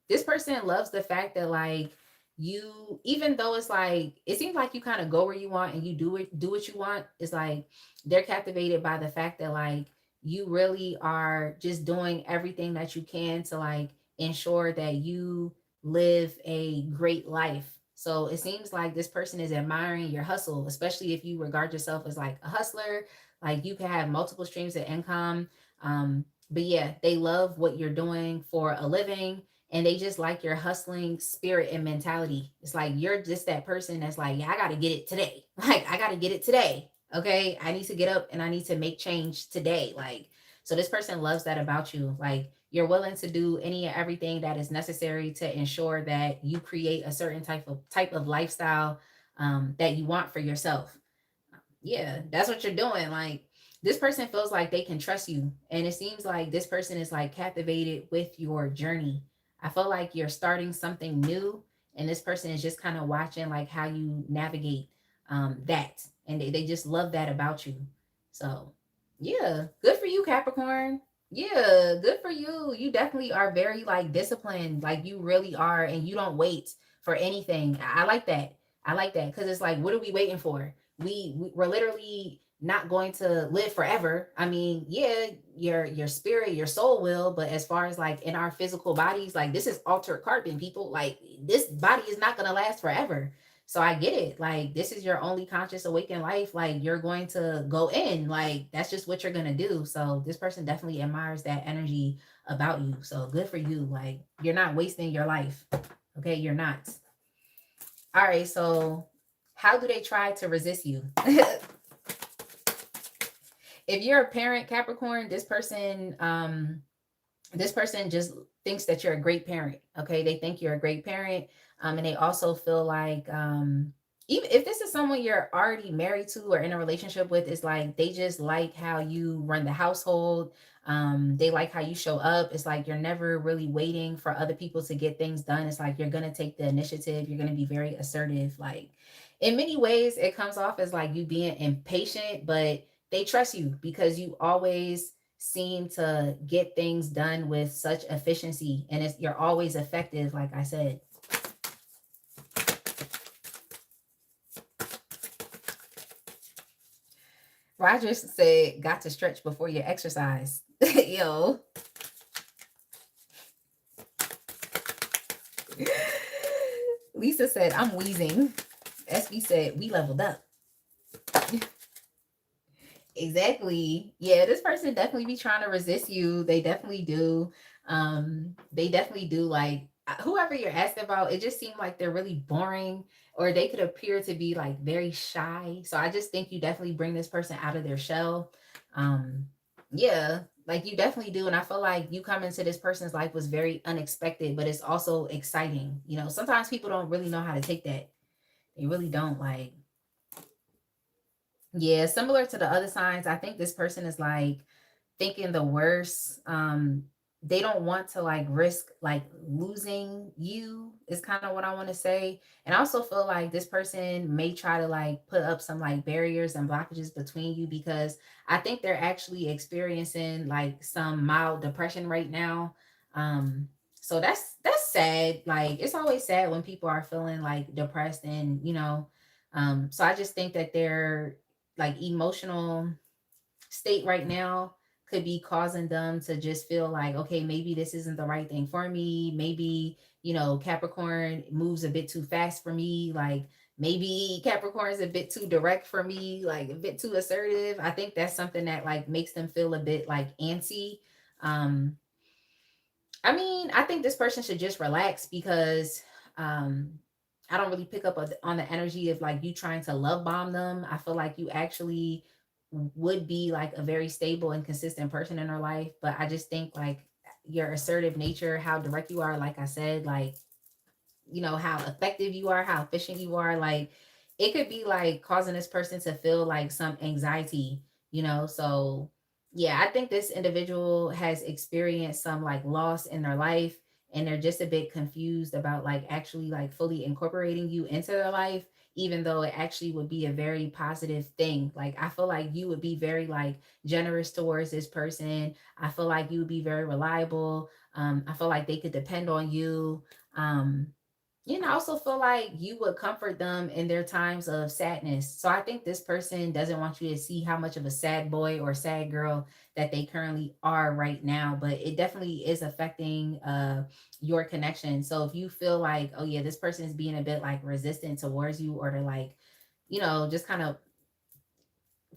Speaker 1: this person loves the fact that like you, even though it's like it seems like you kind of go where you want and you do what you want, it's like they're captivated by the fact that like you really are just doing everything that you can to like ensure that you live a great life. So it seems like this person is admiring your hustle, especially if you regard yourself as like a hustler. Like you can have multiple streams of income. But yeah, they love what you're doing for a living and they just like your hustling spirit and mentality. It's like you're just that person that's like, yeah, I got to get it today. Like, I got to get it today. Okay. I need to get up and I need to make change today. Like, so this person loves that about you. Like, you're willing to do any and everything that is necessary to ensure that you create a certain type of lifestyle that you want for yourself. Yeah, that's what you're doing. Like this person feels like they can trust you. And it seems like this person is like captivated with your journey. I feel like you're starting something new and this person is just kind of watching like how you navigate that. And they just love that about you. So yeah, good for you, Capricorn. Yeah, good for you. You definitely are very like disciplined. Like you really are, and you don't wait for anything. I like that. I like that because it's like, what are we waiting for? We're literally not going to live forever. I mean, yeah, your spirit, your soul will, but as far as like in our physical bodies, like this is altered carbon, people. Like this body is not gonna last forever. So I get it. Like this is your only conscious awakened life. Like you're going to go in. Like that's just what you're gonna do. So this person definitely admires that energy about you. So good for you. Like you're not wasting your life. Okay, you're not. All right, so how do they try to resist you? If you're a parent, Capricorn, this person just thinks that you're a great parent. Okay, they think you're a great parent, and they also feel like even if this is someone you're already married to or in a relationship with, it's like they just like how you run the household. They like how you show up. It's like you're never really waiting for other people to get things done. It's like you're gonna take the initiative. You're gonna be very assertive. Like in many ways, it comes off as like you being impatient, but they trust you because you always seem to get things done with such efficiency, and you're always effective, like I said. Rogers said, got to stretch before you exercise. Yo. Lisa said, I'm wheezing. SB said, we leveled up. Exactly. Yeah, this person definitely be trying to resist you. They definitely do. They definitely do. Like whoever you're asking about, it just seemed like they're really boring, or they could appear to be like very shy. So I just think you definitely bring this person out of their shell. Um, yeah, like you definitely do. And I feel like you come into this person's life was very unexpected, but it's also exciting. You know, sometimes people don't really know how to take that. They really don't. Like yeah, similar to the other signs, I think this person is like thinking the worst. They don't want to like risk like losing you is kind of what I want to say. And I also feel like this person may try to like put up some like barriers and blockages between you because I think they're actually experiencing like some mild depression right now. So that's sad. Like it's always sad when people are feeling like depressed and so I just think that they're like emotional state right now could be causing them to just feel like, okay, maybe this isn't the right thing for me. Maybe, Capricorn moves a bit too fast for me. Like maybe Capricorn is a bit too direct for me, like a bit too assertive. I think that's something that like makes them feel a bit like antsy. Um, I mean, I think this person should just relax because um I don't really pick up on the energy of like you trying to love bomb them. I feel like you actually would be like a very stable and consistent person in her life, but I just think like your assertive nature, how direct you are, like I said, like how effective you are, how efficient you are, like it could be like causing this person to feel like some anxiety. So yeah, I think this individual has experienced some like loss in their life, and they're just a bit confused about like actually like fully incorporating you into their life, even though it actually would be a very positive thing. Like I feel like you would be very like generous towards this person. I feel like you would be very reliable. I feel like they could depend on you. um I also feel like you would comfort them in their times of sadness. So I think this person doesn't want you to see how much of a sad boy or sad girl that they currently are right now, but it definitely is affecting your connection. So if you feel like, oh yeah, this person is being a bit like resistant towards you, or they're like, just kind of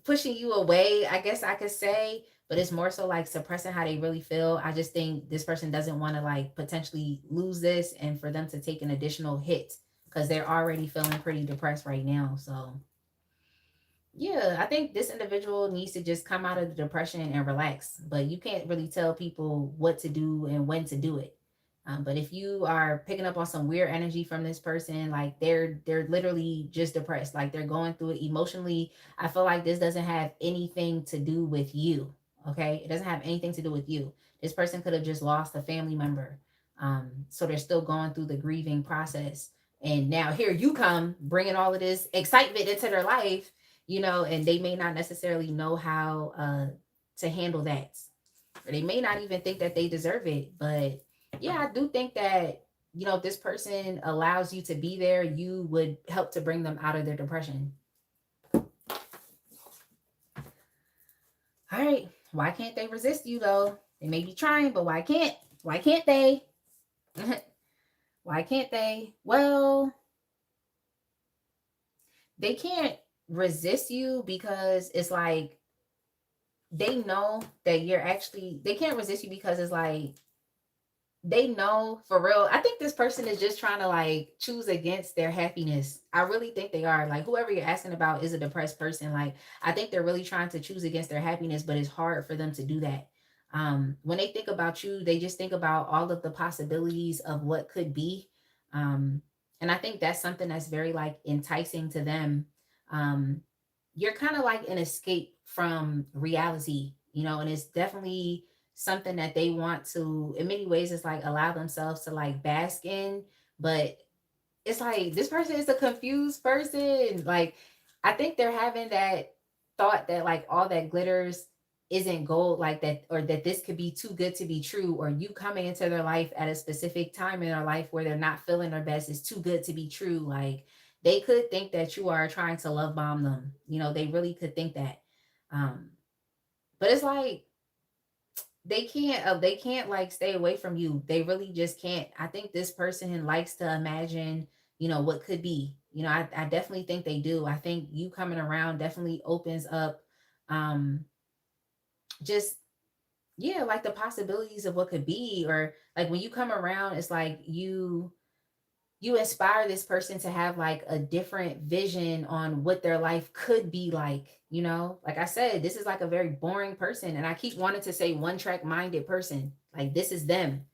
Speaker 1: pushing you away, I guess I could say, but it's more so like suppressing how they really feel. I just think this person doesn't want to like potentially lose this and for them to take an additional hit because they're already feeling pretty depressed right now. So yeah, I think this individual needs to just come out of the depression and relax. But you can't really tell people what to do and when to do it. But if you are picking up on some weird energy from this person, like they're literally just depressed, like they're going through it emotionally. I feel like this doesn't have anything to do with you. Okay, it doesn't have anything to do with you. This person could have just lost a family member, so they're still going through the grieving process. And now here you come, bringing all of this excitement into their life, and they may not necessarily know how to handle that, or they may not even think that they deserve it. But yeah, I do think that you know, if this person allows you to be there, you would help to bring them out of their depression. All right. Why can't they resist you though? They may be trying, but why can't? Why can't they? Why can't they? Well, they can't resist you because it's like they know that you're actually, they can't resist you because it's like they know for real. I think this person is just trying to like choose against their happiness. I really think they are. Like whoever you're asking about is a depressed person. Like I think they're really trying to choose against their happiness, but it's hard for them to do that. When they think about you, they just think about all of the possibilities of what could be. Um, and I think that's something that's very like enticing to them. Um, you're kind of like an escape from reality, you know, and it's definitely something that they want to, in many ways, it's like allow themselves to like bask in. But it's like this person is a confused person. Like, I think they're having that thought that like all that glitters isn't gold, like that, or that this could be too good to be true, or you coming into their life at a specific time in their life where they're not feeling their best is too good to be true. Like, they could think that you are trying to love bomb them. You know, they really could think that. Um, but it's like they can't like stay away from you. They really just can't. I think this person likes to imagine, you know, what could be. You know, I definitely think they do. I think you coming around definitely opens up um just, yeah, like the possibilities of what could be. Or like when you come around, it's like you inspire this person to have like a different vision on what their life could be like. You know, like I said, this is like a very boring person, and I keep wanting to say one track minded person. Like this is them.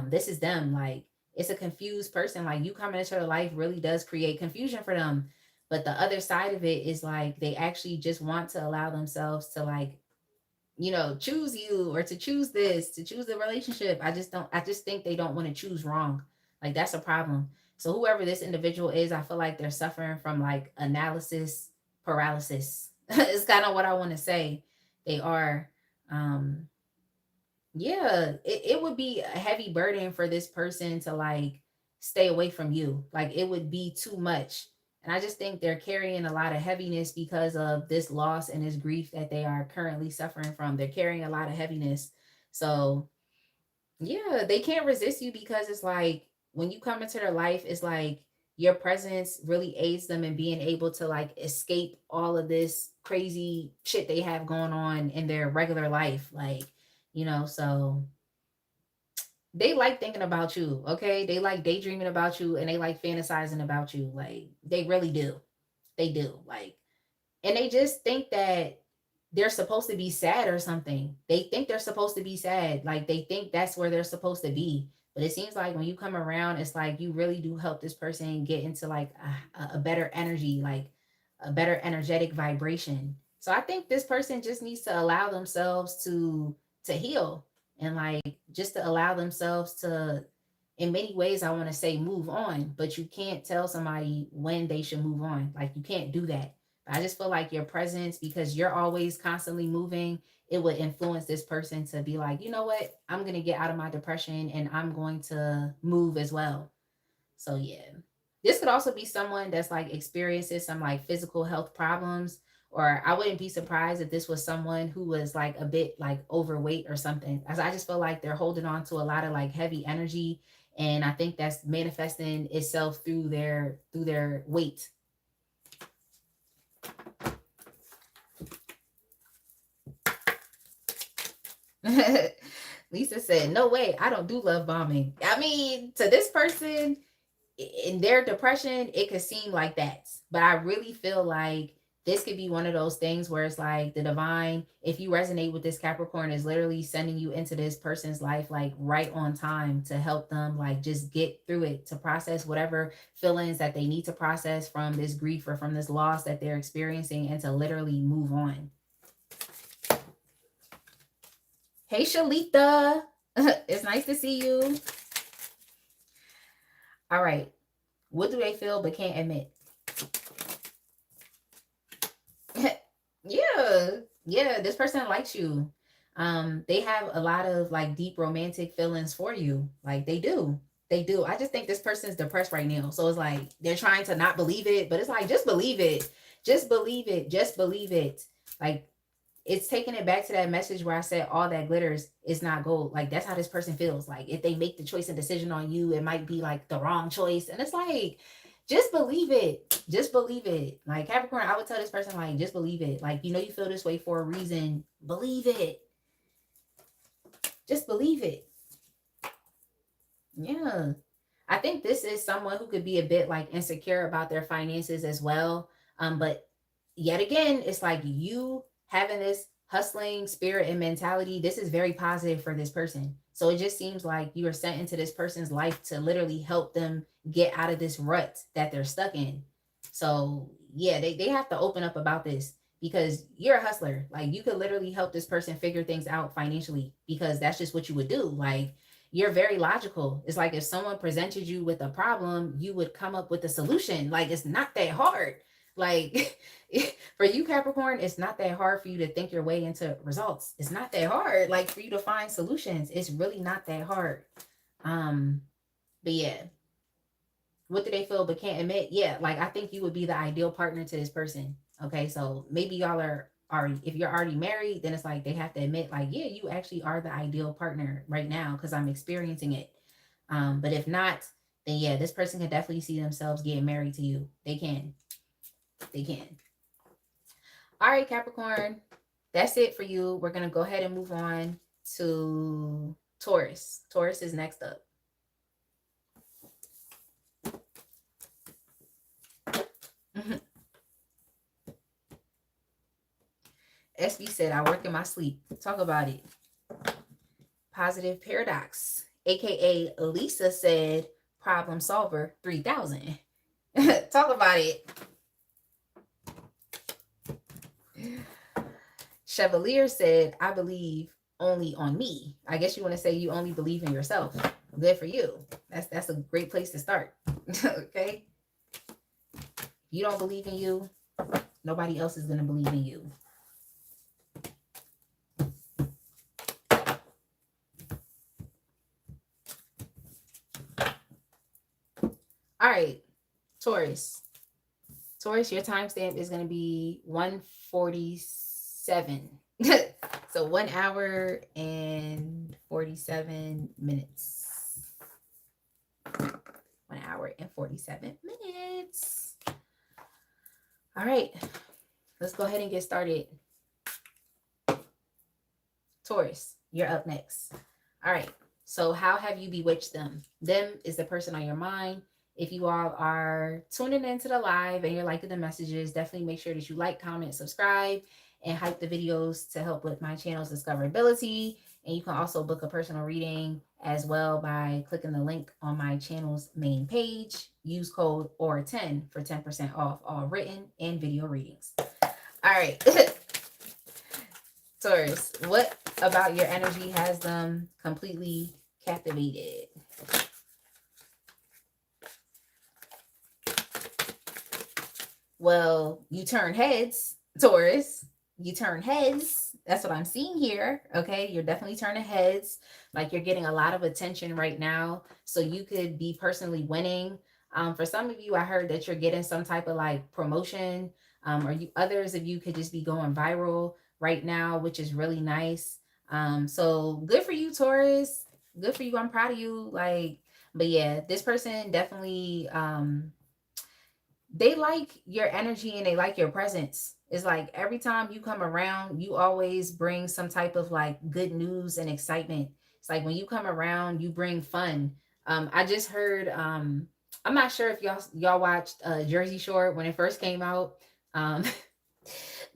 Speaker 1: This is them. Like it's a confused person. Like you coming into their life really does create confusion for them. But the other side of it is like they actually just want to allow themselves to like, you know, choose you, or to choose this, to choose the relationship. I just think they don't want to choose wrong. Like that's a problem. So whoever this individual is, I feel like they're suffering from like analysis paralysis. It's kind of what I want to say. They are. Um, yeah, it would be a heavy burden for this person to like stay away from you. Like it would be too much. And I just think they're carrying a lot of heaviness because of this loss and this grief that they are currently suffering from. They're carrying a lot of heaviness. So yeah, they can't resist you because it's like when you come into their life, it's like your presence really aids them in being able to like escape all of this crazy shit they have going on in their regular life. Like, you know, so they like thinking about you, okay? They like daydreaming about you, and they like fantasizing about you. Like they really do. They do. Like, and they just think that they're supposed to be sad or something. They think they're supposed to be sad. Like they think that's where they're supposed to be. But it seems like when you come around, it's like you really do help this person get into like a better energy, like a better energetic vibration. So I think this person just needs to allow themselves to heal, and like just to allow themselves to, in many ways, I want to say move on, but you can't tell somebody when they should move on. Like you can't do that. I just feel like your presence, because you're always constantly moving, it would influence this person to be like, you know what? I'm going to get out of my depression and I'm going to move as well. So, yeah. This could also be someone that's like experiences some like physical health problems. Or I wouldn't be surprised if this was someone who was like a bit like overweight or something. As I just feel like they're holding on to a lot of like heavy energy. And I think that's manifesting itself through their weight. Lisa said, "No way, I don't do love bombing." I mean, to this person in their depression, it could seem like that. But I really feel like this could be one of those things where it's like the divine, if you resonate with this Capricorn, is literally sending you into this person's life like right on time to help them like just get through it, to process whatever feelings that they need to process from this grief or from this loss that they're experiencing, and to literally move on. Hey, Shalita. It's nice to see you. All right. What do they feel but can't admit? Yeah. Yeah. This person likes you. They have a lot of like deep romantic feelings for you. Like they do. They do. I just think this person's depressed right now. So it's like they're trying to not believe it, but it's like just believe it. Just believe it. Just believe it. Like it's taking it back to that message where I said all that glitters is not gold. Like that's how this person feels. Like if they make the choice and decision on you, it might be like the wrong choice. And it's like, just believe it. Just believe it. Like Capricorn, I would tell this person, like, just believe it. Like, you know, you feel this way for a reason. Believe it. Just believe it. Yeah. I think this is someone who could be a bit like insecure about their finances as well. But yet again, it's like you having this hustling spirit and mentality. This is very positive for this person. So it just seems like you are sent into this person's life to literally help them get out of this rut that they're stuck in. So yeah, they have to open up about this because you're a hustler. Like you could literally help this person figure things out financially because that's just what you would do. Like you're very logical. It's like if someone presented you with a problem, you would come up with a solution. Like it's not that hard. Like for you, Capricorn, it's not that hard for you to think your way into results. It's not that hard. Like for you to find solutions, it's really not that hard. Um, but yeah, what do they feel but can't admit? Yeah, like I think you would be the ideal partner to this person. Okay, so maybe y'all are already, if you're already married, then it's like they have to admit, like, yeah, you actually are the ideal partner right now because I'm experiencing it. But if not, then yeah, this person can definitely see themselves getting married to you. They can. They can. All right, Capricorn. That's it for you. We're gonna go ahead and move on to Taurus. Taurus is next up. SB said, I work in my sleep. Talk about it. Positive Paradox, aka Lisa said, problem solver 3000. Talk about it. Chevalier said, I believe only on me. I guess you want to say you only believe in yourself. Good for you. That's a great place to start. Okay? If you don't believe in you, nobody else is going to believe in you. All right, Taurus. Taurus, your timestamp is going to be 1:47. So 1 hour and 47 minutes. 1 hour and 47 minutes. All right, let's go ahead and get started. Taurus, you're up next. All right, so how have you bewitched them? Them is the person on your mind. If you all are tuning into the live and you're liking the messages, definitely make sure that you like, comment, subscribe, and hype the videos to help with my channel's discoverability. And you can also book a personal reading as well by clicking the link on my channel's main page. Use code OR10 for 10% off all written and video readings. All right. Taurus, what about your energy has them completely captivated? Well, you turn heads, Taurus. You turn heads. That's what I'm seeing here. Okay. You're definitely turning heads. Like you're getting a lot of attention right now. So you could be personally winning. For some of you, I heard that you're getting some type of like promotion. Or you others of you could just be going viral right now, which is really nice. So good for you, Taurus. Good for you. I'm proud of you. Like, but yeah, this person definitely they like your energy and they like your presence. It's like every time you come around, you always bring some type of like good news and excitement. It's like when you come around, you bring fun. I just heard I'm not sure if y'all watched Jersey Shore when it first came out. Um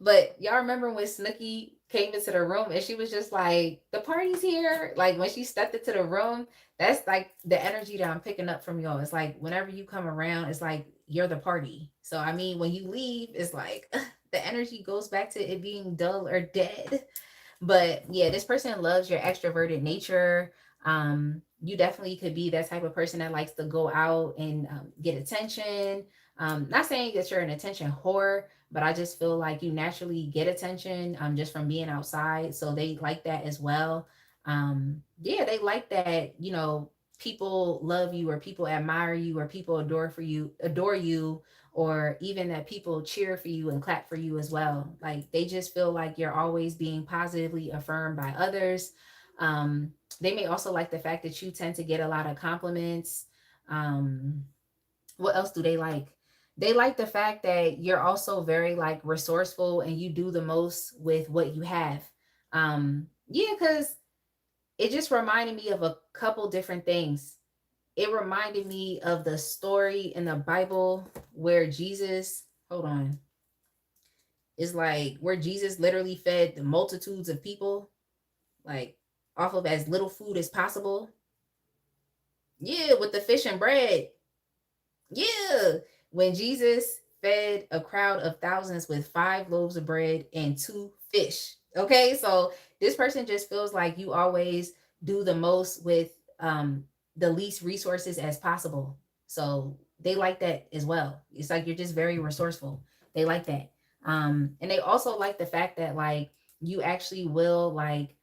Speaker 1: but y'all remember when Snooki came into the room and she was just like, the party's here. Like when she stepped into the room, that's like the energy that I'm picking up from y'all. It's like whenever you come around, it's like you're the party. So I mean, when you leave, it's like the energy goes back to it being dull or dead. But yeah, this person loves your extroverted nature. You definitely could be that type of person that likes to go out and get attention. Not saying that you're an attention whore, but I just feel like you naturally get attention just from being outside. So they like that as well. Yeah, they like that, you know, people love you, or people admire you, or people adore you, or even that people cheer for you and clap for you as well. Like they just feel like you're always being positively affirmed by others. They may also like the fact that you tend to get a lot of compliments. um what else do they like? They like the fact that you're also very like resourceful, and you do the most with what you have. Yeah, because it just reminded me of a couple different things. It reminded me of the story in the Bible where Jesus, hold on, is like where Jesus literally fed the multitudes of people, like off of as little food as possible. Yeah, with the fish and bread. Yeah. When Jesus fed a crowd of thousands with 5 loaves of bread and 2 fish. Okay. So this person just feels like you always do the most with the least resources as possible. So they like that as well. It's like you're just very resourceful. They like that. And they also like the fact that like you actually will like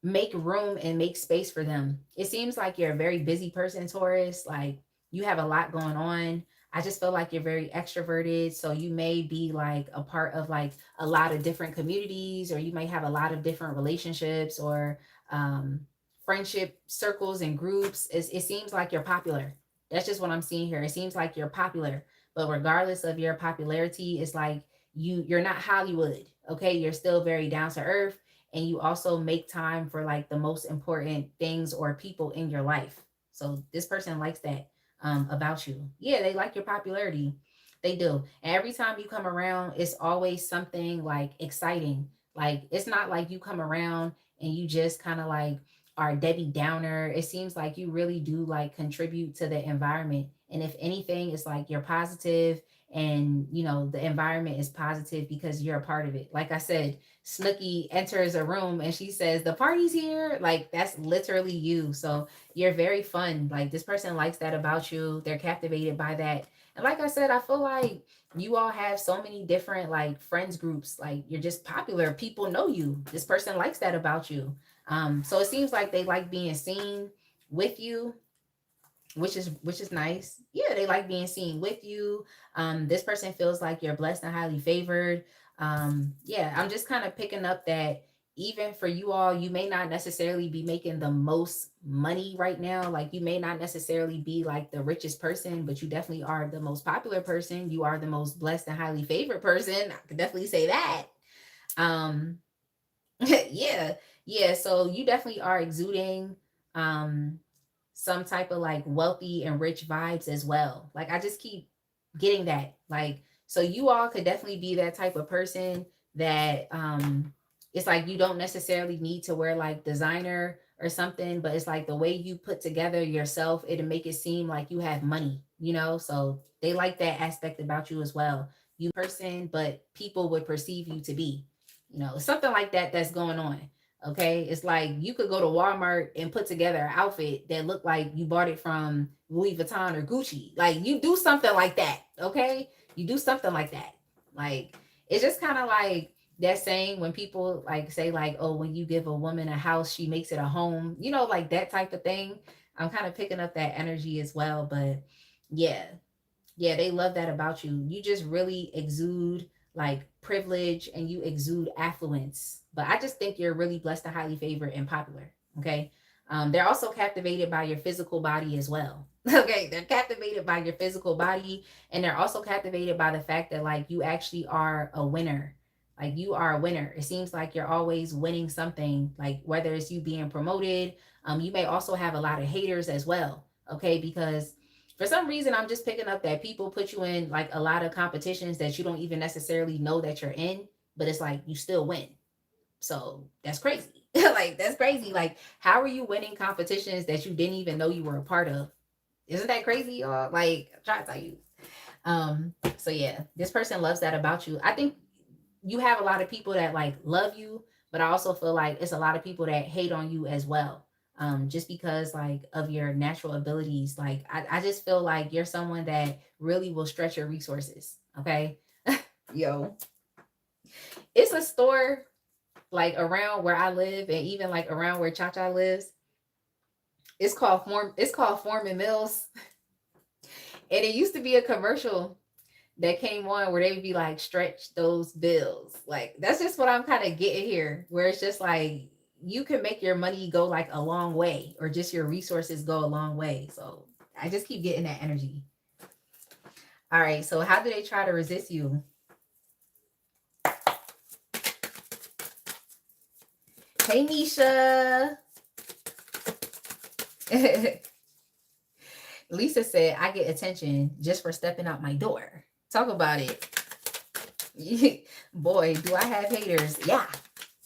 Speaker 1: make room and make space for them. It seems like you're a very busy person, Taurus. Like you have a lot going on. I just feel like you're very extroverted. So you may be like a part of like a lot of different communities, or you may have a lot of different relationships, or um, friendship circles and groups. It seems like you're popular. That's just what I'm seeing here. It seems like you're popular. But regardless of your popularity, it's like you're not Hollywood. Okay. You're still very down to earth, and you also make time for like the most important things or people in your life. So this person likes that about you. Yeah, they like your popularity. They do. And every time you come around, it's always something like exciting. Like it's not like you come around and you just kind of like are Debbie Downer. It seems like you really do like contribute to the environment. And if anything, it's like you're positive, and you know the environment is positive because you're a part of it. Like I said, Snooky enters a room and she says, "The party's here." Like that's literally you. So you're very fun. Like this person likes that about you. They're captivated by that. And like I said, I feel like you all have so many different like friends groups. Like you're just popular. People know you. This person likes that about you. So it seems like they like being seen with you, which is nice. Yeah, they like being seen with you. This person feels like you're blessed and highly favored. Yeah, I'm just kind of picking up that even for you all, you may not necessarily be making the most money right now. Like you may not necessarily be like the richest person, but you definitely are the most popular person. You are the most blessed and highly favored person. I could definitely say that. Um, yeah, yeah. So you definitely are exuding um some type of like wealthy and rich vibes as well. Like I just keep getting that. Like so you all could definitely be that type of person that it's like you don't necessarily need to wear like designer or something, but it's like the way you put together yourself, it'll make it seem like you have money, you know? So they like that aspect about you as well. You person, but people would perceive you to be, you know, something like that that's going on. Okay. It's like you could go to Walmart and put together an outfit that looked like you bought it from Louis Vuitton or Gucci. Like you do something like that. Okay. You do something like that. Like it's just kind of like that saying when people like say, like, oh, when you give a woman a house, she makes it a home, you know, like that type of thing. I'm kind of picking up that energy as well. But yeah, yeah, they love that about you. You just really exude like privilege, and you exude affluence. But I just think you're really blessed and highly favored and popular. Okay. They're also captivated by your physical body as well. Okay. They're captivated by your physical body. And they're also captivated by the fact that like you actually are a winner. Like you are a winner. It seems like you're always winning something, like whether it's you being promoted. You may also have a lot of haters as well. Okay. Because for some reason I'm just picking up that people put you in like a lot of competitions that you don't even necessarily know that you're in, but it's like you still win. So that's crazy. Like that's crazy. Like how are you winning competitions that you didn't even know you were a part of? Isn't that crazy, y'all? Like I'm trying to tell you. So yeah, this person loves that about you. I think you have a lot of people that like love you, but I also feel like it's a lot of people that hate on you as well. Just because like of your natural abilities. Like I just feel like you're someone that really will stretch your resources. Okay. Yo, it's a store like around where I live, and even like around where Cha Cha lives. It's called Form and Mills. And it used to be a commercial that came on where they would be like, stretch those bills. Like that's just what I'm kind of getting here, where it's just like you can make your money go like a long way, or just your resources go a long way. So I just keep getting that energy. All right. So how do they try to resist you? Hey, Nisha. Lisa said, I get attention just for stepping out my door. Talk about it. Boy, do I have haters. Yeah.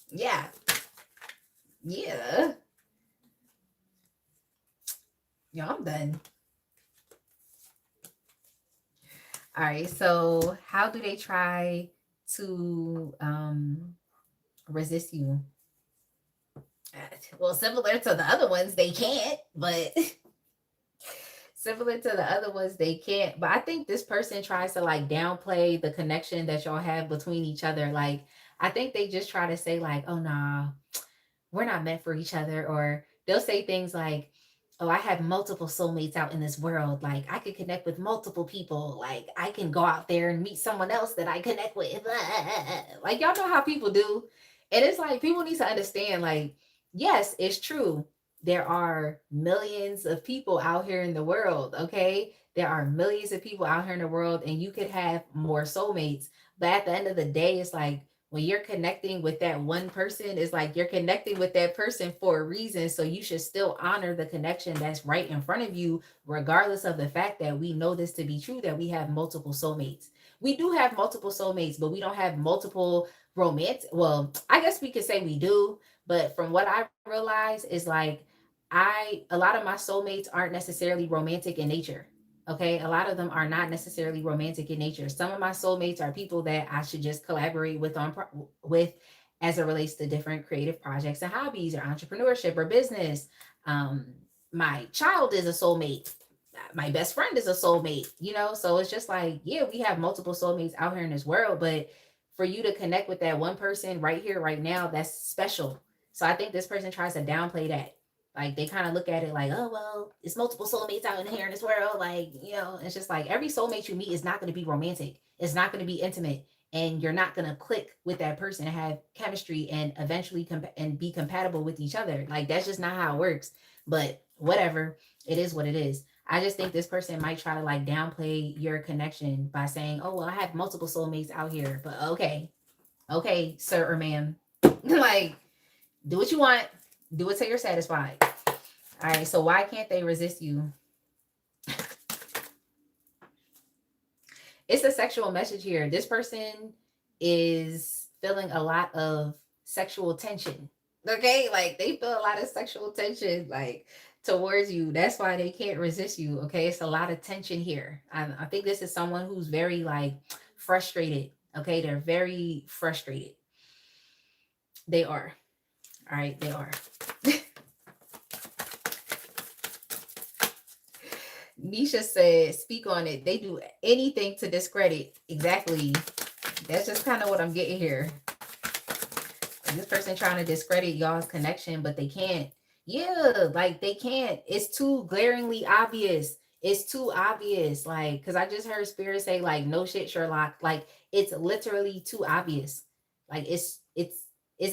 Speaker 1: Yeah. Yeah. Yo, I'm done. All right. So how do they try to resist you? Well, similar to the other ones, they can't, but similar to the other ones, they can't. But I think this person tries to like downplay the connection that y'all have between each other. Like, I think they just try to say, like, oh, nah, we're not meant for each other. Or they'll say things like, oh, I have multiple soulmates out in this world. Like, I could connect with multiple people. Like, I can go out there and meet someone else that I connect with. Like, y'all know how people do. And it's like, people need to understand, like, yes, it's true. There are millions of people out here in the world, okay? There are millions of people out here in the world, and you could have more soulmates. But at the end of the day, it's like, when you're connecting with that one person, it's like you're connecting with that person for a reason. So you should still honor the connection that's right in front of you, regardless of the fact that we know this to be true, that we have multiple soulmates. We do have multiple soulmates, but we don't have multiple romance. Well, I guess we could say we do, but from what I realize is like a lot of my soulmates aren't necessarily romantic in nature. Okay, a lot of them are not necessarily romantic in nature. Some of my soulmates are people that I should just collaborate with with as it relates to different creative projects and hobbies or entrepreneurship or business. Um, my child is a soulmate. My best friend is a soulmate. So it's just like, yeah, we have multiple soulmates out here in this world, but for you to connect with that one person right here, right now, that's special. So I think this person tries to downplay that. Like they kind of look at it like, oh well, it's multiple soulmates out in here in this world. Like, it's just like every soulmate you meet is not going to be romantic. It's not going to be intimate, and you're not going to click with that person and have chemistry and eventually and be compatible with each other. Like that's just not how it works. But whatever, it is what it is. I just think this person might try to like downplay your connection by saying, "Oh well, I have multiple soulmates out here." But okay, sir or ma'am, like do what you want, do it till you're satisfied. All right, so why can't they resist you? It's a sexual message here. This person is feeling a lot of sexual tension. Okay, like they feel a lot of sexual tension, like towards you. That's why they can't resist you. Okay, it's a lot of tension here. I think this is someone who's very like frustrated. Okay, they're very frustrated. They are. All right, they are. Nisha said, speak on it. They do anything to discredit. Exactly. That's just kind of what I'm getting here. This person trying to discredit y'all's connection, but they can't. Yeah, like they can't. It's too glaringly obvious. It's too obvious. Like, because I just heard Spirit say, like, no shit, Sherlock. Like, it's literally too obvious. Like, it's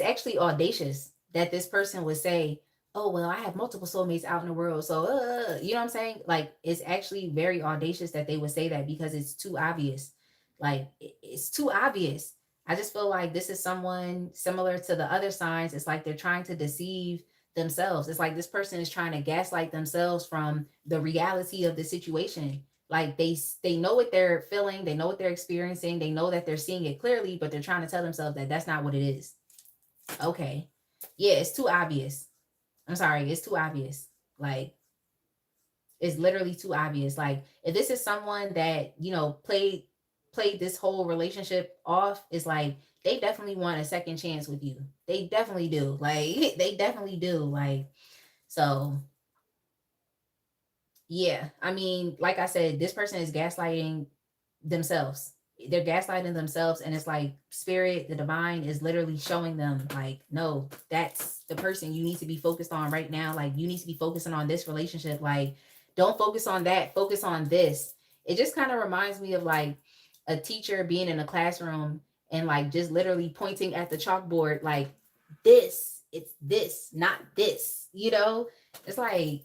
Speaker 1: actually audacious that this person would say, oh well, I have multiple soulmates out in the world, so you know what I'm saying? Like it's actually very audacious that they would say that because it's too obvious. Like it's too obvious. I just feel like this is someone similar to the other signs. It's like they're trying to deceive themselves. It's like this person is trying to gaslight themselves from the reality of the situation. Like they know what they're feeling, they know what they're experiencing, they know that they're seeing it clearly, but they're trying to tell themselves that that's not what it is. Okay, yeah, it's too obvious. I'm sorry, it's too obvious. Like it's literally too obvious. Like if this is someone that, played this whole relationship off, it's like they definitely want a second chance with you. They definitely do. Like they definitely do. Like so yeah. I mean, like I said, this person is gaslighting themselves. they're gaslighting themselves, and it's like spirit, the divine is literally showing them like, no, that's the person you need to be focused on right now. Like, you need to be focusing on this relationship. Like, don't focus on that, focus on this. It just kind of reminds me of like a teacher being in a classroom and like just literally pointing at the chalkboard like, this, it's this, not this, you know. It's like,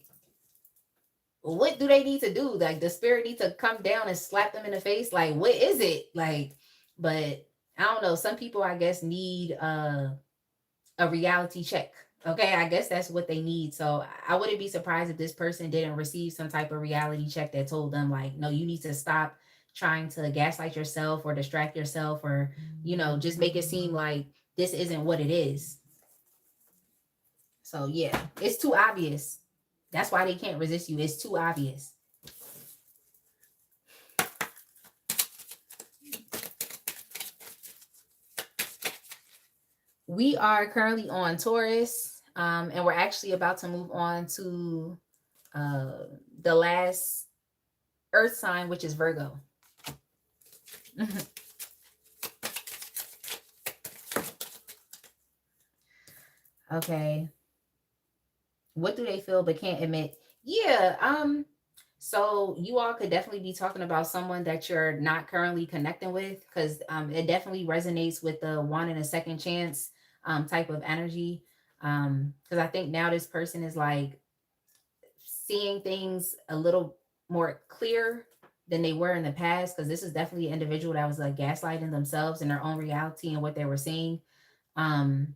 Speaker 1: what do they need to do? Like, the spirit need to come down and slap them in the face? Like, what is it? Like, but I don't know. Some people, I guess, need a reality check. Okay, I guess that's what they need. So I wouldn't be surprised if this person didn't receive some type of reality check that told them like, no, you need to stop trying to gaslight yourself or distract yourself, or, you know, just make it seem like this isn't what it is. So yeah, it's too obvious. That's why they can't resist you. It's too obvious. We are currently on Taurus, and we're actually about to move on to uh, the last Earth sign, which is Virgo. Okay. What do they feel but can't admit? Yeah. So you all could definitely be talking about someone that you're not currently connecting with, because it definitely resonates with the wanting a second chance type of energy. Because I think now this person is like seeing things a little more clear than they were in the past, because this is definitely an individual that was like gaslighting themselves in their own reality and what they were seeing. Um,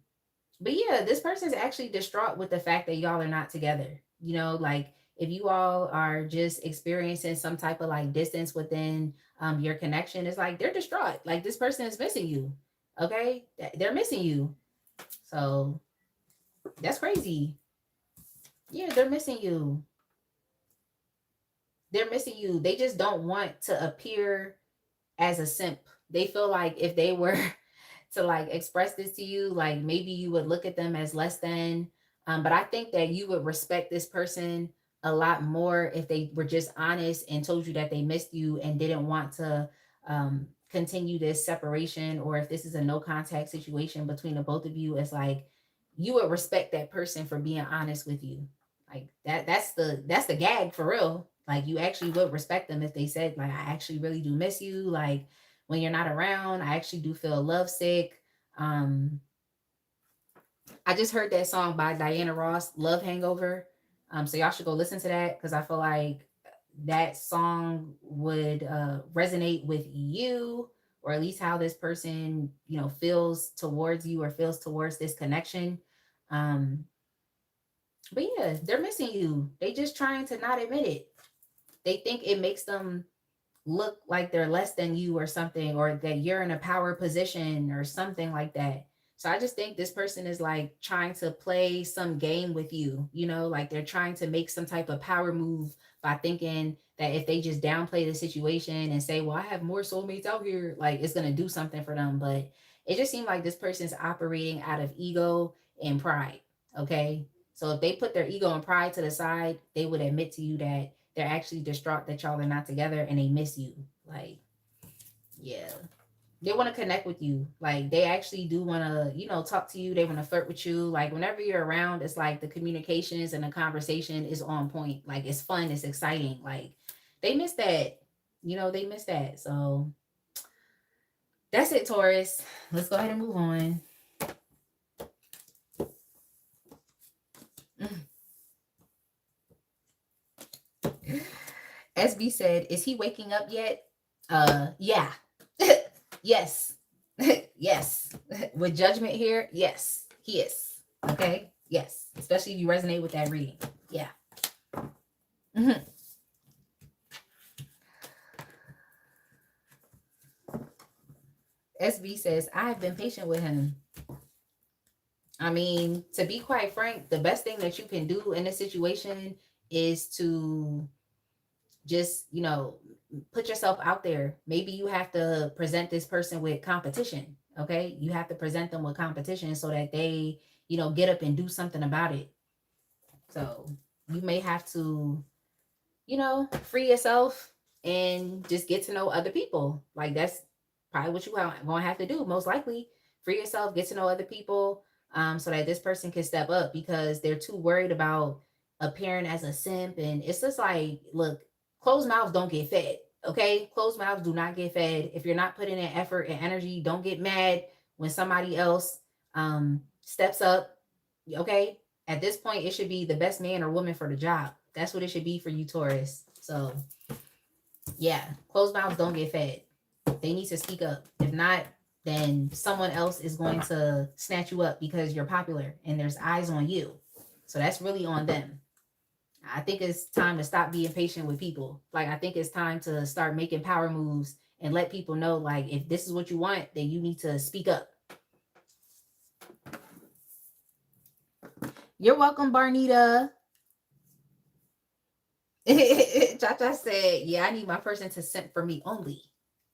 Speaker 1: but yeah, this person's actually distraught with the fact that y'all are not together. You know, like if you all are just experiencing some type of like distance within your connection, it's like they're distraught. Like, this person is missing you. Okay, they're missing you. So that's crazy. Yeah, they're missing you. They're missing you. They just don't want to appear as a simp. They feel like if they were to like express this to you, like maybe you would look at them as less than. But I think that you would respect this person a lot more if they were just honest and told you that they missed you and didn't want to continue this separation, or if this is a no contact situation between the both of you. It's like you would respect that person for being honest with you. Like that's the gag for real. Like, you actually would respect them if they said like, I actually really do miss you. Like, when you're not around, I actually do feel lovesick. Um, I just heard that song by Diana Ross, Love Hangover. So y'all should go listen to that, because I feel like that song would resonate with you, or at least how this person, you know, feels towards you or feels towards this connection. Um, but yeah, they're missing you. They just trying to not admit it. They think it makes them look like they're less than you or something, or that you're in a power position or something like that. So I just think this person is like trying to play some game with you, you know, like they're trying to make some type of power move by thinking that if they just downplay the situation and say, well, I have more soulmates out here, like it's going to do something for them. But it just seemed like this person's operating out of ego and pride. Okay. So if they put their ego and pride to the side, they would admit to you that they're actually distraught that y'all are not together and they miss you. Like, yeah. They want to connect with you. Like, they actually do want to, you know, talk to you. They want to flirt with you. Like, whenever you're around, it's like the communications and the conversation is on point. Like, it's fun, it's exciting. Like, they miss that. You know, they miss that. So that's it, Taurus. Let's go ahead and move on. SB said, is he waking up yet? Yeah. Yes. Yes. With judgment here, yes, he is. Okay? Yes. Especially if you resonate with that reading. Yeah. Mm-hmm. SB says, I have been patient with him. I mean, to be quite frank, the best thing that you can do in this situation is to just, you know, put yourself out there. Maybe you have to present this person with competition. Okay, you have to present them with competition so that they, you know, get up and do something about it. So you may have to, you know, free yourself and just get to know other people. Like, that's probably what you going to have to do, most likely. Free yourself, get to know other people, so that this person can step up, because they're too worried about appearing as a simp. And it's just like, look, closed mouths don't get fed. Okay, closed mouths do not get fed. If you're not putting in effort and energy, don't get mad when somebody else steps up. Okay, at this point, it should be the best man or woman for the job. That's what it should be for you, Taurus. So yeah, closed mouths don't get fed. They need to speak up. If not, then someone else is going to snatch you up because you're popular and there's eyes on you. So that's really on them. I think it's time to stop being patient with people. Like, I think it's time to start making power moves and let people know, like, if this is what you want, then you need to speak up. You're welcome, Barnita. Cha-Cha said, yeah, I need my person to simp for me only.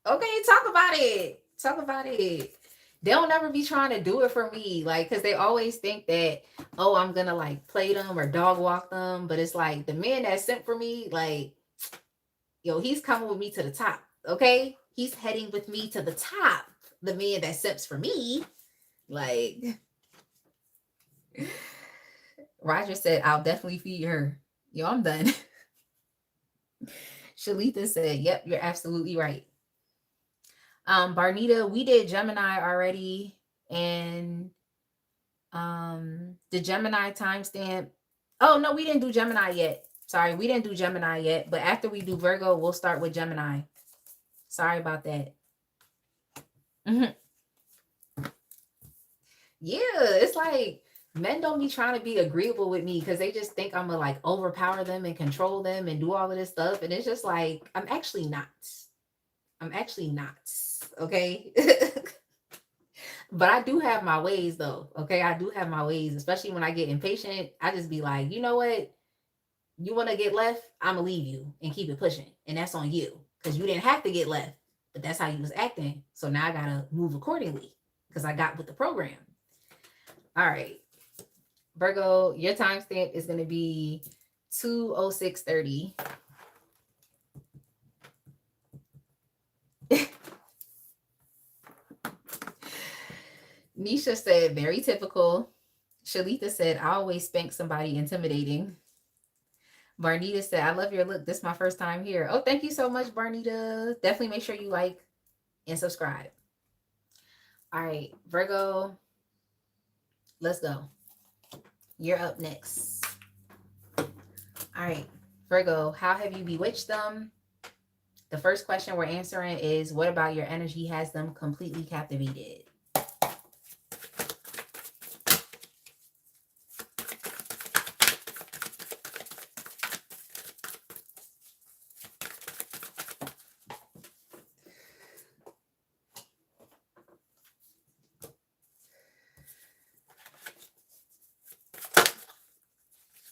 Speaker 1: Okay, talk about it. Talk about it. They'll never be trying to do it for me. Like, because they always think that, oh, I'm going to like play them or dog walk them. But it's like the man that simp for me, like, yo, he's coming with me to the top. Okay? He's heading with me to the top. The man that simps for me. Like, Roger said, I'll definitely feed her. Yo, I'm done. Shalita said, yep, you're absolutely right. Barnita, we did Gemini already, and the Gemini timestamp. Oh no, we didn't do Gemini yet. Sorry, we didn't do Gemini yet. But after we do Virgo, we'll start with Gemini. Sorry about that. Yeah, it's like men don't be trying to be agreeable with me because they just think I'm gonna like overpower them and control them and do all of this stuff, and it's just like I'm actually not. I'm actually not. Okay. But I do have my ways though. Okay. I do have my ways, especially when I get impatient. I just be like, you know what? You want to get left? I'm going to leave you and keep it pushing. And that's on you because you didn't have to get left, but that's how you was acting. So now I got to move accordingly because I got with the program. All right. Virgo, your timestamp is going to be 2:06:30. Nisha said, very typical. Shalita said, I always spank somebody intimidating. Barnita said, I love your look. This is my first time here. Oh, thank you so much, Barnita. Definitely make sure you like and subscribe. All right, Virgo, let's go. You're up next. All right, Virgo, how have you bewitched them? The first question we're answering is, what about your energy has them completely captivated?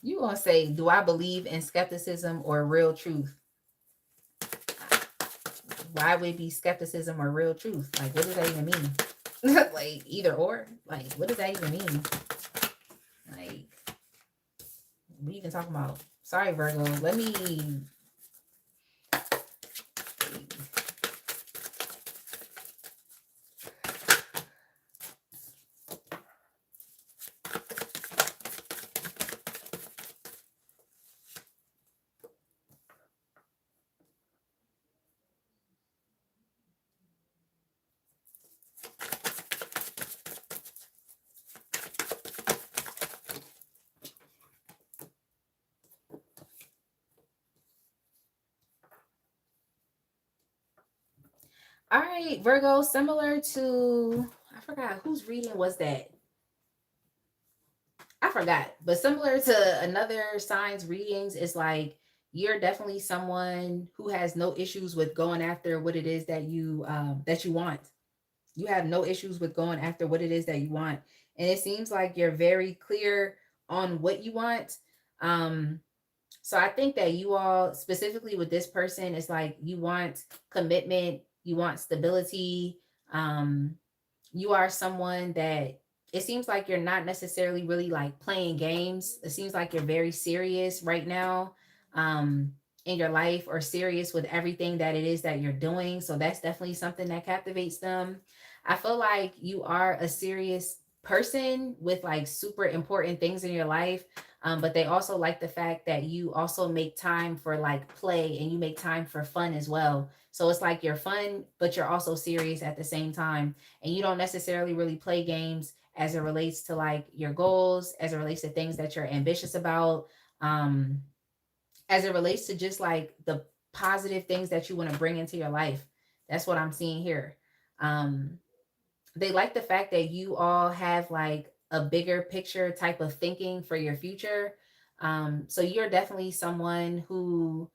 Speaker 1: You gonna say, do I believe in skepticism or real truth? Why would it be skepticism or real truth? Like, what does that even mean? Like, either or? Like, what does that even mean? Like, what are you even talking about? Sorry, Virgo. Let me... All right, Virgo, similar to, I forgot whose reading was that. I forgot, but similar to another sign's readings, it's like you're definitely someone who has no issues with going after what it is that you want. You have no issues with going after what it is that you want, and it seems like you're very clear on what you want. So I think that you all, specifically with this person, it's like you want commitment, you want stability. You are someone that it seems like you're not necessarily really like playing games. It seems like you're very serious right now. in your life or serious with everything that it is that you're doing. So that's definitely something that captivates them. I feel like you are a serious person with like super important things in your life. But they also like the fact that you also make time for like play and you make time for fun as well. So it's like you're fun, but you're also serious at the same time. And you don't necessarily really play games as it relates to like your goals, as it relates to things that you're ambitious about. Um, as it relates to just like the positive things that you want to bring into your life. That's what I'm seeing here. Um, they like the fact that you all have like a bigger picture type of thinking for your future. So you're definitely someone who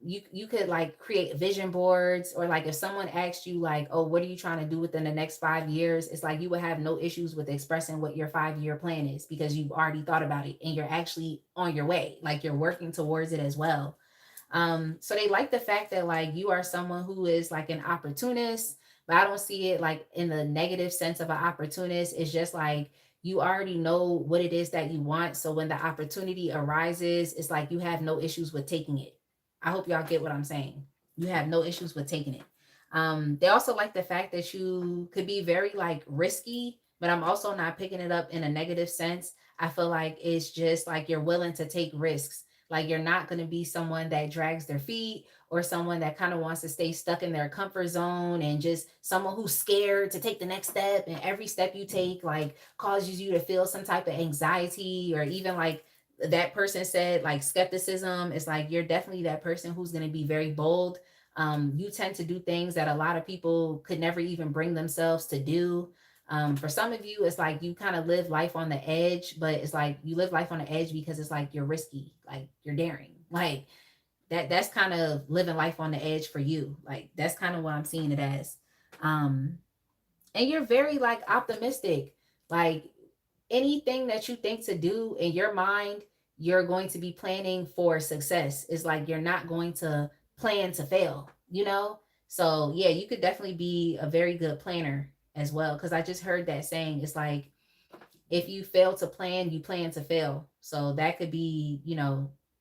Speaker 1: you could like create vision boards, or like if someone asked you like, oh, what are you trying to do within the next 5 years, it's like you would have no issues with expressing what your 5 year plan is because you've already thought about it and you're actually on your way, like you're working towards it as well. So they like the fact that like you are someone who is like an opportunist, but I don't see it like in the negative sense of an opportunist. It's just like you already know what it is that you want. So when the opportunity arises, it's like you have no issues with taking it. I hope y'all get what I'm saying. You have no issues with taking it. They also like the fact that you could be very like risky, but I'm also not picking it up in a negative sense. I feel like it's just like you're willing to take risks. Like you're not going to be someone that drags their feet or someone that kind of wants to stay stuck in their comfort zone, and just someone who's scared to take the next step. And every step you take like causes you to feel some type of anxiety, or even like that person said, like skepticism. It's like you're definitely that person who's going to be very bold. You tend to do things that a lot of people could never even bring themselves to do. For some of you, it's like you kind of live life on the edge, but it's like you live life on the edge because it's like you're risky, like you're daring, like that's kind of living life on the edge for you. Like that's kind of what I'm seeing it as. Um, and you're very like optimistic, like anything that you think to do in your mind, you're going to be planning for success. It's like you're not going to plan to fail, you know? So, yeah, you could definitely be a very good planner as well. Because I just heard that saying, it's like if you fail to plan, you plan to fail. So that could be,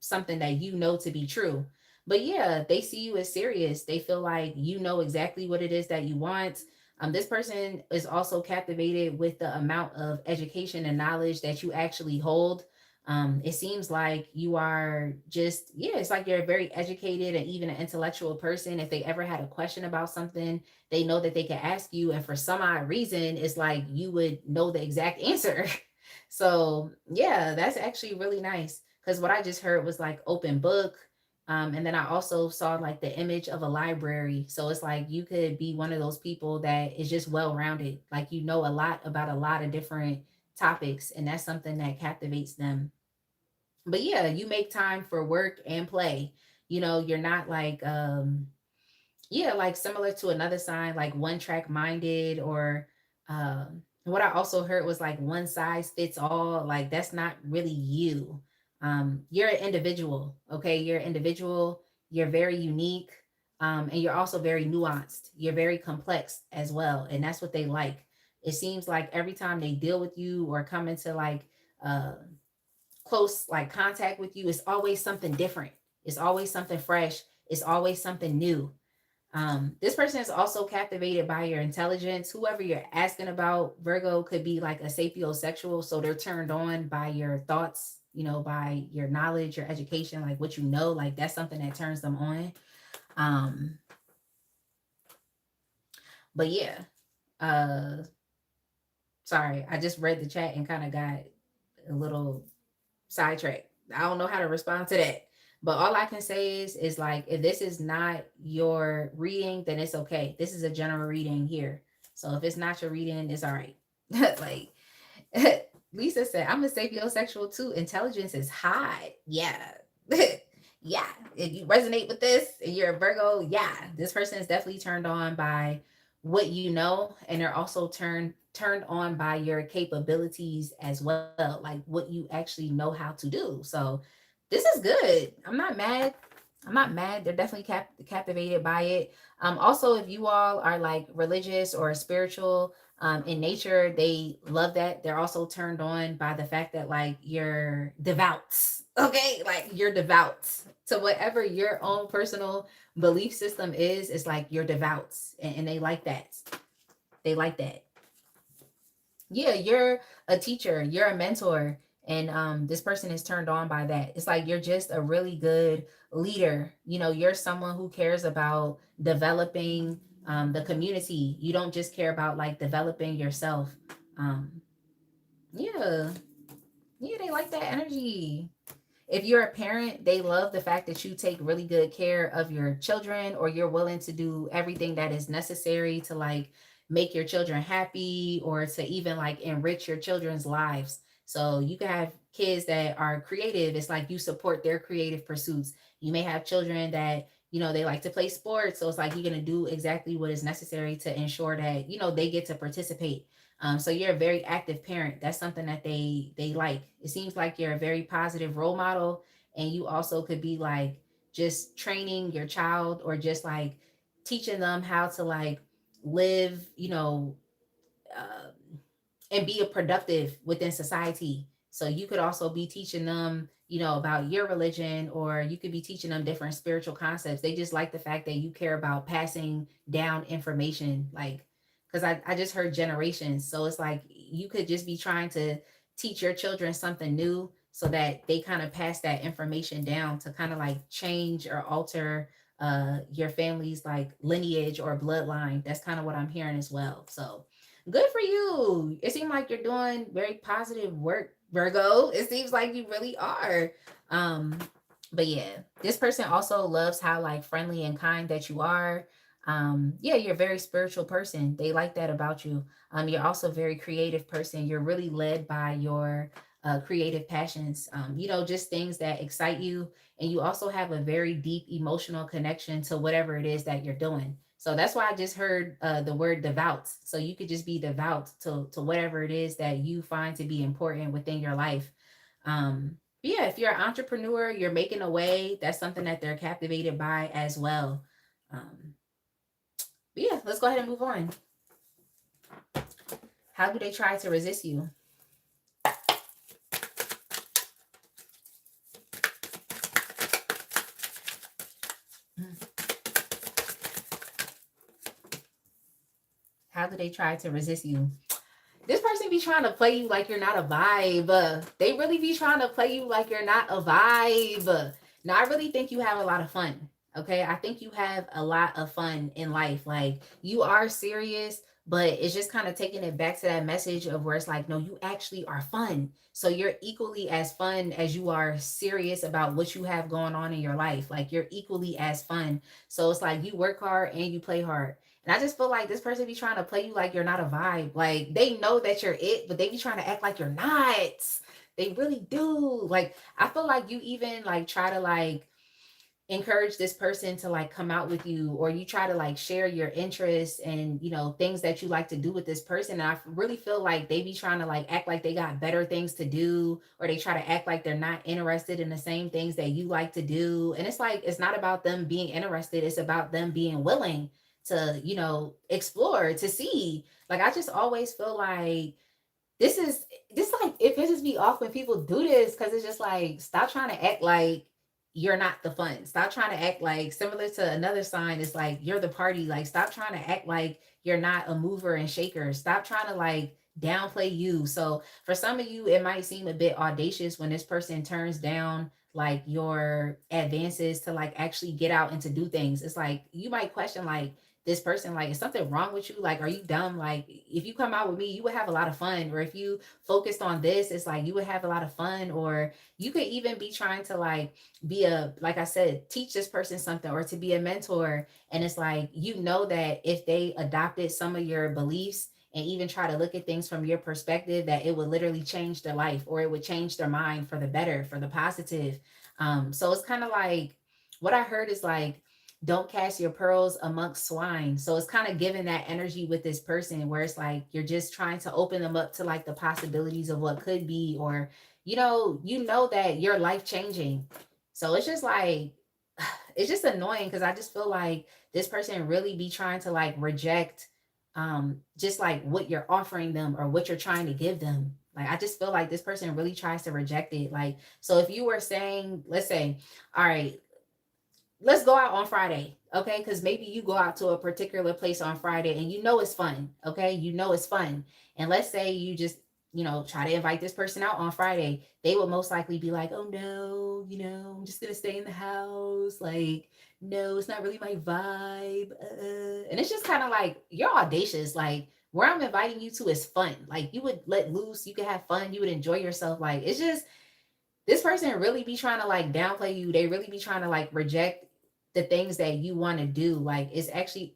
Speaker 1: something that you know to be true. But yeah, they see you as serious. They feel like you know exactly what it is that you want. This person is also captivated with the amount of education and knowledge that you actually hold. It seems like you are just, yeah, it's like you're a very educated and even an intellectual person. If they ever had a question about something, they know that they can ask you. And for some odd reason, it's like you would know the exact answer. So, yeah, that's actually really nice. Because what I just heard was like open book. And then I also saw like the image of a library. So it's like you could be one of those people that is just well rounded. Like you know a lot about a lot of different topics. And that's something that captivates them. But yeah, you make time for work and play. You're not like, yeah, like similar to another sign, like one track minded, or what I also heard was like one size fits all. Like that's not really you. You're an individual, okay? You're an individual, you're very unique, and you're also very nuanced. You're very complex as well. And that's what they like. It seems like every time they deal with you or come into like uh close like contact with you, it's always something different. It's always something fresh. It's always something new. This person is also captivated by your intelligence. Whoever you're asking about, Virgo, could be like a sapiosexual. So they're turned on by your thoughts, by your knowledge, your education, like what you know, like that's something that turns them on. Um, but yeah, uh, sorry, I just read the chat and kind of got a little sidetracked. I don't know how to respond to that. But all I can say is like if this is not your reading, then it's okay. This is a general reading here. So if it's not your reading, it's all right. Like Lisa said, I'm a sapiosexual too. Intelligence is high. Yeah. Yeah. If you resonate with this and you're a Virgo, yeah, this person is definitely turned on by what you know, and they're also turned on by your capabilities as well, like what you actually know how to do. So this is good. I'm not mad. I'm not mad. They're definitely captivated by it. Also, if you all are like religious or spiritual in nature, they love that. They're also turned on by the fact that like you're devout. Okay, like you're devout. to whatever your own personal belief system is. It's like you're devout, and they like that. They like that. Yeah, you're a teacher, you're a mentor, and this person is turned on by that. It's like you're just a really good leader. You know, you're someone who cares about developing the community. You don't just care about like developing yourself. Um, yeah, yeah, they like that energy. If you're a parent, they love the fact that you take really good care of your children, or you're willing to do everything that is necessary to like make your children happy, or to even like enrich your children's lives. So you can have kids that are creative. It's like you support their creative pursuits. You may have children that, you know, they like to play sports. So it's like you're going to do exactly what is necessary to ensure that, you know, they get to participate. So you're a very active parent. That's something that they like. It seems like you're a very positive role model, and you also could be like just training your child, or just like teaching them how to like live, you know, uh, and be a productive within society. So you could also be teaching them, you know, about your religion, or you could be teaching them different spiritual concepts. They just like the fact that you care about passing down information, like, because I just heard generations. So it's like you could just be trying to teach your children something new, so that they kind of pass that information down to kind of like change or alter your family's like lineage or bloodline. That's kind of what I'm hearing as well. So good for you. It seems like you're doing very positive work, Virgo. It seems like you really are. Um, but yeah, this person also loves how like friendly and kind that you are. Yeah, you're a very spiritual person. They like that about you. You're also a very creative person. You're really led by your creative passions. You know, just things that excite you, and you also have a very deep emotional connection to whatever it is that you're doing. So that's why I just heard the word devout. So you could just be devout to whatever it is that you find to be important within your life. But yeah, if you're an entrepreneur, you're making a way. That's something that they're captivated by as well. Um, but yeah, let's go ahead and move on. How do they try to resist you? How do they try to resist you? This person be trying to play you like you're not a vibe. They really be trying to play you like you're not a vibe. Now, I really think you have a lot of fun. Okay. I think you have a lot of fun in life. Like, you are serious, but it's just kind of taking it back to that message of where it's like, no, you actually are fun. So you're equally as fun as you are serious about what you have going on in your life. Like, you're equally as fun. So it's like you work hard and you play hard. And I just feel like this person be trying to play you like you're not a vibe. Like, they know that you're it, but they be trying to act like you're not. They really do. Like, I feel like you even like try to like encourage this person to like come out with you, or you try to like share your interests and, you know, things that you like to do with this person. And I really feel like they be trying to like act like they got better things to do, or they try to act like they're not interested in the same things that you like to do. And it's like, it's not about them being interested, it's about them being willing to, you know, explore, to see. Like, I just always feel like this is this, like, it pisses me off when people do this, because it's just like, stop trying to act like you're not the fun. Stop trying to act like, similar to another sign, it's like you're the party. Like, stop trying to act like you're not a mover and shaker. Stop trying to like downplay you. So for some of you, it might seem a bit audacious when this person turns down like your advances to like actually get out and to do things. It's like you might question like, this person, like, is something wrong with you? Like, are you dumb? Like, if you come out with me, you would have a lot of fun. Or if you focused on this, it's like you would have a lot of fun. Or you could even be trying to like be a, like I said, teach this person something, or to be a mentor. And it's like, you know, that if they adopted some of your beliefs and even try to look at things from your perspective, that it would literally change their life, or it would change their mind for the better, for the positive. So it's kind of like, what I heard is like, don't cast your pearls amongst swine. So it's kind of giving that energy with this person, where it's like you're just trying to open them up to like the possibilities of what could be, or you know that you're life changing. So it's just like, it's just annoying, because I just feel like this person really be trying to like reject just like what you're offering them, or what you're trying to give them. Like, I just feel like this person really tries to reject it. Like, so if you were saying, let's say, all right, let's go out on Friday, okay? Because maybe you go out to a particular place on Friday and you know it's fun, okay? You know it's fun. And let's say you just, try to invite this person out on Friday. They would most likely be like, oh no, I'm just gonna stay in the house. Like, no, it's not really my vibe. And it's just kind of like, you're audacious. Like, where I'm inviting you to is fun. Like, you would let loose, you could have fun, you would enjoy yourself. Like, it's just, this person really be trying to like downplay you. They really be trying to like reject the things that you want to do. Like, it's actually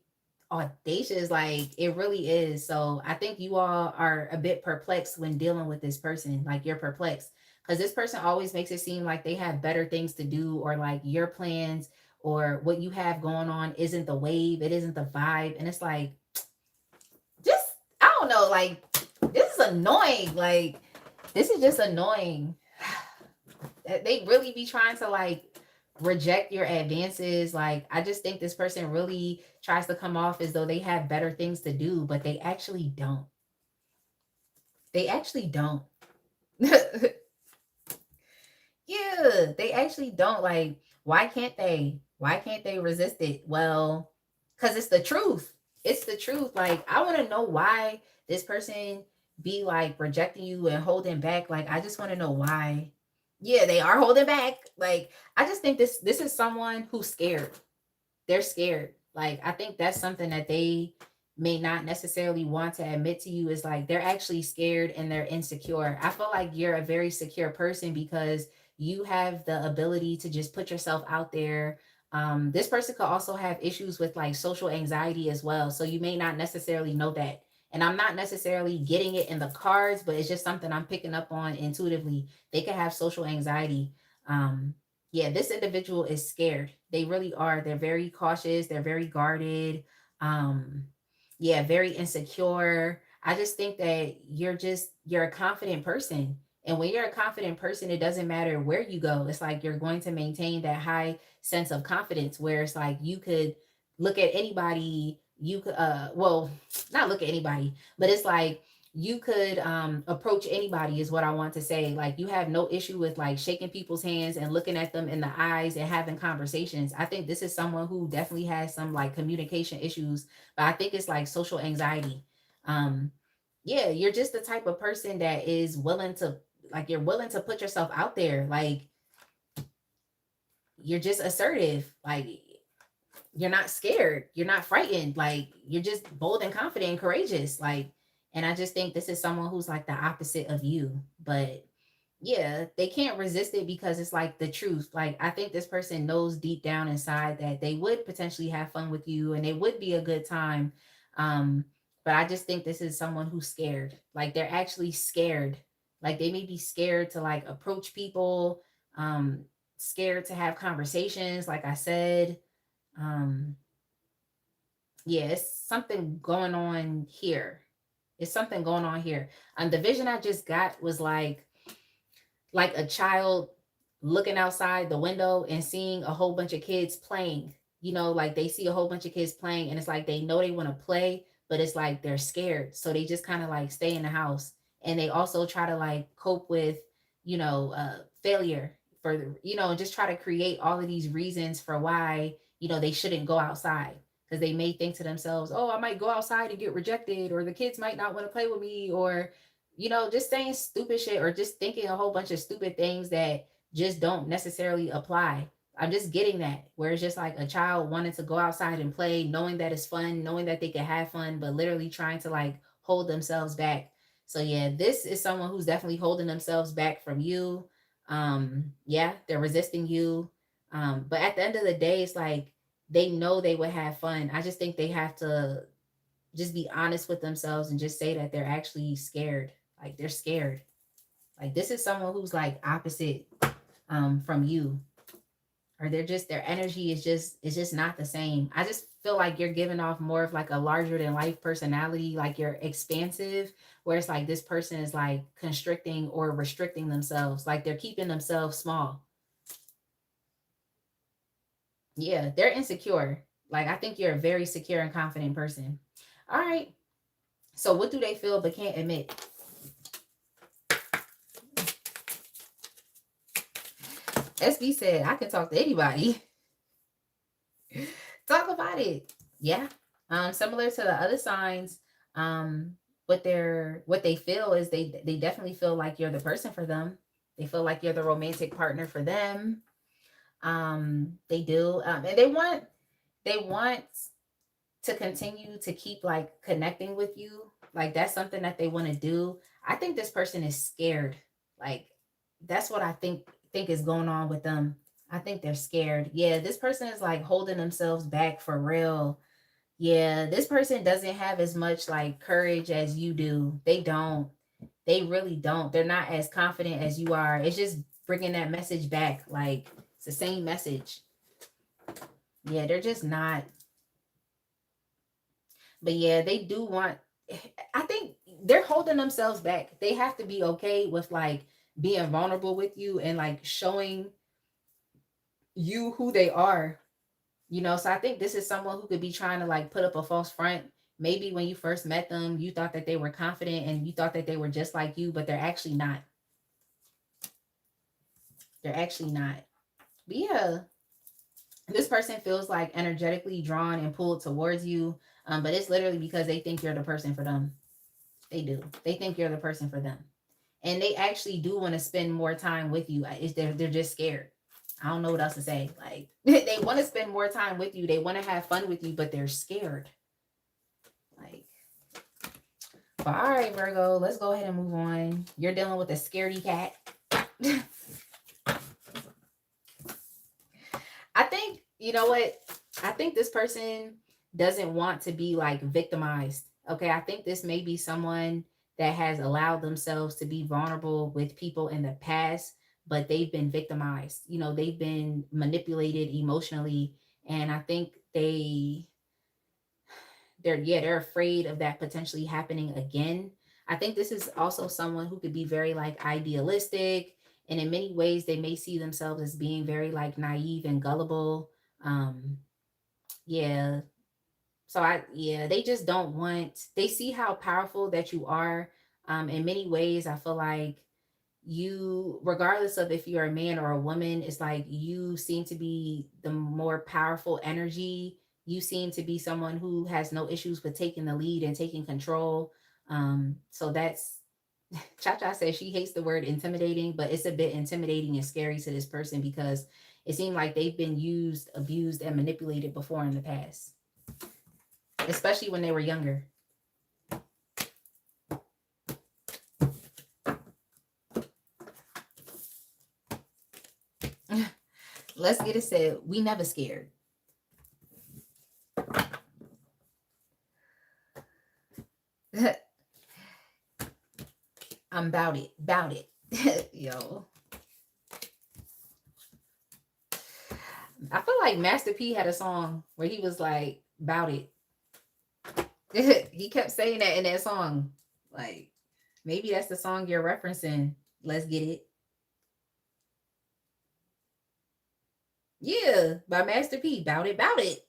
Speaker 1: audacious. Like, it really is. So I think you all are a bit perplexed when dealing with this person. Like, you're perplexed because this person always makes it seem like they have better things to do, or like your plans or what you have going on isn't the wave, it isn't the vibe. And it's like, just, I don't know, like, this is annoying. Like, this is just annoying. They really be trying to like reject your advances. Like, I just think this person really tries to come off as though they have better things to do, but they actually don't. They actually don't. Yeah, they actually don't. Like, why can't they? Why can't they resist it? Well, because it's the truth. It's the truth. Like, I want to know why this person be like rejecting you and holding back. Like, I just want to know why. Yeah, they are holding back. Like, I just think this is someone who's scared. They're scared. Like, I think that's something that they may not necessarily want to admit to you, is like they're actually scared and they're insecure. I feel like you're a very secure person because you have the ability to just put yourself out there. This person could also have issues with like social anxiety as well. So you may not necessarily know that. And I'm not necessarily getting it in the cards, but it's just something I'm picking up on intuitively. They could have social anxiety. Um, yeah, this individual is scared. They really are. They're very cautious. They're very guarded. Um, yeah, very insecure. I just think that you're a confident person. And when you're a confident person, it doesn't matter where you go. It's like you're going to maintain that high sense of confidence where it's like you could look at anybody, you could well, not look at anybody, but it's like you could approach anybody is what I want to say. Like, you have no issue with like shaking people's hands and looking at them in the eyes and having conversations. I think this is someone who definitely has some like communication issues, but I think it's like social anxiety. um yeah, you're just the type of person that is willing to, like, you're willing to put yourself out there. Like, you're just assertive. Like, you're not scared, you're not frightened, like, you're just bold and confident and courageous. Like, and I just think this is someone who's like the opposite of you. But yeah, they can't resist it because it's like the truth. Like, I think this person knows deep down inside that they would potentially have fun with you and it would be a good time. um but I just think this is someone who's scared. Like, they're actually scared. Like, they may be scared to like approach people, scared to have conversations, like I said. um yeah, it's something going on here. It's something going on here. And the vision I just got was like a child looking outside the window and seeing a whole bunch of kids playing. Like, they see a whole bunch of kids playing and it's like they know they want to play, but it's like they're scared. So they just kind of like stay in the house. And they also try to like cope with, failure for and just try to create all of these reasons for why, they shouldn't go outside. Because they may think to themselves, oh, I might go outside and get rejected, or the kids might not want to play with me, or just saying stupid shit, or just thinking a whole bunch of stupid things that just don't necessarily apply. I'm just getting that, where it's just like a child wanting to go outside and play, knowing that it's fun, knowing that they can have fun, but literally trying to like hold themselves back. So yeah, this is someone who's definitely holding themselves back from you. Yeah, they're resisting you. But at the end of the day, it's like they know they would have fun. I just think they have to just be honest with themselves and just say that they're actually scared. Like, they're scared. Like, this is someone who's like opposite from you. Or they're just, their energy is just not the same. I just feel like you're giving off more of like a larger than life personality. Like, you're expansive, where it's like this person is like constricting or restricting themselves. Like, they're keeping themselves small. Yeah, they're insecure. Like, I think you're a very secure and confident person. All right. So what do they feel but can't admit? SB said, I can talk to anybody. about it. Yeah. Similar to the other signs, what they feel is they definitely feel like you're the person for them. They feel like you're the romantic partner for them. They do. And they want to continue to keep like connecting with you. Like that's something that they want to do. I think this person is scared. Like that's what I think is going on with them. I think they're scared. Yeah, this person is like holding themselves back for real. Yeah, this person doesn't have as much like courage as you do. They don't. They really don't. They're not as confident as you are. It's just bringing that message back. Like it's the same message. Yeah, they're just not. But yeah, they do want, I think they're holding themselves back. They have to be okay with like being vulnerable with you and like showing you who they are, you know. So I think this is someone who could be trying to like put up a false front. Maybe when you first met them, you thought that they were confident and you thought that they were just like you, but they're actually not. They're actually not. But yeah, this person feels like energetically drawn and pulled towards you. But it's literally because they think you're the person for them. They do. They think you're the person for them. And they actually do want to spend more time with you. They're just scared. I don't know what else to say. Like they want to spend more time with you. They want to have fun with you, but they're scared. Like, but all right, Virgo, let's go ahead and move on. You're dealing with a scaredy cat. I think, you know what? I think this person doesn't want to be like victimized. Okay. I think this may be someone that has allowed themselves to be vulnerable with people in the past, but they've been victimized. You know, they've been manipulated emotionally. And I think they're afraid of that potentially happening again. I think this is also someone who could be very like idealistic, and in many ways they may see themselves as being very like naive and gullible. Yeah, so they just don't want, they see how powerful that you are. In many ways I feel like you, regardless of if you're a man or a woman, it's like you seem to be the more powerful energy. You seem to be someone who has no issues with taking the lead and taking control. So that's Cha Cha says she hates the word intimidating, but it's a bit intimidating and scary to this person because it seemed like they've been used, abused, and manipulated before in the past, especially when they were younger. Let's get it said. We never scared. I'm about it. About it. Yo. I feel like Master P had a song where he was like, about it. He kept saying that in that song. Like, maybe that's the song you're referencing. Let's get it. Yeah, by Master P. Bout it, bout it.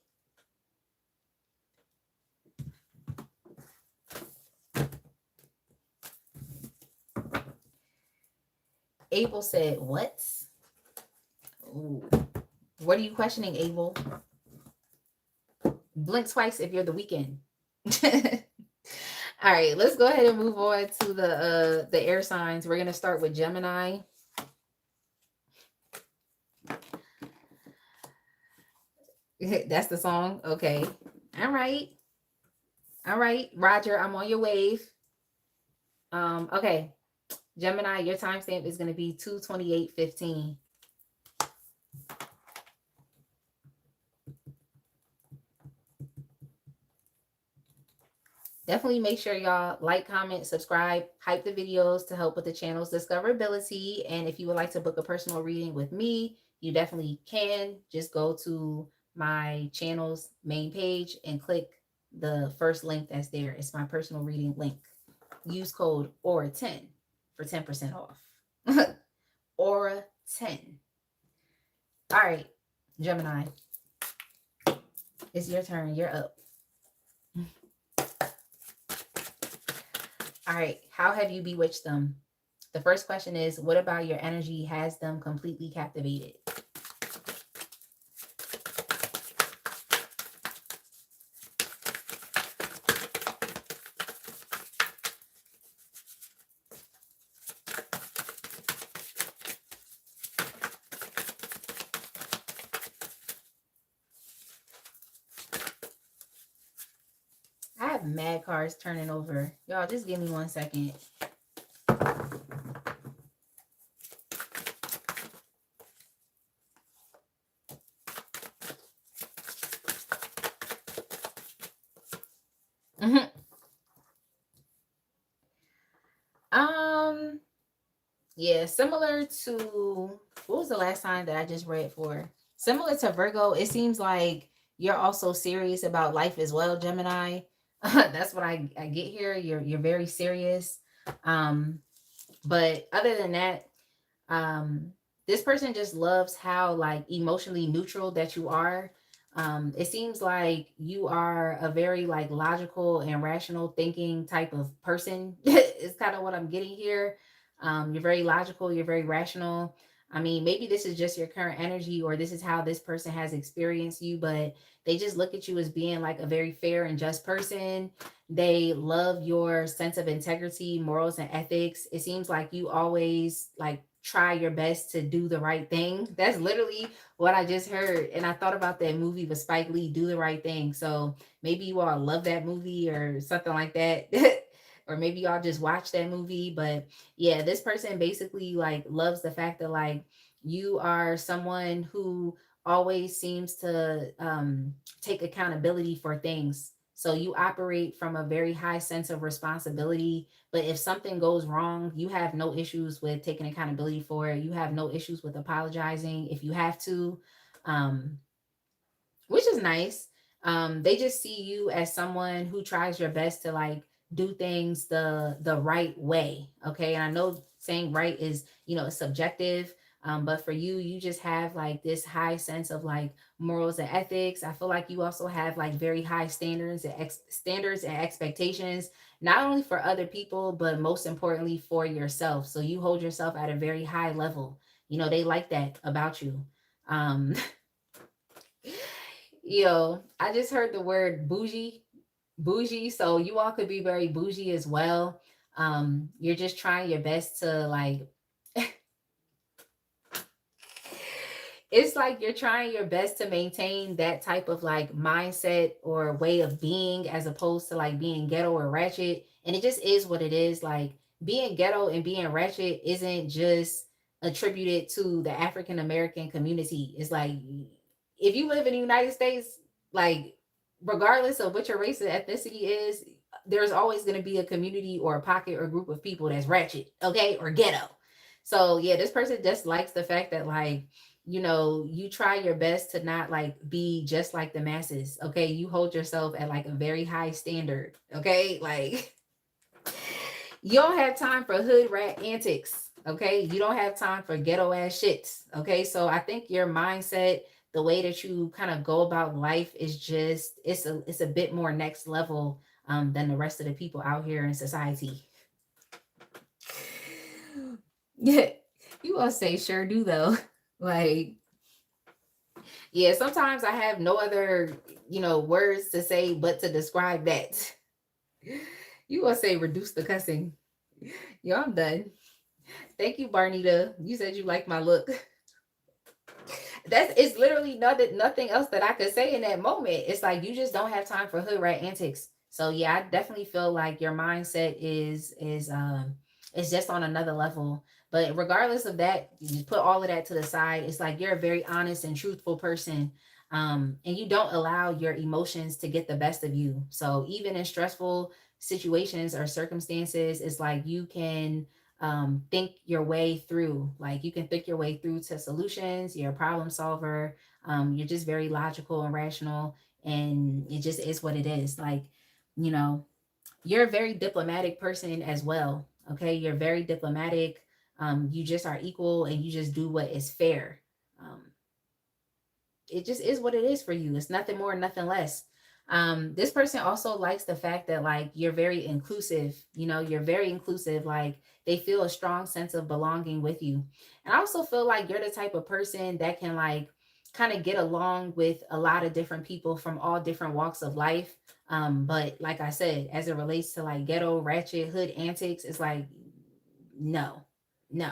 Speaker 1: Abel said, what? Ooh. What are you questioning, Abel? Blink twice if you're the weekend. All right, let's go ahead and move on to the air signs. We're gonna start with Gemini. That's the song. Okay. All right. All right, Roger, I'm on your wave. Okay. Gemini, your timestamp is gonna be 2/28/15. Definitely make sure y'all like, comment, subscribe, hype the videos to help with the channel's discoverability. And if you would like to book a personal reading with me, you definitely can. Just go to my channel's main page and click the first link that's there. It's my personal reading link. Use code AURA10 for 10% off. AURA10. All right, Gemini, it's your turn. You're up. All right, how have you bewitched them? The first question is, what about your energy has them completely captivated? have mad cards turning over. Y'all, just give me 1 second. Mhm. Um, yeah, similar to what was the last time that I just read for? Similar to Virgo, it seems like you're also serious about life as well, Gemini. That's what I get here. You're very serious. Um, but other than that, um this person just loves how like emotionally neutral that you are. It seems like you are a very like logical and rational thinking type of person. It's kind of what I'm getting here. You're very logical, you're very rational. I mean, maybe this is just your current energy or this is how this person has experienced you, but they just look at you as being like a very fair and just person. They love your sense of integrity, morals, and ethics. It seems like you always like try your best to do the right thing. That's literally what I just heard. And I thought about that movie with Spike Lee, Do the Right Thing. So maybe you all love that movie or something like that. Or maybe y'all just watch that movie. But yeah, this person basically like loves the fact that like you are someone who always seems to take accountability for things. So you operate from a very high sense of responsibility. But if something goes wrong, you have no issues with taking accountability for it. You have no issues with apologizing if you have to, um, which is nice. They just see you as someone who tries your best to like do things the right way. Okay, and I know saying right is subjective. But for you, you just have like this high sense of like morals and ethics. I feel like you also have like very high standards and standards and expectations, not only for other people, but most importantly for yourself. So you hold yourself at a very high level. They like that about you. Um, Yo, I just heard the word bougie, bougie. So you all could be very bougie as well. You're just trying your best to like it's like you're trying your best to maintain that type of like mindset or way of being as opposed to like being ghetto or ratchet. And it just is what it is. Like being ghetto and being ratchet isn't just attributed to the African American community. It's like if you live in the United States, like regardless of what your race and ethnicity is, there's always going to be a community or a pocket or group of people that's ratchet, okay, or ghetto. So yeah, this person just likes the fact that like you try your best to not like be just like the masses. Okay. You hold yourself at like a very high standard. Okay. Like you don't have time for hood rat antics. Okay. You don't have time for ghetto ass shits. Okay. So I think your mindset, the way that you kind of go about life is just, it's a bit more next level than the rest of the people out here in society. Yeah. You gonna say sure do though. Like, yeah, sometimes I have no other, words to say but to describe that. You gonna say reduce the cussing. Yo, I'm done. Thank you, Barnita. You said you like my look. That's it's literally nothing else that I could say in that moment. It's like you just don't have time for hood rat antics. So yeah, I definitely feel like your mindset is just on another level. But regardless of that, you just put all of that to the side. It's like you're a very honest and truthful person. And you don't allow your emotions to get the best of you. So even in stressful situations or circumstances, it's like you can think your way through. Like you can think your way through to solutions. You're a problem solver. You're just very logical and rational, and it just is what it is. Like, you know, you're a very diplomatic person as well. Okay, you're very diplomatic. You just are equal, and you just do what is fair. Um, it just is what it is for you. It's nothing more, nothing less. This person also likes the fact that like you're very inclusive. You're very inclusive. Like they feel a strong sense of belonging with you. And I also feel like you're the type of person that can like kind of get along with a lot of different people from all different walks of life. But like I said, as it relates to like ghetto, ratchet, hood antics, it's like no, no.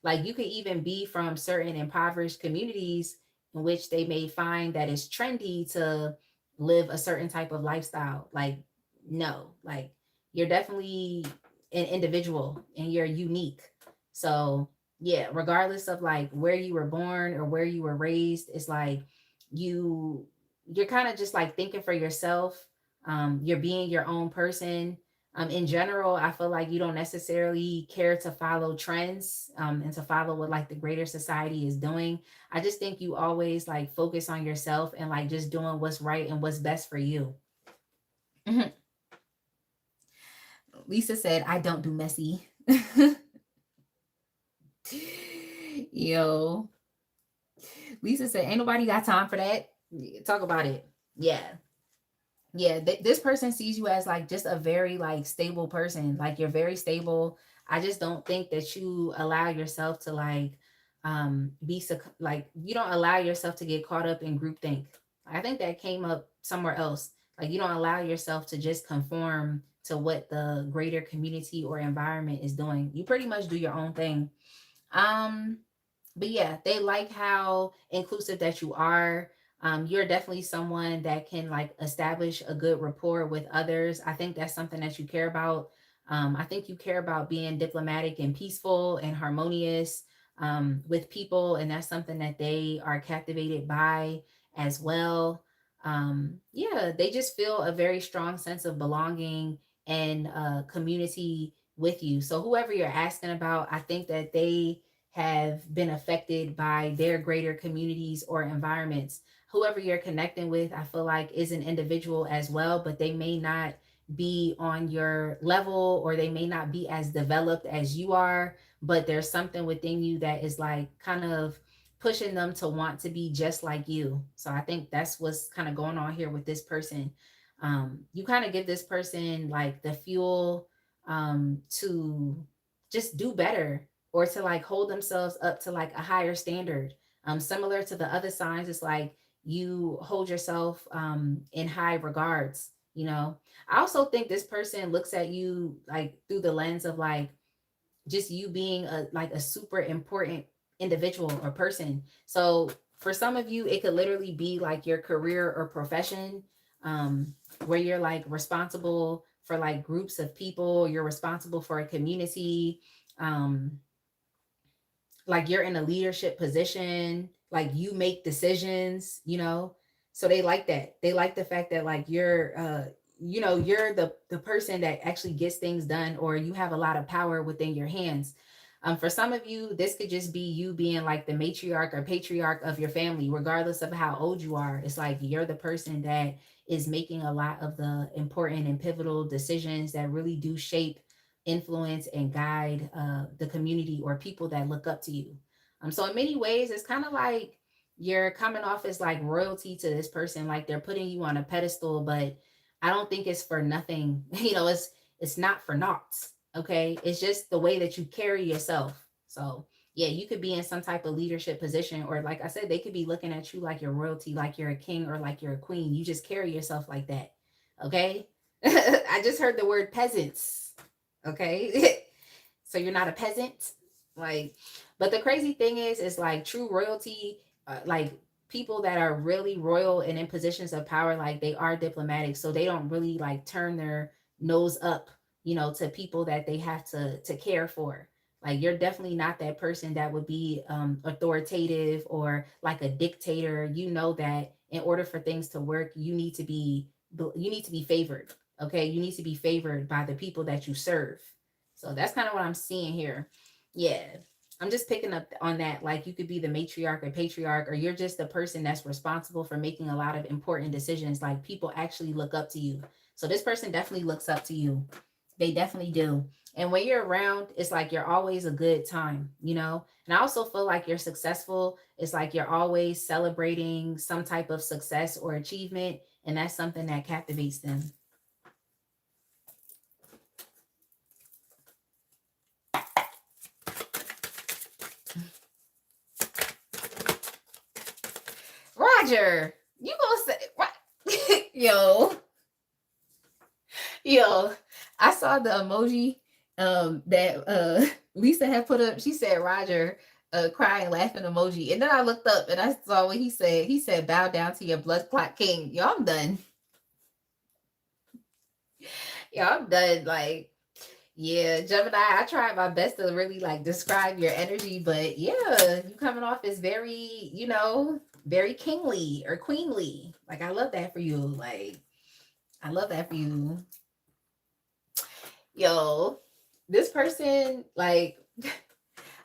Speaker 1: Like you could even be from certain impoverished communities in which they may find that it's trendy to live a certain type of lifestyle. Like no, like you're definitely an individual and you're unique. So yeah, regardless of like where you were born or where you were raised, it's like you you're kind of just like thinking for yourself. You're being your own person. In general, I feel like you don't necessarily care to follow trends, and to follow what like the greater society is doing. I just think you always like focus on yourself and like just doing what's right and what's best for you. Lisa said, I don't do messy. Yo. Lisa said, ain't nobody got time for that. Talk about it. Yeah. Yeah. This person sees you as like just a very like stable person. Like you're very stable. I just don't think that you allow yourself to like like you don't allow yourself to get caught up in groupthink. I think that came up somewhere else. Like you don't allow yourself to just conform to what the greater community or environment is doing. You pretty much do your own thing. Um but yeah, they like how inclusive that you are. You're definitely someone that can like establish a good rapport with others. I think that's something that you care about. I think you care about being diplomatic and peaceful and harmonious with people, and that's something that they are captivated by as well. Yeah, they just feel a very strong sense of belonging and community with you. So whoever you're asking about, I think that they have been affected by their greater communities or environments. Whoever you're connecting with, I feel like is an individual as well, but they may not be on your level or they may not be as developed as you are, but there's something within you that is like kind of pushing them to want to be just like you. So I think that's what's kind of going on here with this person. You kind of give this person like the fuel to just do better or to like hold themselves up to like a higher standard. Similar to the other signs, it's like you hold yourself in high regards. You know, I also think this person looks at you like through the lens of like just you being a like a super important individual or person. So for some of you, it could literally be like your career or profession, um, where you're like responsible for like groups of people, you're responsible for a community. Like you're in a leadership position, like you make decisions, you know. So they like that. They like the fact that like you're you know, you're the person that actually gets things done or you have a lot of power within your hands. For some of you, this could just be you being like the matriarch or patriarch of your family, regardless of how old you are. It's like you're the person that is making a lot of the important and pivotal decisions that really do shape, influence, and guide the community or people that look up to you. So in many ways, it's kind of like you're coming off as like royalty to this person, like they're putting you on a pedestal, but I don't think it's for nothing. You know, it's not for naught. Okay, it's just the way that you carry yourself. So yeah, you could be in some type of leadership position, or like I said, they could be looking at you like you're royalty, like you're a king or like you're a queen. You just carry yourself like that. Okay. I just heard the word peasants. Okay. So you're not a peasant. Like, but the crazy thing is like true royalty, like people that are really royal and in positions of power, like they are diplomatic. So they don't really like turn their nose up, you know, to people that they have to care for. Like you're definitely not that person that would be authoritative or like a dictator. You know that in order for things to work, you need to be favored. Okay, you need to be favored by the people that you serve. So that's kind of what I'm seeing here. Yeah. I'm just picking up on that. Like you could be the matriarch or patriarch, or you're just the person that's responsible for making a lot of important decisions. Like people actually look up to you. So this person definitely looks up to you. They definitely do. And when you're around, it's like you're always a good time, you know? And I also feel like you're successful. It's like you're always celebrating some type of success or achievement. And that's something that captivates them. Roger, you gonna say what? Yo, yo, I saw the emoji that Lisa had put up. She said Roger crying laughing emoji. And then I looked up and I saw what he said. He said bow down to your blood clot king. Yo, I'm done. Yeah, I'm done. Like, yeah, Gemini, I tried my best to really like describe your energy, but yeah, you coming off as very, very kingly or queenly. Like, I love that for you. Like, I love that for you. Yo, this person, like,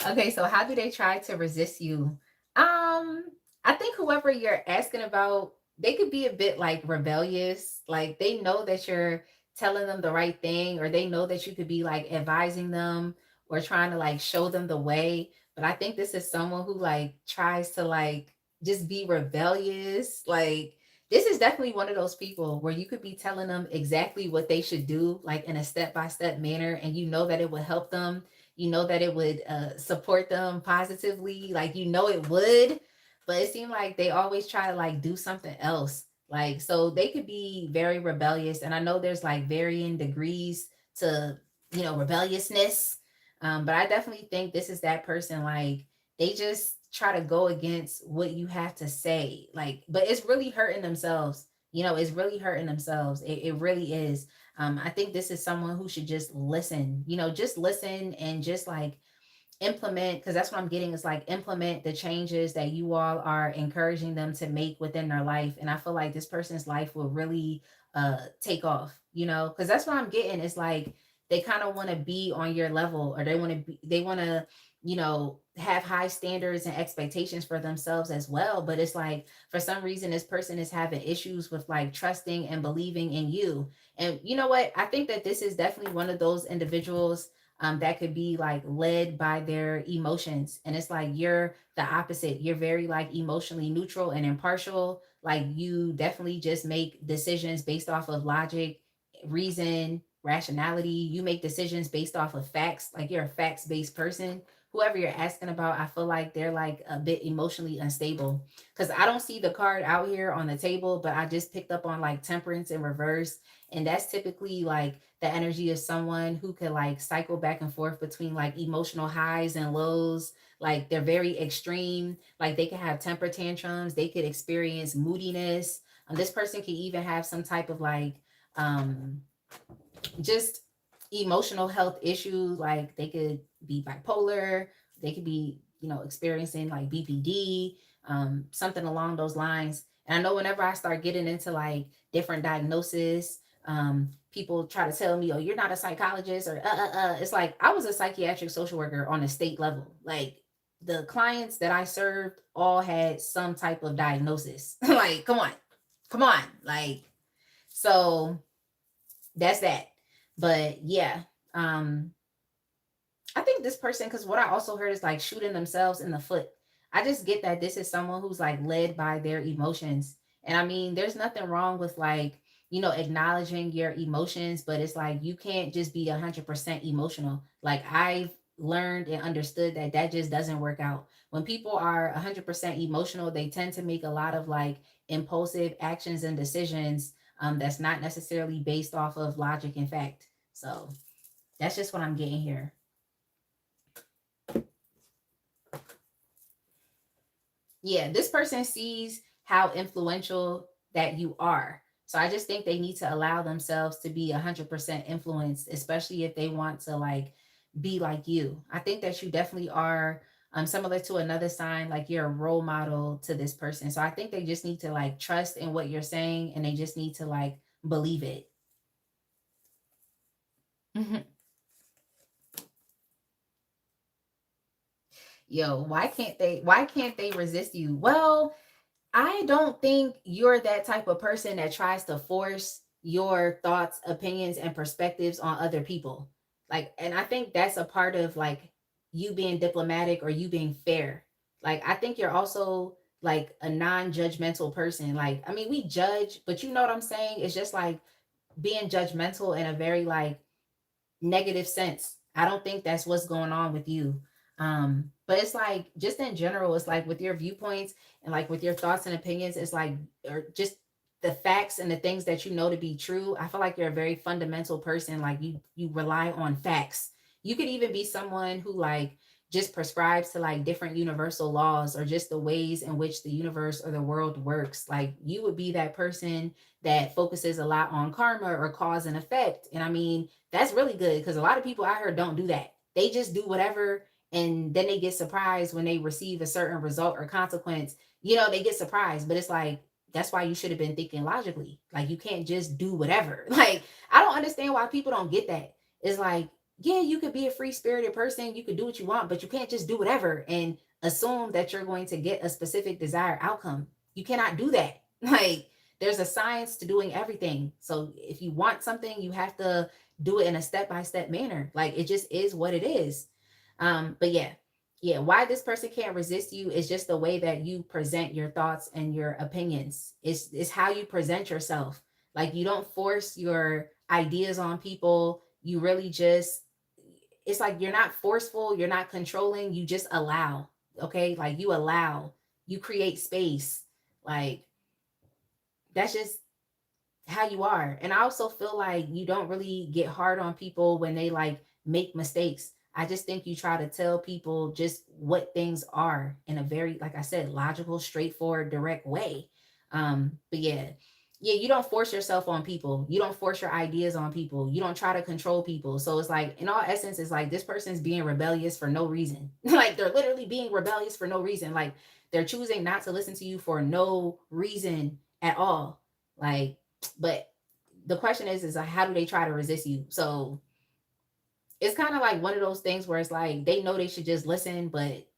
Speaker 1: okay, so how do they try to resist you? I think whoever you're asking about, they could be a bit like rebellious. Like they know that you're telling them the right thing, or they know that you could be like advising them or trying to like show them the way. But I think this is someone who like tries to like just be rebellious. Like this is definitely one of those people where you could be telling them exactly what they should do, like in a step by step manner, and you know that it would help them, you know that it would support them positively, like it would, but it seemed like they always try to like do something else. Like so they could be very rebellious, and I know there's like varying degrees to rebelliousness. But I definitely think this is that person, like they just try to go against what you have to say, like, but it's really hurting themselves. It's really hurting themselves. It really is. I think this is someone who should just listen, just listen and just like implement, because that's what I'm getting is like implement the changes that you all are encouraging them to make within their life. And I feel like this person's life will really take off, because that's what I'm getting is like they kind of want to be on your level, or they want to have high standards and expectations for themselves as well. But it's like for some reason this person is having issues with like trusting and believing in you. And you know what, I think that this is definitely one of those individuals that could be like led by their emotions. And it's like you're the opposite. You're very like emotionally neutral and impartial. Like you definitely just make decisions based off of logic, reason, rationality. You make decisions based off of facts. Like you're a facts based person. Whoever you're asking about, I feel like they're like a bit emotionally unstable. Because I don't see the card out here on the table, but I just picked up on like temperance in reverse. And that's typically like the energy of someone who could like cycle back and forth between like emotional highs and lows. Like they're very extreme. Like they can have temper tantrums. They could experience moodiness. This person could even have some type of like um, just emotional health issues. Like they could be bipolar. They could be experiencing like BPD, something along those lines. And I know whenever I start getting into like different diagnoses, people try to tell me, "Oh, you're not a psychologist," or It's like I was a psychiatric social worker on a state level. Like the clients that I served all had some type of diagnosis. Like, come on, like so that's that. But yeah, um, I think this person, because what I also heard is like shooting themselves in the foot. I just get that this is someone who's like led by their emotions. And I mean, there's nothing wrong with like, acknowledging your emotions, but it's like you can't just be 100% emotional. Like I've learned and understood that that just doesn't work out. When people are 100% emotional, they tend to make a lot of like impulsive actions and decisions that's not necessarily based off of logic and fact. So that's just what I'm getting here. Yeah, this person sees how influential that you are. So I just think they need to allow themselves to be 100% influenced, especially if they want to like be like you. I think that you definitely are similar to another sign, like you're a role model to this person. So I think they just need to like trust in what you're saying, and they just need to like believe it. Yo, why can't they resist you? Well, I don't think you're that type of person that tries to force your thoughts, opinions, and perspectives on other people. Like, and I think that's a part of like you being diplomatic or you being fair. Like, I think you're also like a non-judgmental person. Like, I mean, we judge, but you know what I'm saying? It's just like being judgmental in a very like negative sense. I don't think that's what's going on with you. But it's like just in general, it's like with your viewpoints and like with your thoughts and opinions, it's like or just the facts and the things that you know to be true. I feel like you're a very fundamental person. Like you rely on facts. You could even be someone who like just prescribes to like different universal laws or just the ways in which the universe or the world works. Like you would be that person that focuses a lot on karma or cause and effect. And I mean, that's really good because a lot of people out here don't do that. They just do whatever and then they get surprised when they receive a certain result or consequence. You know, they get surprised, but it's like, that's why you should have been thinking logically. Like you can't just do whatever. Like I don't understand why people don't get that. It's like, yeah, you could be a free spirited person, you could do what you want, but you can't just do whatever and assume that you're going to get a specific desired outcome. You cannot do that. Like there's a science to doing everything. So if you want something, you have to do it in a step-by-step manner. Like it just is what it is. But yeah, why this person can't resist you is just the way that you present your thoughts and your opinions. It's how you present yourself. Like you don't force your ideas on people. You really just, it's like you're not forceful, you're not controlling, you just allow. Okay? Like you allow, you create space. Like that's just how you are. And I also feel like you don't really get hard on people when they like make mistakes. I just think you try to tell people just what things are in a very, like I said, logical, straightforward, direct way. But yeah, you don't force yourself on people. You don't force your ideas on people. You don't try to control people. So it's like, in all essence, it's like this person's being rebellious for no reason. Like they're literally being rebellious for no reason. Like they're choosing not to listen to you for no reason at all. Like, but the question is like, how do they try to resist you? So it's kind of like one of those things where it's like they know they should just listen, but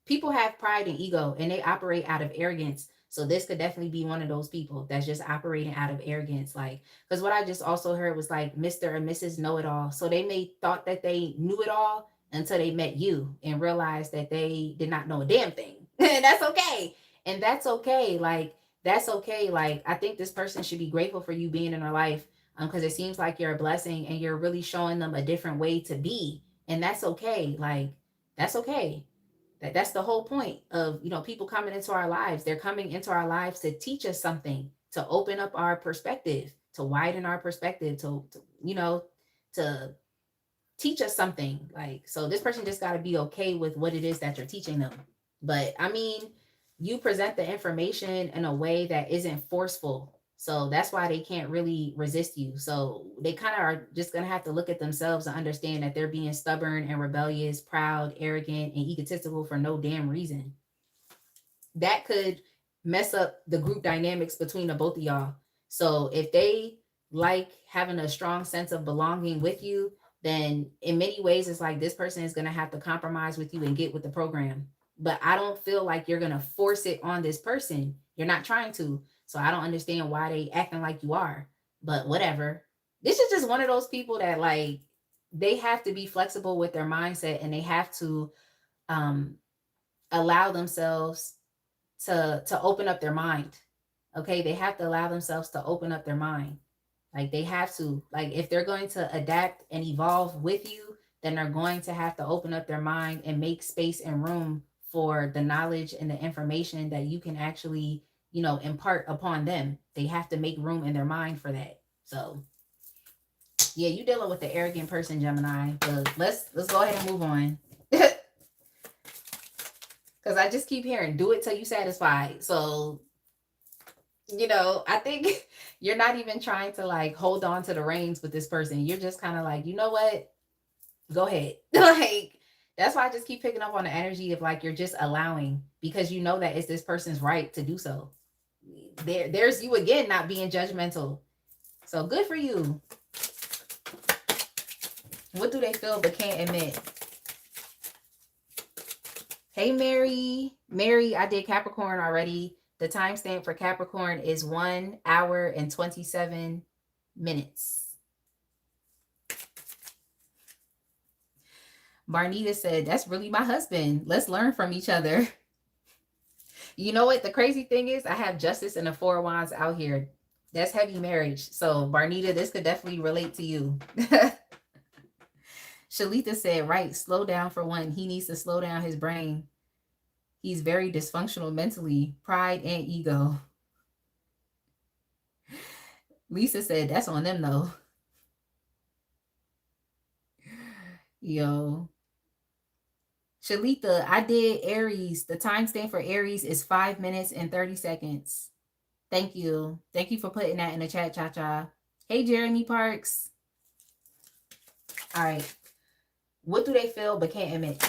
Speaker 1: people have pride and ego and they operate out of arrogance. So this could definitely be one of those people that's just operating out of arrogance. Like, because what I just also heard was like Mr. and Mrs. Know It All. So they may thought that they knew it all until they met you and realized that they did not know a damn thing. And that's okay. And that's okay. Like, that's okay. Like, I think this person should be grateful for you being in their life because it seems like you're a blessing and you're really showing them a different way to be. And that's okay. Like, that's okay. That's the whole point of, you know, people coming into our lives. They're coming into our lives to teach us something, to open up our perspective, to widen our perspective, to you know, to teach us something. Like, so this person just got to be okay with what it is that you're teaching them. But I mean, you present the information in a way that isn't forceful. So that's why they can't really resist you. So they kind of are just going to have to look at themselves and understand that they're being stubborn and rebellious, proud, arrogant, and egotistical for no damn reason. That could mess up the group dynamics between the both of y'all. So if they like having a strong sense of belonging with you, then in many ways it's like this person is going to have to compromise with you and get with the program. But I don't feel like you're going to force it on this person. You're not trying to. So I don't understand why they acting like you are. But whatever. This is just one of those people that like they have to be flexible with their mindset and they have to um allow themselves to open up their mind. Okay, they have to allow themselves to open up their mind. Like they have to, like if they're going to adapt and evolve with you, then they're going to have to open up their mind and make space and room for the knowledge and the information that you can actually, you know, impart upon them. They have to make room in their mind for that. So yeah, you dealing with the arrogant person, Gemini. But let's go ahead and move on. Because I just keep hearing, do it till you satisfied. So, you know, I think you're not even trying to like hold on to the reins with this person. You're just kind of like, you know what? Go ahead. Like, that's why I just keep picking up on the energy of like, you're just allowing because you know that it's this person's right to do so. There's you again, not being judgmental. So good for you. What do they feel but can't admit? Hey, Mary. Mary, I did Capricorn already. The timestamp for Capricorn is 1 hour and 27 minutes. Barnita said, that's really my husband. Let's learn from each other. You know what? The crazy thing is I have Justice and the Four of Wands out here. That's heavy marriage. So, Barnita, this could definitely relate to you. Shalita said, right, slow down for one. He needs to slow down his brain. He's very dysfunctional mentally, pride and ego. Lisa said, that's on them though. Yo. Shalita, I did Aries. The timestamp for Aries is 5 minutes and 30 seconds. Thank you. Thank you for putting that in the chat, Cha Cha. Hey, Jeremy Parks. All right. What do they feel but can't admit?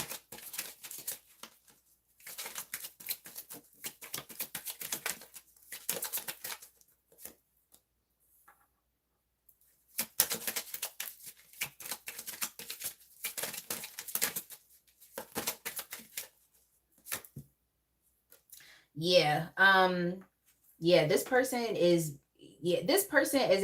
Speaker 1: Yeah. Yeah, this person is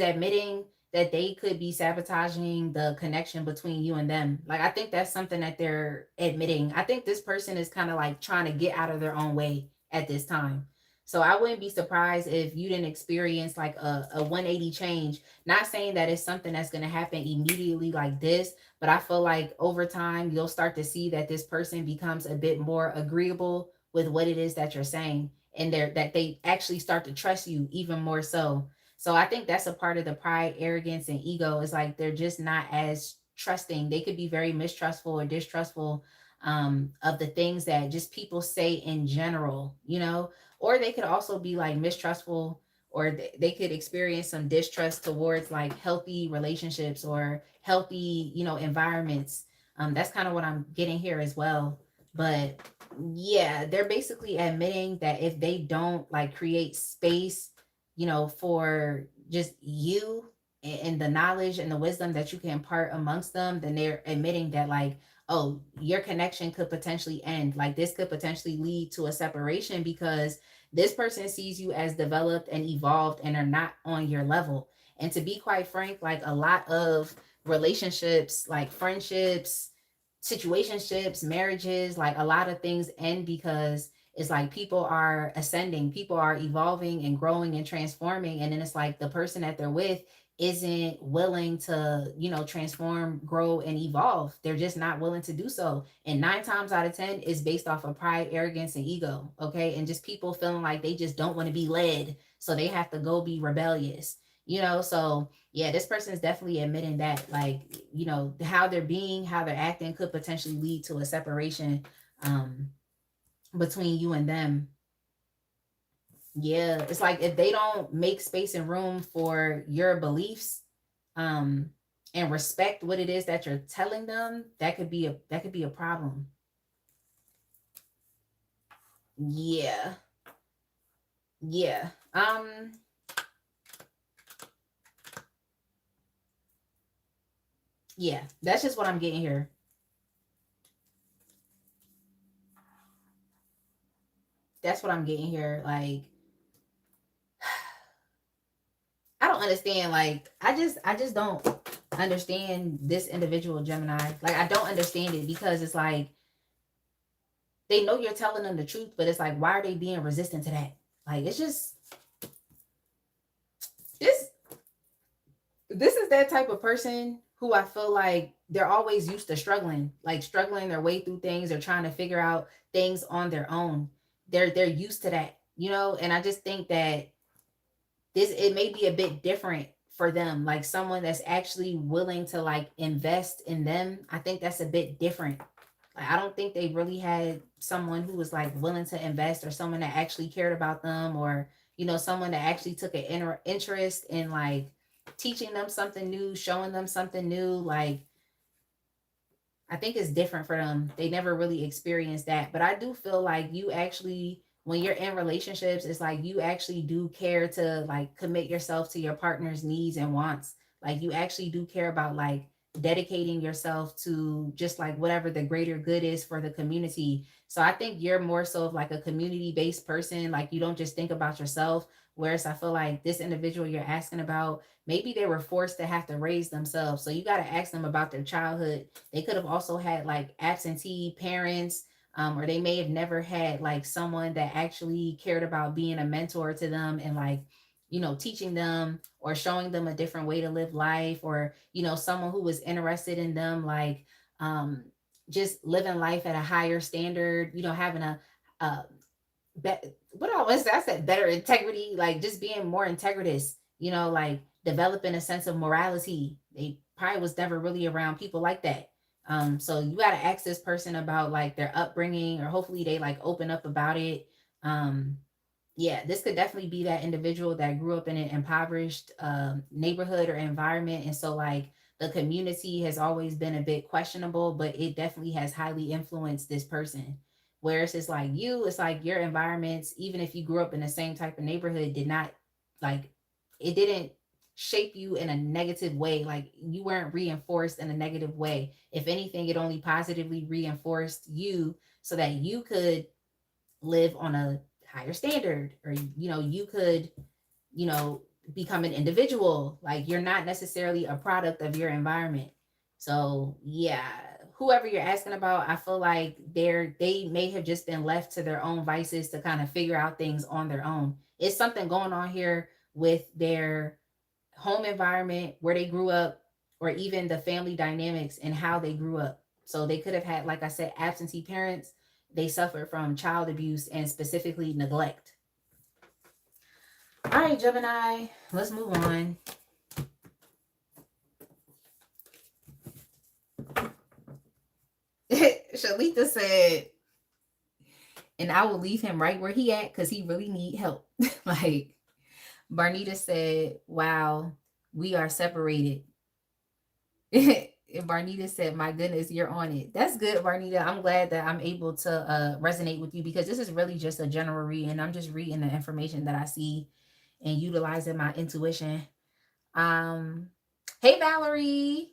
Speaker 1: admitting that they could be sabotaging the connection between you and them. Like, I think that's something that they're admitting. I think this person is kind of like trying to get out of their own way at this time. So I wouldn't be surprised if you didn't experience like a 180 change. Not saying that it's something that's going to happen immediately like this, but I feel like over time you'll start to see that this person becomes a bit more agreeable with what it is that you're saying, and that they actually start to trust you even more so. So I think that's a part of the pride, arrogance, and ego. Is like they're just not as trusting. They could be very mistrustful or distrustful of the things that just people say in general, or they could also be like mistrustful, or they could experience some distrust towards like healthy relationships or healthy, environments. That's kind of what I'm getting here as well. But yeah, they're basically admitting that if they don't like create space, for just you and the knowledge and the wisdom that you can impart amongst them, then they're admitting that like, oh, your connection could potentially end. Like this could potentially lead to a separation because this person sees you as developed and evolved and are not on your level. And to be quite frank, like a lot of relationships, like friendships, situationships, marriages, like a lot of things end because it's like people are ascending, people are evolving and growing and transforming. And then it's like the person that they're with isn't willing to, transform, grow, and evolve. They're just not willing to do so. And 9 times out of 10 is based off of pride, arrogance, and ego. Okay. And just people feeling like they just don't want to be led. So they have to go be rebellious, So yeah, this person is definitely admitting that, like, how they're being, how they're acting could potentially lead to a separation between you and them. Yeah, it's like if they don't make space and room for your beliefs, um, and respect what it is that you're telling them, that could be a problem. Yeah, yeah. Yeah, that's just what I'm getting here. That's what I'm getting here. Like, I don't understand. Like, I just don't understand this individual Gemini. Like, I don't understand it because it's like they know you're telling them the truth, but it's like, why are they being resistant to that? Like, it's just this. This is that type of person who I feel like they're always used to struggling, like struggling their way through things. They're trying to figure out things on their own. They're used to that, And I just think that this it may be a bit different for them, like someone that's actually willing to like invest in them. I think that's a bit different. Like, I don't think they really had someone who was like willing to invest, or someone that actually cared about them, or someone that actually took an interest in like teaching them something new, showing them something new. Like, I think it's different for them. They never really experienced that. But I do feel like you actually, when you're in relationships, it's like you actually do care to like commit yourself to your partner's needs and wants. Like, you actually do care about like dedicating yourself to just like whatever the greater good is for the community. So I think you're more so of like a community based person. Like, you don't just think about yourself. Whereas I feel like this individual you're asking about, maybe they were forced to have to raise themselves. So you got to ask them about their childhood. They could have also had like absentee parents, or they may have never had like someone that actually cared about being a mentor to them and like, teaching them or showing them a different way to live life, or, someone who was interested in them, like, just living life at a higher standard, having a what I was I said better integrity, like just being more integritous, like developing a sense of morality. They probably was never really around people like that. So you got to ask this person about like their upbringing, or hopefully they like open up about it. Yeah, this could definitely be that individual that grew up in an impoverished neighborhood or environment. And so, like, the community has always been a bit questionable, but it definitely has highly influenced this person. Whereas it's like you, it's like your environments, even if you grew up in the same type of neighborhood, did not like, it didn't shape you in a negative way. Like, you weren't reinforced in a negative way. If anything, it only positively reinforced you so that you could live on a higher standard, or you could become an individual. Like, you're not necessarily a product of your environment. So yeah, whoever you're asking about, I feel like they may have just been left to their own vices to kind of figure out things on their own. It's something going on here with their home environment, where they grew up, or even the family dynamics and how they grew up. So they could have had, like I said, absentee parents. They suffered from child abuse and specifically neglect. All right, Gemini, let's move on. Shalita said, and I will leave him right where he at because he really need help. Like, Barnita said, wow, we are separated. And Barnita said, my goodness, you're on it. That's good, Barnita. I'm glad that I'm able to resonate with you, because this is really just a general read, and I'm just reading the information that I see and utilizing my intuition. Hey, Valerie.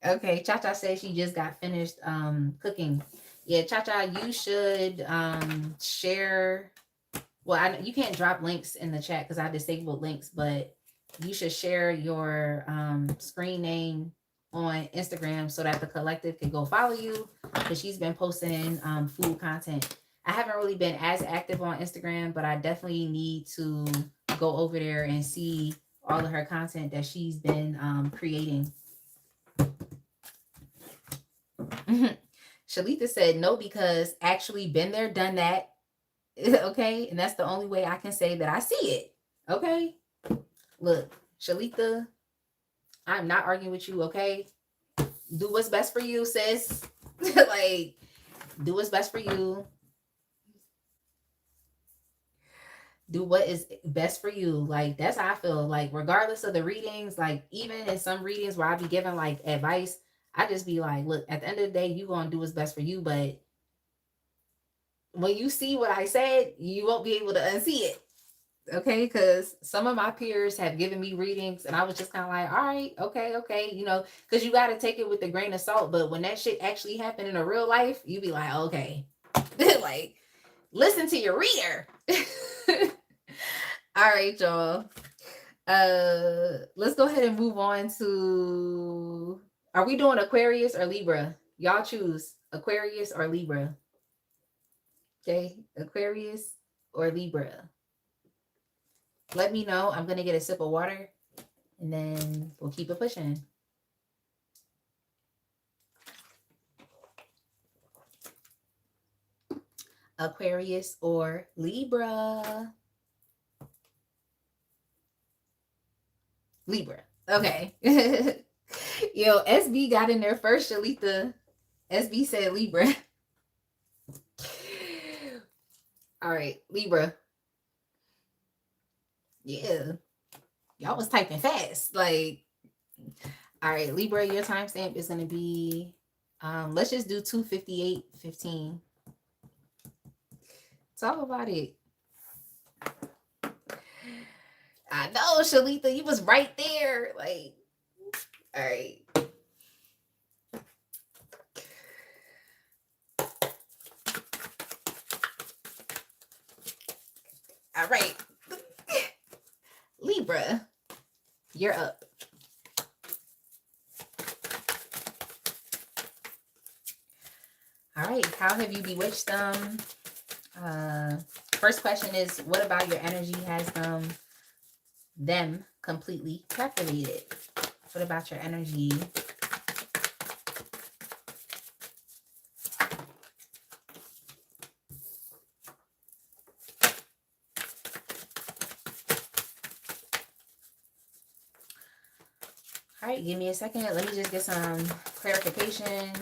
Speaker 1: Okay, Cha Cha says she just got finished cooking. Yeah, Cha Cha, you should share. Well, you can't drop links in the chat because I disabled links, but you should share your screen name on Instagram so that the collective can go follow you, because she's been posting food content. I haven't really been as active on Instagram, but I definitely need to go over there and see all of her content that she's been creating. Shalita said no, because actually been there, done that. Okay, and that's the only way I can say that I see it. Okay, look, Shalita, I'm not arguing with you. Okay, do what's best for you, sis. Like, do what's best for you. Do what is best for you. Like, that's how I feel. Like, regardless of the readings, like, even in some readings where I be giving like advice, I just be like, look, at the end of the day, you gonna do what's best for you, but when you see what I said, you won't be able to unsee it. Okay, because some of my peers have given me readings and I was just kind of like, all right, okay, because you got to take it with a grain of salt. But when that shit actually happened in a real life, you be like, okay, like, listen to your reader. All right, y'all. Let's go ahead and move on to, are we doing Aquarius or Libra? Y'all choose Aquarius or Libra. Okay, Aquarius or Libra. Let me know. I'm going to get a sip of water and then we'll keep it pushing. Aquarius or Libra? Libra. Okay. Yo, SB got in there first, Shalita. SB said Libra. All right, Libra. Yeah. Y'all was typing fast. Like, all right, Libra, your timestamp is going to be, let's just do 2:58:15. Talk about it. I know, Shalita, you was right there. Like, all right. All right. Libra, you're up. All right. How have you bewitched them? First question is, what about your energy has them completely captivated? What about your energy? All right, give me a second. Let me just get some clarification.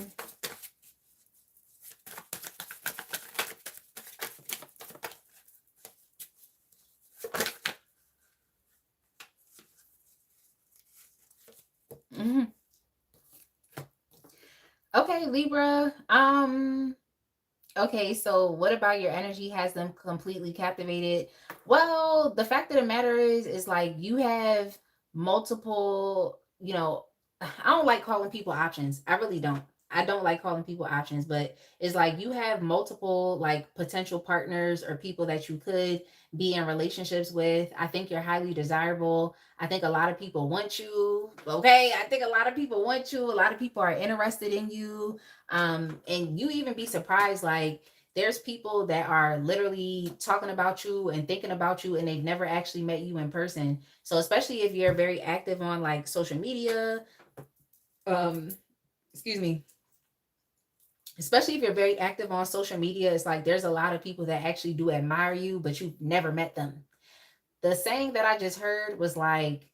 Speaker 1: Hmm. Okay, Libra. Okay, so what about your energy has them completely captivated? Well, the fact of the matter is like you have multiple, I don't like calling people options. I really don't. I don't like calling people options, but it's like you have multiple like potential partners or people that you could be in relationships with. I think you're highly desirable. I think a lot of people want you. Okay, I think a lot of people want you. A lot of people are interested in you. And you even be surprised, like there's people that are literally talking about you and thinking about you and they've never actually met you in person. So especially if you're very active on like social media, um, excuse me, especially if you're very active on social media, it's like there's a lot of people that actually do admire you, but you've never met them. The saying that I just heard was like,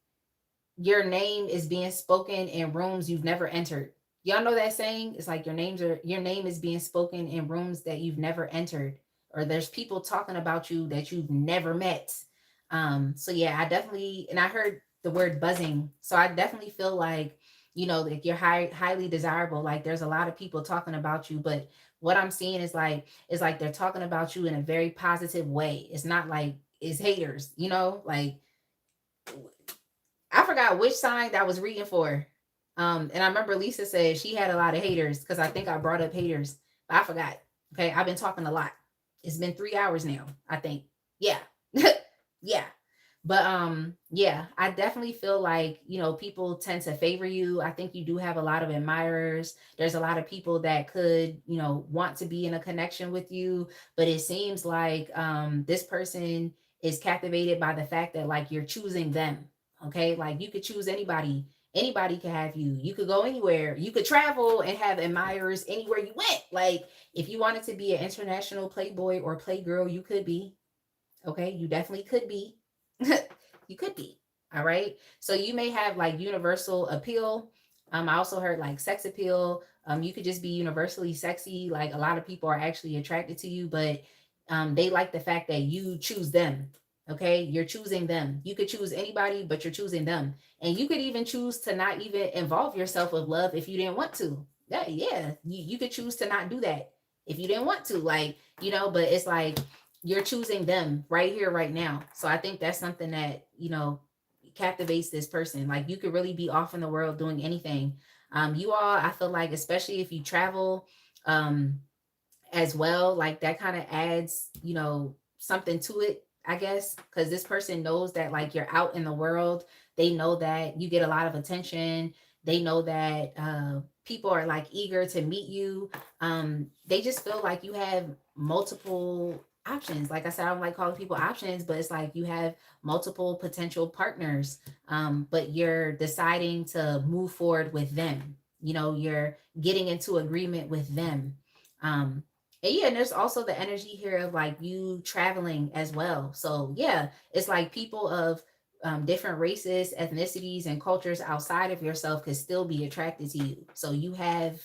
Speaker 1: your name is being spoken in rooms you've never entered. Y'all know that saying? It's like your name is being spoken in rooms that you've never entered, or there's people talking about you that you've never met. So yeah, I definitely, and I heard the word buzzing, so I definitely feel like like you're highly desirable. Like there's a lot of people talking about you, but what I'm seeing is like they're talking about you in a very positive way. It's not like it's haters, like I forgot which sign that was reading for. And I remember Lisa said she had a lot of haters because I think I brought up haters, but I forgot. Okay, I've been talking a lot. It's been 3 hours now, I think. Yeah. Yeah. But yeah, I definitely feel like, people tend to favor you. I think you do have a lot of admirers. There's a lot of people that could, want to be in a connection with you, but it seems like this person is captivated by the fact that like you're choosing them. Okay? Like you could choose anybody. Anybody can have you. You could go anywhere. You could travel and have admirers anywhere you went. Like if you wanted to be an international playboy or playgirl, you could be. Okay? You definitely could be. You could be. All right. So you may have like universal appeal. I also heard like sex appeal. You could just be universally sexy. Like a lot of people are actually attracted to you, but they like the fact that you choose them. Okay. You're choosing them. You could choose anybody, but you're choosing them. And you could even choose to not even involve yourself with love if you didn't want to. Yeah. You could choose to not do that if you didn't want to. Like, but it's like you're choosing them right here, right now. So I think that's something that, captivates this person. Like you could really be off in the world doing anything. You all, I feel like, especially if you travel, um, as well, like that kind of adds, something to it, I guess, because this person knows that like you're out in the world. They know that you get a lot of attention. They know that people are like eager to meet you. They just feel like you have multiple options. Like I said, I don't like calling people options, but it's like you have multiple potential partners, but you're deciding to move forward with them. You're getting into agreement with them. um and yeah, and there's also the energy here of like you traveling as well. So yeah, it's like people of different races, ethnicities, and cultures outside of yourself could still be attracted to you. So you have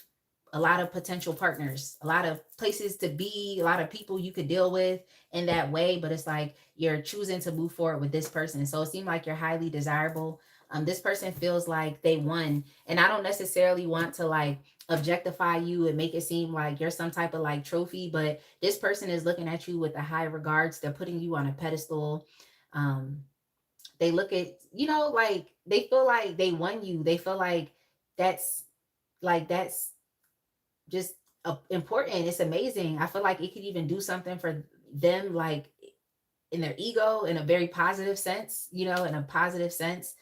Speaker 1: a lot of potential partners, a lot of places to be, a lot of people you could deal with in that way. But it's like you're choosing to move forward with this person. So it seems like you're highly desirable. This person feels like they won. And I don't necessarily want to like objectify you and make it seem like you're some type of like trophy, but this person is looking at you with a high regards. They're putting you on a pedestal. um they look at, like they feel like they won you. They feel that's that's just important. It's amazing. I feel like it could even do something for them, like in their ego, in a very positive sense, in a positive sense.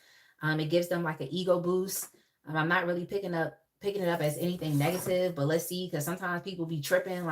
Speaker 1: It gives them like an ego boost. I'm not really picking it up as anything negative, but let's see, because sometimes people be tripping,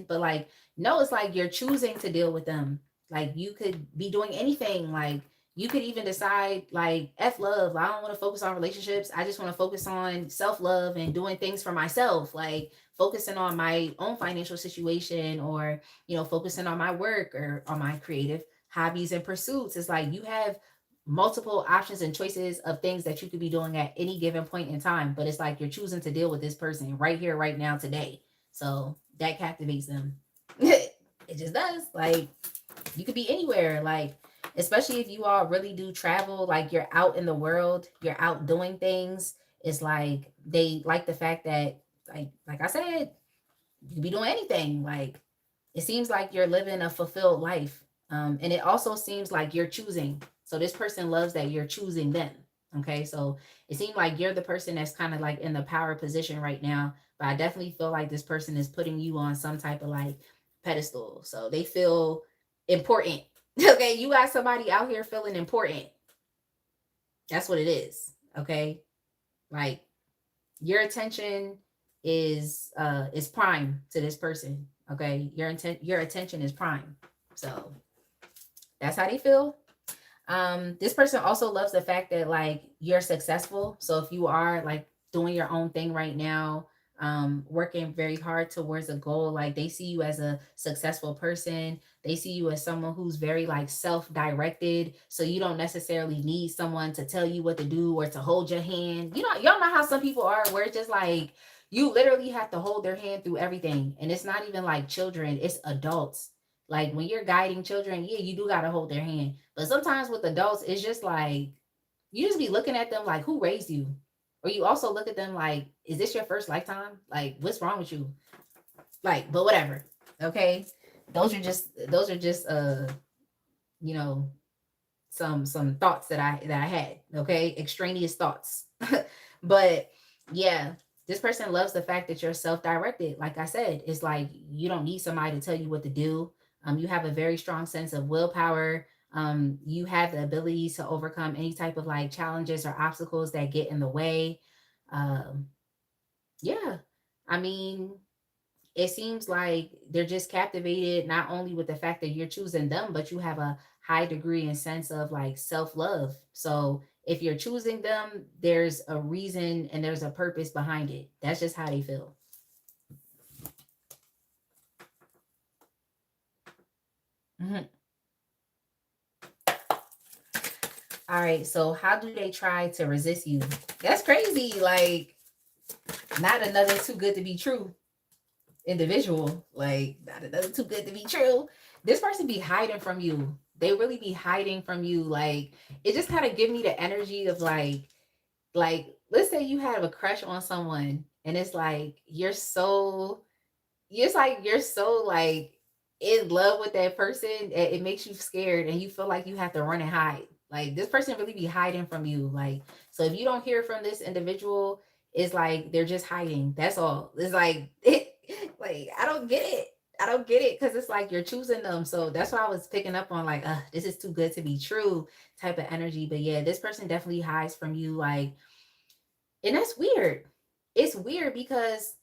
Speaker 1: but like, no, it's like you're choosing to deal with them. Like you could be doing anything. Like you could even decide like F love. I don't want to focus on relationships. I just want to focus on self-love and doing things for myself. Like focusing on my own financial situation, or, focusing on my work or on my creative hobbies and pursuits. It's like you have multiple options and choices of things that you could be doing at any given point in time, but it's like you're choosing to deal with this person right here, right now, today. So that captivates them. It just does. Like, you could be anywhere, like, especially if you all really do travel, like you're out in the world, you're out doing things. It's like they like the fact that, like I said, you could be doing anything. Like, it seems like you're living a fulfilled life. And it also seems like you're choosing. So this person loves that you're choosing them. Okay. So it seems like you're the person that's kind of like in the power position right now. But I definitely feel like this person is putting you on some type of like pedestal. So they feel important. Okay. You got somebody out here feeling important. That's what it is. Okay. Like, your attention is prime to this person. Okay, your attention is prime. So that's how they feel. This person also loves the fact that like you're successful. So if you are like doing your own thing right now, working very hard towards a goal, like they see you as a successful person. They see you as someone who's very like self-directed. So you don't necessarily need someone to tell you what to do or to hold your hand. You know, y'all know how some people are where it's just like you literally have to hold their hand through everything. And it's not even like children, it's adults. Like when you're guiding children, yeah, you do gotta hold their hand. But sometimes with adults, it's just like you just be looking at them like, who raised you? Or you also look at them like, is this your first lifetime? Like, what's wrong with you? Like, but whatever. Okay. Those are just you know, some thoughts that I had. Okay. Extraneous thoughts. But yeah, this person loves the fact that you're self-directed. Like I said, it's like you don't need somebody to tell you what to do. You have a very strong sense of willpower. You have the ability to overcome any type of like challenges or obstacles that get in the way. um yeah, I mean, it seems like they're just captivated not only with the fact that you're choosing them, but you have a high degree and sense of like self-love. So if you're choosing them, there's a reason and there's a purpose behind it. That's just how they feel. Mhm. All right, so how do they try to resist you? That's crazy. Like, not another too good to be true individual. Like, not another too good to be true. This person be hiding from you. They really be hiding from you. Like, it just kind of give me the energy of like let's say you have a crush on someone and it's like you're so like in love with that person, it makes you scared and you feel like you have to run and hide. Like, this person really be hiding from you. Like, so if you don't hear from this individual, it's like they're just hiding. That's all. It's like like I don't get it. I don't get it because it's like you're choosing them. So that's what I was picking up on. Like, this is too good to be true type of energy. But yeah, this person definitely hides from you. Like, and that's weird. It's weird because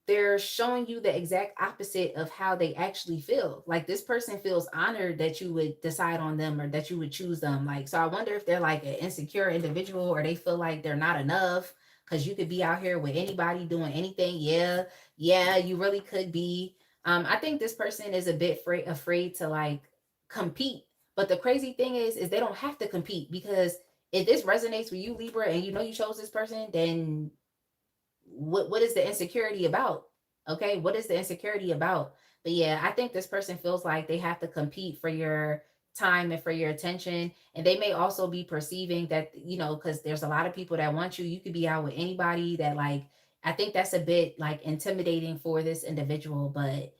Speaker 1: they're showing you the exact opposite of how they actually feel. Like, this person feels honored that you would decide on them or that you would choose them. Like, so I wonder if they're like an insecure individual or they feel like they're not enough because you could be out here with anybody doing anything. Yeah, yeah, you really could be. I think this person is a bit afraid to like compete. But the crazy thing is they don't have to compete because if this resonates with you, Libra, and you know you chose this person, then what is the insecurity about? Okay, what is the insecurity about? But yeah, I think this person feels like they have to compete for your time and for your attention, and they may also be perceiving that, because there's a lot of people that want you could be out with anybody that, like, I think that's a bit like intimidating for this individual. But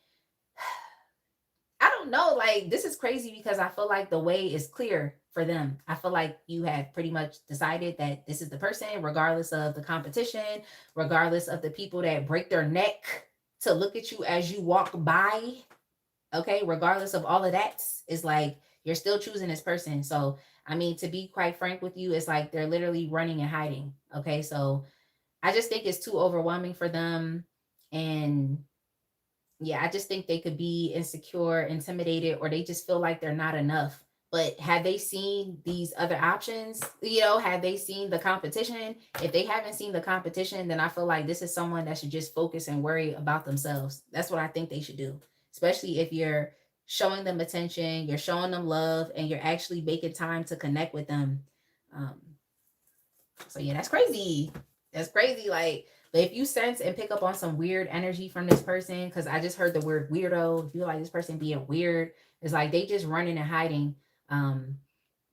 Speaker 1: I don't know. Like, this is crazy because I feel like the way is clear for them. I feel like you have pretty much decided that this is the person, regardless of the competition, regardless of the people that break their neck to look at you as you walk by. Okay. Regardless of all of that, it's like you're still choosing this person. So, I mean, to be quite frank with you, it's like they're literally running and hiding. Okay. So I just think it's too overwhelming for them. And yeah, I just think they could be insecure, intimidated, or they just feel like they're not enough. But have they seen these other options? Have they seen the competition? If they haven't seen the competition, then I feel like this is someone that should just focus and worry about themselves. That's what I think they should do. Especially if you're showing them attention, you're showing them love, and you're actually making time to connect with them. Um, so yeah, that's crazy. That's crazy. Like, but if you sense and pick up on some weird energy from this person, because I just heard the word weirdo. If you like this person being weird, it's like they just running and hiding. Um,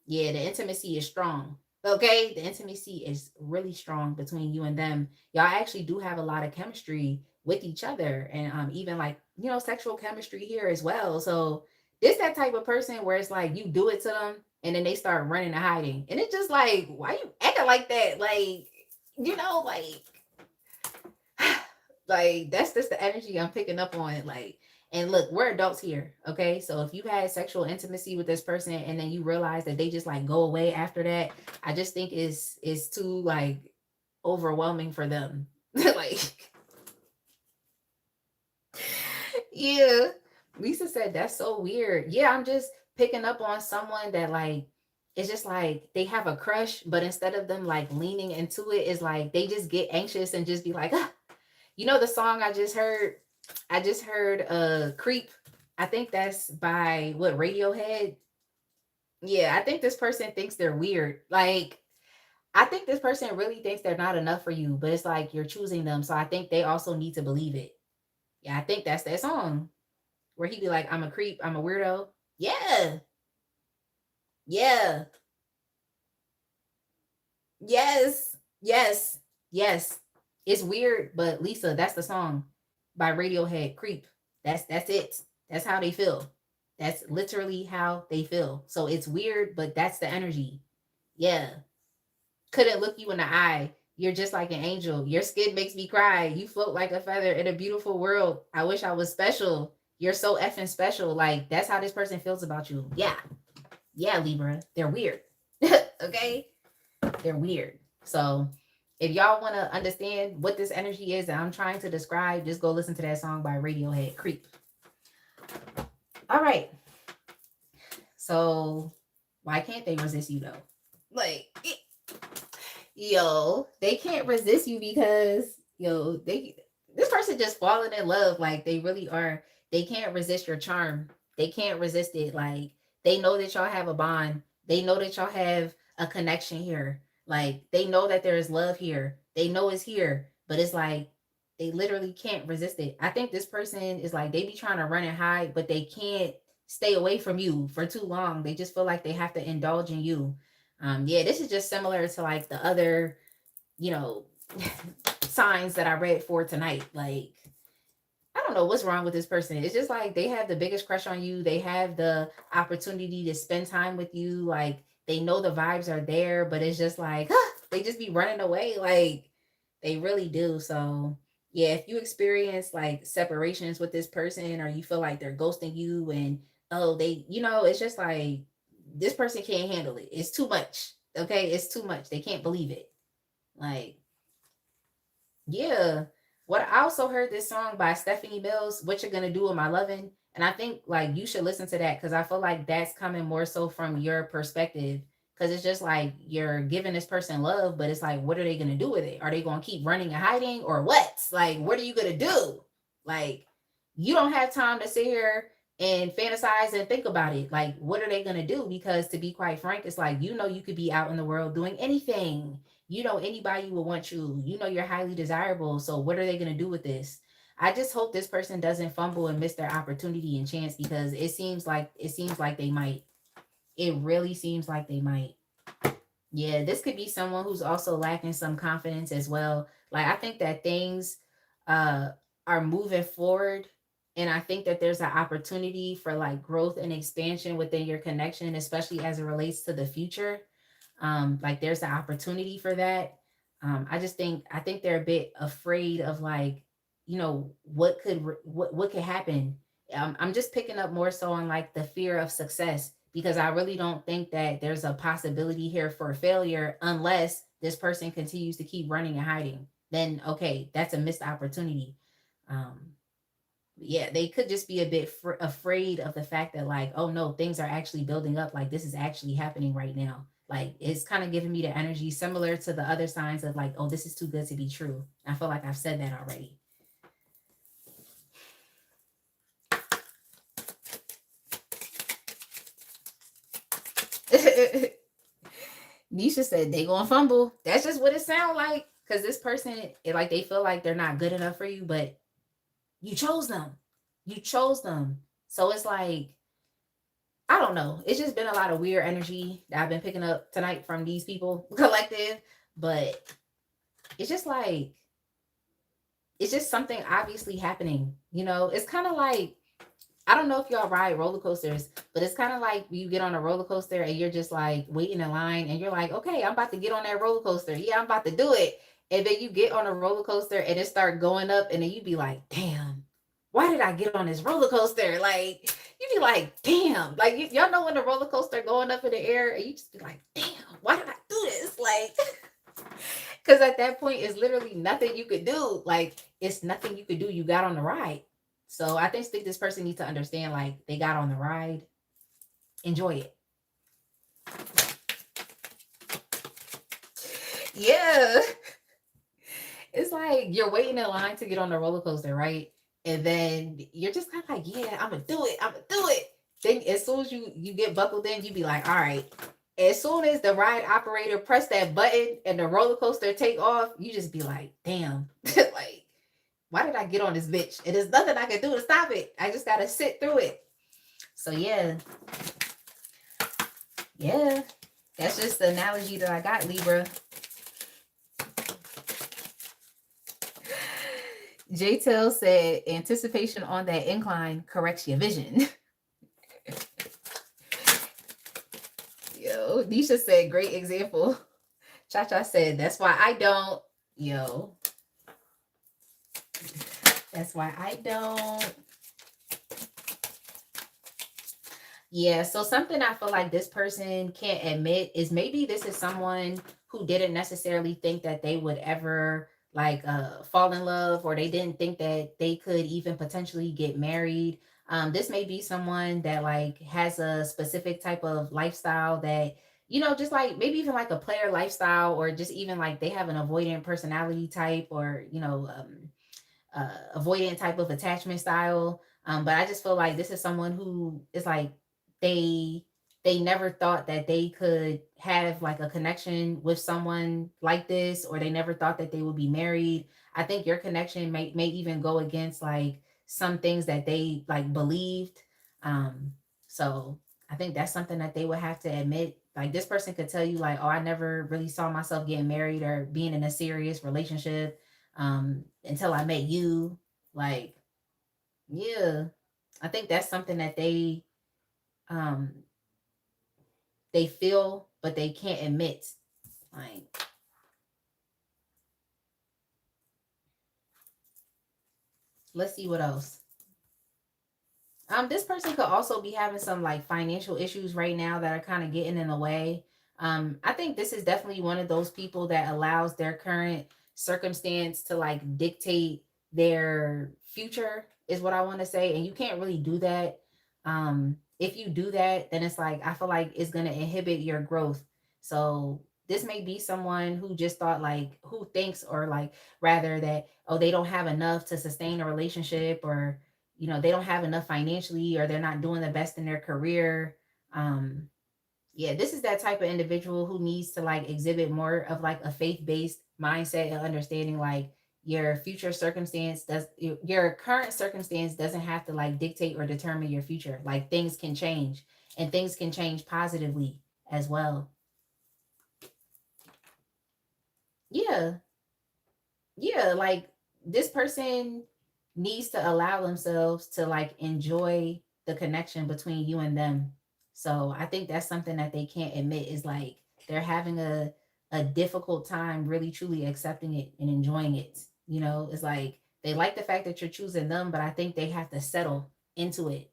Speaker 1: yeah, the intimacy is strong. Okay, the intimacy is really strong between you and them. Y'all actually do have a lot of chemistry with each other, and even like sexual chemistry here as well. So this that type of person where it's like you do it to them, and then they start running and hiding, and it's just like, why you acting like that? Like, like like that's just the energy I'm picking up on. Like, and look, we're adults here, okay? So if you had sexual intimacy with this person and then you realize that they just like go away after that, I just think is too like overwhelming for them. Like, yeah. Lisa said that's so weird. Yeah, I'm just picking up on someone that like it's just like they have a crush, but instead of them like leaning into it, is like they just get anxious and just be like, ah, the song I just heard? I just heard Creep. I think that's by what, Radiohead? Yeah, I think this person thinks they're weird. Like, I think this person really thinks they're not enough for you, but it's like you're choosing them. So I think they also need to believe it. Yeah, I think that's that song where he be like, I'm a creep, I'm a weirdo. Yeah. Yeah. Yes. Yes. Yes. It's weird, but Lisa, that's the song by Radiohead, Creep. That's it. That's how they feel. That's literally how they feel. So it's weird, but that's the energy. Yeah. Couldn't look you in the eye. You're just like an angel. Your skin makes me cry. You float like a feather in a beautiful world. I wish I was special. You're so effing special. Like, that's how this person feels about you. Yeah. Yeah, Libra. They're weird. Okay? They're weird. So if y'all want to understand what this energy is that I'm trying to describe, just go listen to that song by Radiohead, Creep. All right. So why can't they resist you though? Like, yo, they can't resist you because this person just falling in love. Like, they really are. They can't resist your charm. They can't resist it. Like, they know that y'all have a bond. They know that y'all have a connection here. Like, they know that there is love here. They know it's here, but it's like they literally can't resist it. I think this person is like, they be trying to run and hide, but they can't stay away from you for too long. They just feel like they have to indulge in you. Yeah, this is just similar to like the other, you know, signs that I read for tonight. Like, I don't know what's wrong with this person. It's just like they have the biggest crush on you. They have the opportunity to spend time with you. Like, they know the vibes are there, but it's just like they just be running away. Like, they really do. So yeah, if you experience like separations with this person, or you feel like they're ghosting you, and oh, they, it's just like this person can't handle it. It's too much. Okay, it's too much. They can't believe it. Like, yeah. What, I also heard this song by Stephanie Mills, What You're Gonna Do with My Lovin'. And I think like you should listen to that, because I feel like that's coming more so from your perspective. Because it's just like you're giving this person love, but it's like, what are they gonna do with it? Are they gonna keep running and hiding, or what? Like, what are you gonna do? Like, you don't have time to sit here and fantasize and think about it. Like, what are they gonna do? Because to be quite frank, it's like, you could be out in the world doing anything. Anybody will want you. You're highly desirable. So what are they going to do with this? I just hope this person doesn't fumble and miss their opportunity and chance, because it seems like they might. It really seems like they might. Yeah, this could be someone who's also lacking some confidence as well. Like, I think that things uh are moving forward, and I think that there's an opportunity for like growth and expansion within your connection, especially as it relates to the future. Like, there's an opportunity for that. I think they're a bit afraid of like, what could happen. I'm just picking up more so on like the fear of success, because I really don't think that there's a possibility here for failure unless this person continues to keep running and hiding. Then okay, that's a missed opportunity. Um, yeah, they could just be a bit afraid of the fact that like, oh no, things are actually building up. Like, this is actually happening right now. Like, it's kind of giving me the energy similar to the other signs of like, oh, this is too good to be true. I feel like I've said that already. Nisha said they gonna fumble. That's just what it sounds like. Cause this person, like they feel like they're not good enough for you, but you chose them. You chose them. So it's like, I don't know. It's just been a lot of weird energy that I've been picking up tonight from these people collective. But it's just like, it's just something obviously happening. It's kind of like, I don't know if y'all ride roller coasters, but it's kind of like you get on a roller coaster and you're just like waiting in line and you're like, okay, I'm about to get on that roller coaster. Yeah, I'm about to do it. And then you get on a roller coaster and it start going up and then you be like, damn, why did I get on this roller coaster? Like, you be like, damn. Like, y'all know when the roller coaster going up in the air and you just be like, damn, why did I do this? Like, because at that point, it's literally nothing you could do. Like, it's nothing you could do. You got on the ride. So I think this person needs to understand, like, they got on the ride. Enjoy it. Yeah. It's like you're waiting in line to get on the roller coaster, right? And then you're just kind of like, yeah, I'm gonna do it. I'm gonna do it. Then as soon as you get buckled in, you be like, all right. As soon as the ride operator press that button and the roller coaster take off, you just be like, damn. Like, why did I get on this bitch? And there's nothing I can do to stop it. I just gotta sit through it. So yeah. Yeah. That's just the analogy that I got, Libra. J-Tail said, anticipation on that incline corrects your vision. Yo, Nisha said, great example. Cha-Cha said, that's why I don't. Yo. That's why I don't. Yeah, so something I feel like this person can't admit is maybe this is someone who didn't necessarily think that they would ever like fall in love, or they didn't think that they could even potentially get married. This may be someone that like has a specific type of lifestyle that, just like maybe even like a player lifestyle, or just even like they have an avoidant personality type, or avoidant type of attachment style. But I just feel like this is someone who is like they they never thought that they could have like a connection with someone like this, or they never thought that they would be married. I think your connection may even go against like some things that they like believed. Um, so I think that's something that they would have to admit. Like this person could tell you like, oh, I never really saw myself getting married or being in a serious relationship until I met you. Like, yeah, I think that's something that um they feel but they can't admit. Like, let's see what else. This person could also be having some like financial issues right now that are kind of getting in the way. I think this is definitely one of those people that allows their current circumstance to like dictate their future, is what I want to say. And you can't really do that. If you do that, then it's like I feel like it's gonna inhibit your growth. So this may be someone who just thought like who thinks, or like rather that, oh, they don't have enough to sustain a relationship, or they don't have enough financially, or they're not doing the best in their career. um yeah, this is that type of individual who needs to like exhibit more of like a faith-based mindset and understanding like your future circumstance does your current circumstance doesn't have to like dictate or determine your future. Like things can change, and things can change positively as well. Yeah. Yeah, like this person needs to allow themselves to like enjoy the connection between you and them. So I think that's something that they can't admit, is like they're having a difficult time really truly accepting it and enjoying it. It's like they like the fact that you're choosing them, but I think they have to settle into it.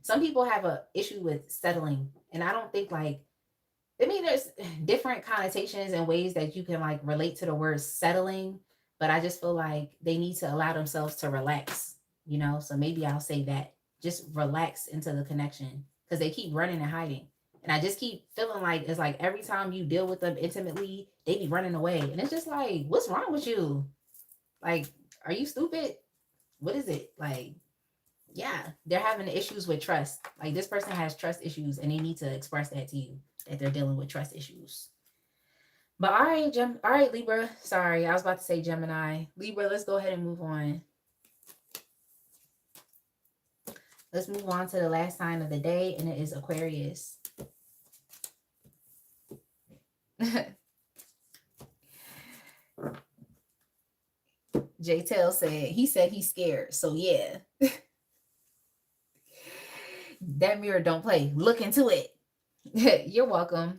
Speaker 1: Some people have a issue with settling, and I don't think like, I mean, there's different connotations and ways that you can like relate to the word settling, but I just feel like they need to allow themselves to relax. So maybe I'll say that, just relax into the connection, because they keep running and hiding. And I just keep feeling like it's like every time you deal with them intimately, they be running away. And it's just like, what's wrong with you? Like, are you stupid? What is it? Like, yeah, they're having issues with trust. Like this person has trust issues and they need to express that to you, that they're dealing with trust issues. But all right, all right, Libra. Sorry, I was about to say Gemini. Libra, let's go ahead and move on. Let's move on to the last sign of the day, and it is Aquarius. J-Tel said he's scared. So yeah. That mirror don't play. Look into it. You're welcome.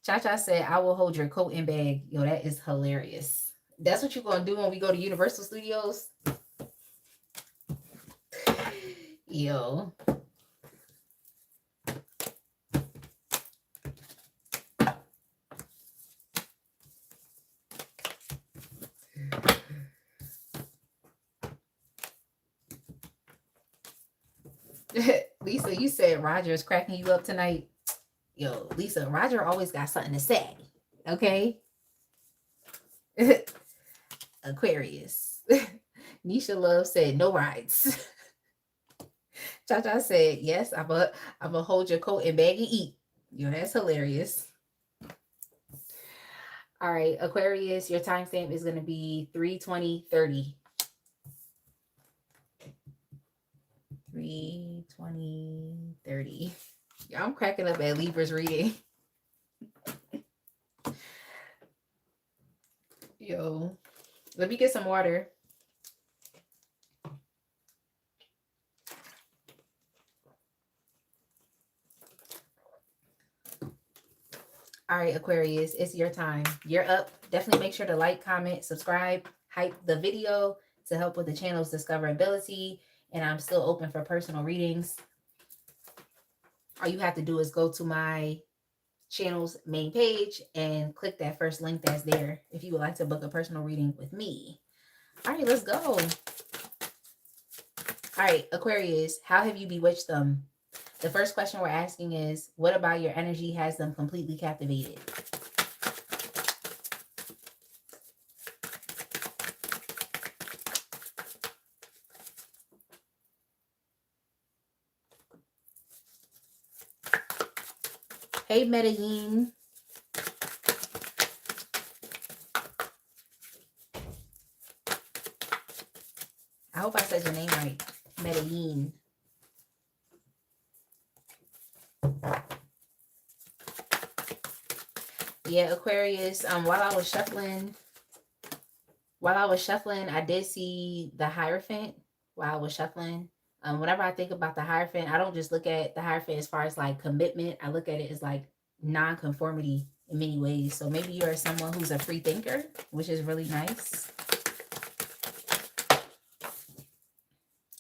Speaker 1: Cha-Cha said, I will hold your coat and bag. Yo, that is hilarious. That's what you're going to do when we go to Universal Studios? Yo. Lisa, you said Roger is cracking you up tonight. Yo, Lisa, Roger always got something to say. Okay? Aquarius. Nisha Love said, no rides. Cha-Cha said, yes, I'm a hold your coat and bag and eat. Yo, that's hilarious. All right, Aquarius, your timestamp is going to be 3/20/30. 3/20/30. Yeah, I'm cracking up at Libra's reading. Yo, let me get some water. All right, Aquarius, it's your time. You're up. Definitely make sure to like, comment, subscribe, hype the video to help with the channel's discoverability. And I'm still open for personal readings. All you have to do is go to my channel's main page and click that first link that's there if you would like to book a personal reading with me. All right, let's go. All right, Aquarius, how have you bewitched them? The first question we're asking is, what about your energy has them completely captivated? Hey, Medellin. I hope I said your name right. Medellin. Yeah, Aquarius, while I was shuffling, I did see the Hierophant while I was shuffling. Whenever I think about the Hierophant, I don't just look at the Hierophant as far as like commitment. I look at it as like non-conformity in many ways. So maybe you're someone who's a free thinker, which is really nice.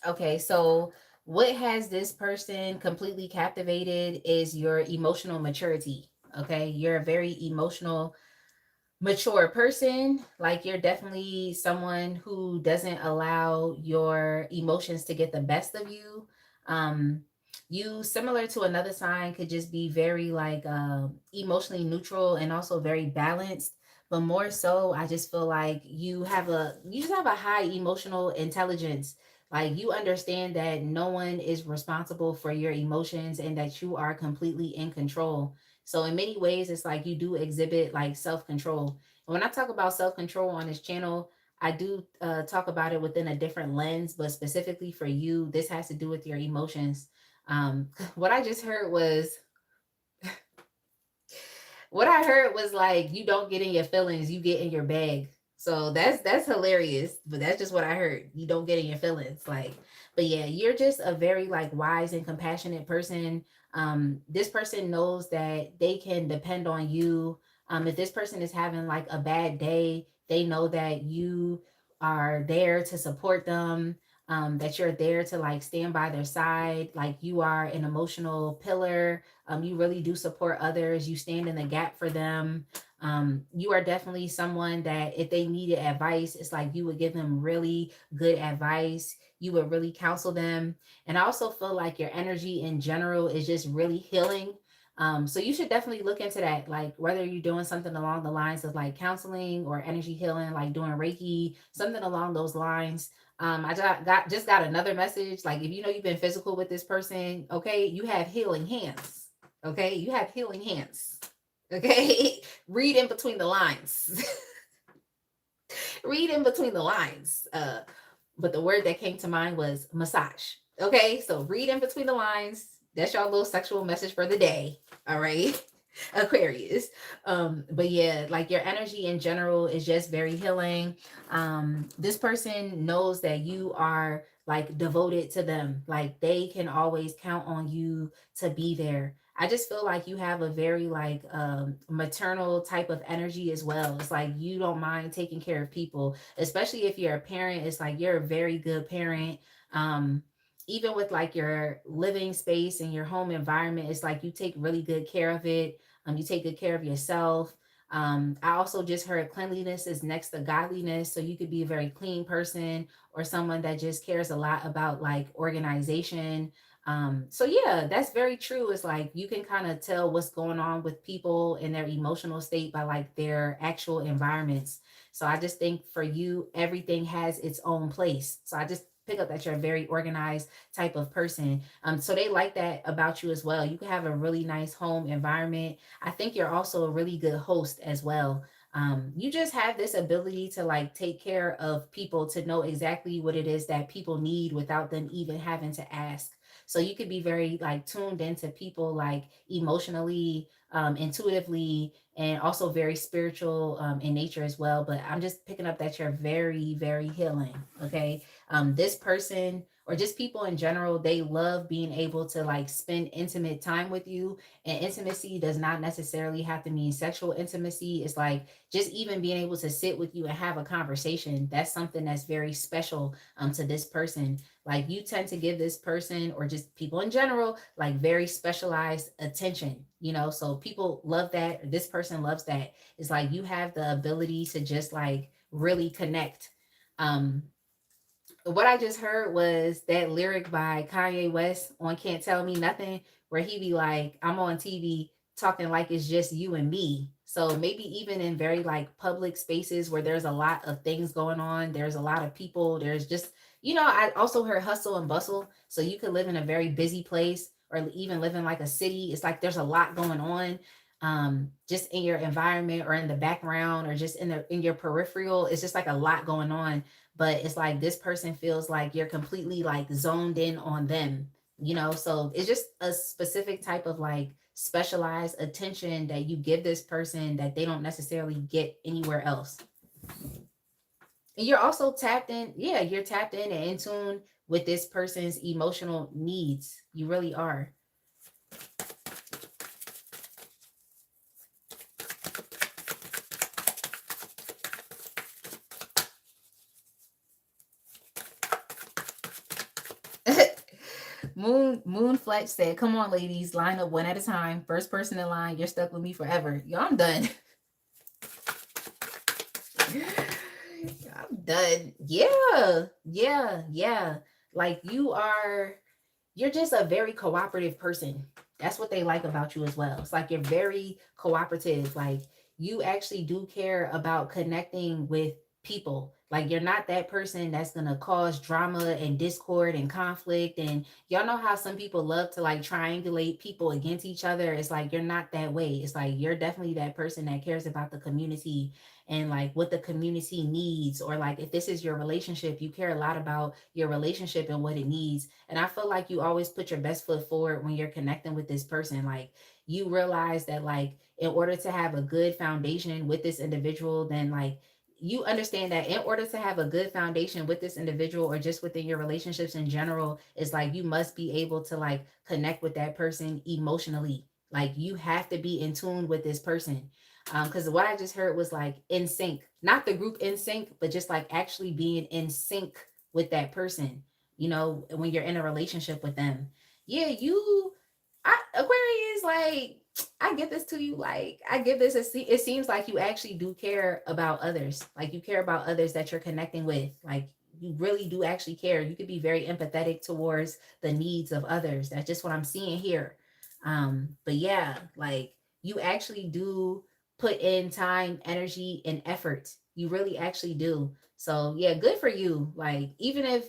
Speaker 1: Okay, so what has this person completely captivated is your emotional maturity. Okay, you're a very emotional, mature person. Like you're definitely someone who doesn't allow your emotions to get the best of you. You, similar to another sign, could just be very like emotionally neutral and also very balanced. But more so, I just feel like you just have a high emotional intelligence. Like you understand that no one is responsible for your emotions and that you are completely in control. So in many ways, it's like you do exhibit like self-control. And when I talk about self-control on this channel, I do talk about it within a different lens, but specifically for you, this has to do with your emotions. What I just heard was, what I heard was like, you don't get in your feelings, you get in your bag. So that's hilarious, but that's just what I heard. You don't get in your feelings, like, but yeah, you're just a very like wise and compassionate person. This person knows that they can depend on you. If this person is having like a bad day, they know that you are there to support them. That you're there to like stand by their side, like you are an emotional pillar. You really do support others. You stand in the gap for them. You are definitely someone that if they needed advice, it's like you would give them really good advice. You would really counsel them. And I also feel like your energy in general is just really healing. So you should definitely look into that, like whether you're doing something along the lines of like counseling or energy healing, like doing Reiki, something along those lines. I just got another message. Like if you know you've been physical with this person, okay, you have healing hands. Okay, you have healing hands. Okay. Read in between the lines. Read in between the lines. But the word that came to mind was massage. Okay, so read in between the lines. That's your little sexual message for the day. All right. Aquarius. But yeah, like your energy in general is just very healing. This person knows that you are like devoted to them. Like they can always count on you to be there. I just feel like you have a very like maternal type of energy as well. It's like you don't mind taking care of people, especially if you're a parent. It's like you're a very good parent. Um, Even with like your living space and your home environment, it's like you take really good care of it. You take good care of yourself. I also just heard cleanliness is next to godliness. So you could be a very clean person or someone that just cares a lot about like organization. So yeah, that's very true. It's like you can kind of tell what's going on with people in their emotional state by like their actual environments. So I just think for you, everything has its own place. So I just pick up that you're a very organized type of person. So they like that about you as well. You can have a really nice home environment. I think you're also a really good host as well. You just have this ability to like take care of people, to know exactly what it is that people need without them even having to ask. So you could be very like tuned into people like emotionally, intuitively, and also very spiritual in nature as well. But I'm just picking up that you're very, very healing. Okay. This person or just people in general, they love being able to like spend intimate time with you. And intimacy does not necessarily have to mean sexual intimacy. It's like just even being able to sit with you and have a conversation. That's something that's very special to this person. Like you tend to give this person or just people in general like very specialized attention, you know? So people love that. This person loves that. It's like you have the ability to just like really connect. Um, what I just heard was that lyric by Kanye West on Can't Tell Me Nothing, where he be like, I'm on TV talking like it's just you and me. So maybe even in very like public spaces where there's a lot of things going on, there's a lot of people, there's just, I also heard hustle and bustle. So you could live in a very busy place or even live in like a city. It's like there's a lot going on. Just in your environment or in the background or just in your peripheral, it's just like a lot going on, but it's like this person feels like you're completely like zoned in on them, so it's just a specific type of like specialized attention that you give this person that they don't necessarily get anywhere else. And you're also tapped in, yeah, you're tapped in and in tune with this person's emotional needs. You really are. Moon Fletch said, "Come on, ladies, line up one at a time. First person in line, you're stuck with me forever." Yo, I'm done. I'm done. Yeah, yeah, yeah. Like you're just a very cooperative person. That's what they like about you as well. It's like you're very cooperative. Like you actually do care about connecting with people. Like you're not that person that's gonna cause drama and discord and conflict. And y'all know how some people love to like triangulate people against each other. It's like you're not that way. It's like you're definitely that person that cares about the community and like what the community needs, or like if this is your relationship, you care a lot about your relationship and what it needs. And I feel like you always put your best foot forward when you're connecting with this person. Like you realize that like in order to have a good foundation with this individual, then like you understand that in order to have a good foundation with this individual or just within your relationships in general, it's like you must be able to like connect with that person emotionally. Like you have to be in tune with this person. Because what I just heard was like in sync, not the group in sync, but just like actually being in sync with that person, when you're in a relationship with them. Yeah, Aquarius, like, I give this to you. Like, I give this, it seems like you actually do care about others. Like, you care about others that you're connecting with. Like, you really do actually care. You could be very empathetic towards the needs of others. That's just what I'm seeing here. But yeah, like, you actually do put in time, energy, and effort You really actually do. So yeah, good for you. Like, even if,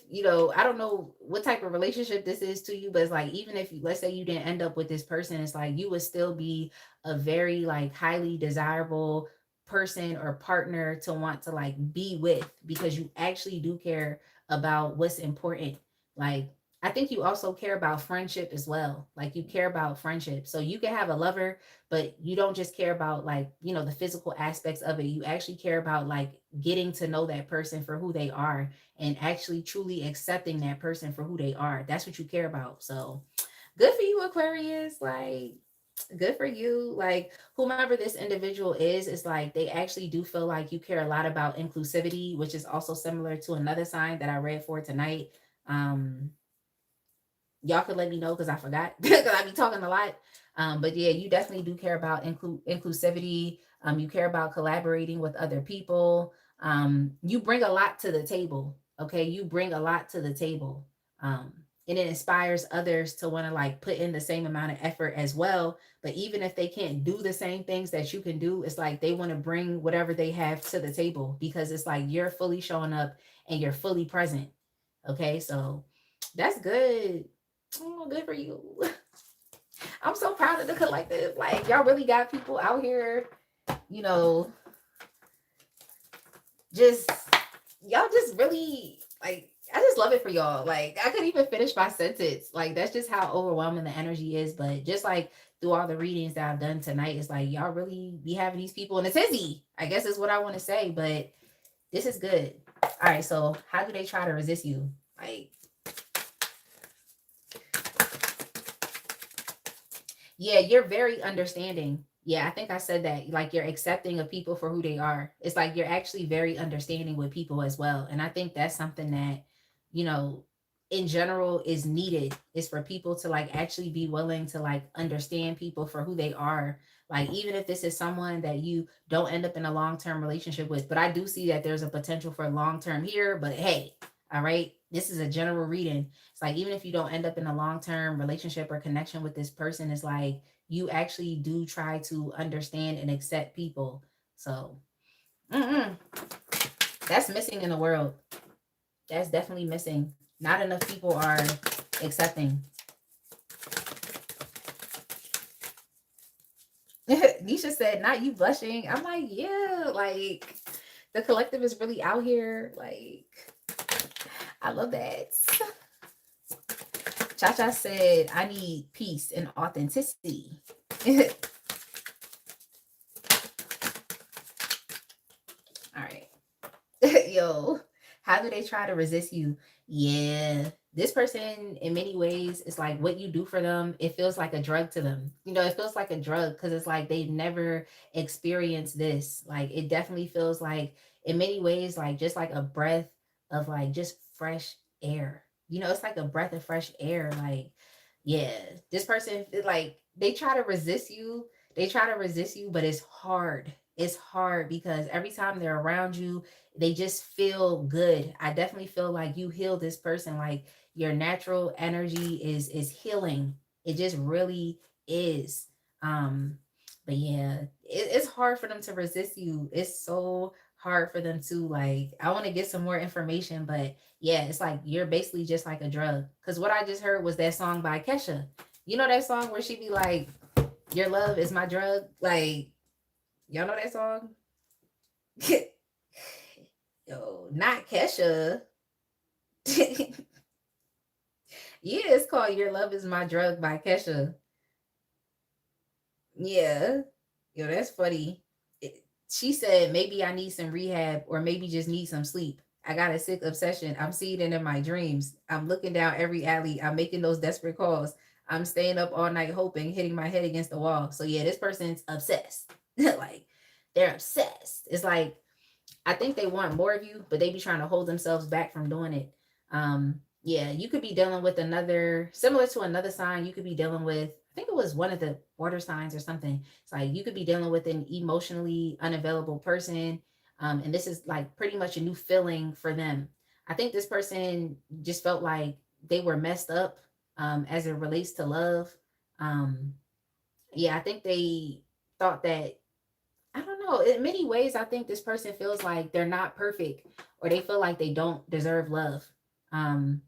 Speaker 1: I don't know what type of relationship this is to you, but it's like, even if let's say you didn't end up with this person, it's like you would still be a very like highly desirable person or partner to want to like be with, because you actually do care about what's important. Like, I think you also care about friendship as well. Like, you care about friendship. So you can have a lover, but you don't just care about like, the physical aspects of it. You actually care about like getting to know that person for who they are, and actually truly accepting that person for who they are. That's what you care about. So good for you, Aquarius. Like, good for you. Like, whomever this individual is like, they actually do feel like you care a lot about inclusivity, which is also similar to another sign that I read for tonight. um y'all could let me know because I forgot because I be talking a lot. But yeah, you definitely do care about inclusivity. You care about collaborating with other people. You bring a lot to the table. Okay, you bring a lot to the table. Um, and it inspires others to want to like put in the same amount of effort as well. But even if they can't do the same things that you can do, it's like they want to bring whatever they have to the table, because it's like you're fully showing up and you're fully present. Okay, so that's good. Oh, good for you. I'm so proud of the collective. Like, y'all really got people out here, you know, just y'all just really like, I just love it for y'all. Like, I couldn't even finish my sentence. Like, that's just how overwhelming the energy is. But just like through all the readings that I've done tonight, it's like y'all really be having these people in a tizzy, I guess is what I want to say. But this is good. All right, so how do they try to resist you? Like, yeah, you're very understanding. Yeah, I think I said that. Like, you're accepting of people for who they are. It's like you're actually very understanding with people as well. And I think that's something that, you know, in general is needed, is for people to like actually be willing to like understand people for who they are. Like, even if this is someone that you don't end up in a long-term relationship with, but I do see that there's a potential for long-term here, but hey, all right, this is a general reading. It's like, even if you don't end up in a long-term relationship or connection with this person, it's like you actually do try to understand and accept people. So that's missing in the world. That's definitely missing. Not enough people are accepting. Nisha said, not you blushing. I'm like, yeah, like the collective is really out here. Like, I love that. Cha Cha said, I need peace and authenticity. All right. Yo, how do they try to resist you? Yeah. This person, in many ways, is like what you do for them. It feels like a drug to them. It feels like a drug because it's like they've never experienced this. Like, it definitely feels like, in many ways, like just like a breath of like just fresh air. It's like a breath of fresh air. Like, yeah, this person, like, they try to resist you. They try to resist you, but it's hard. It's hard because every time they're around you, they just feel good. I definitely feel like you heal this person. Like, your natural energy is healing. It just really is. Um, but yeah, it's hard for them to resist you. It's so hard for them to like. I want to get some more information, but yeah, it's like you're basically just like a drug. Cause what I just heard was that song by Kesha. You know that song where she be like, "Your love is my drug." Like, y'all know that song? Yo, not Kesha. Yeah, it's called "Your Love Is My Drug" by Kesha. Yeah. Yo, that's funny. She said, maybe I need some rehab or maybe just need some sleep. I got a sick obsession. I'm seeing it in my dreams. I'm looking down every alley. I'm making those desperate calls. I'm staying up all night hoping, hitting my head against the wall. So yeah, this person's obsessed. Like, they're obsessed. It's like, I think they want more of you, but they be trying to hold themselves back from doing it. Yeah, you could be dealing with another, similar to another sign. You could be dealing with, I think it was one of the water signs or something. It's like you could be dealing with an emotionally unavailable person. And this is like pretty much a new feeling for them. I think this person just felt like they were messed up as it relates to love. Um, yeah, I think they thought that, I don't know. In many ways, I think this person feels like they're not perfect, or they feel like they don't deserve love. Um,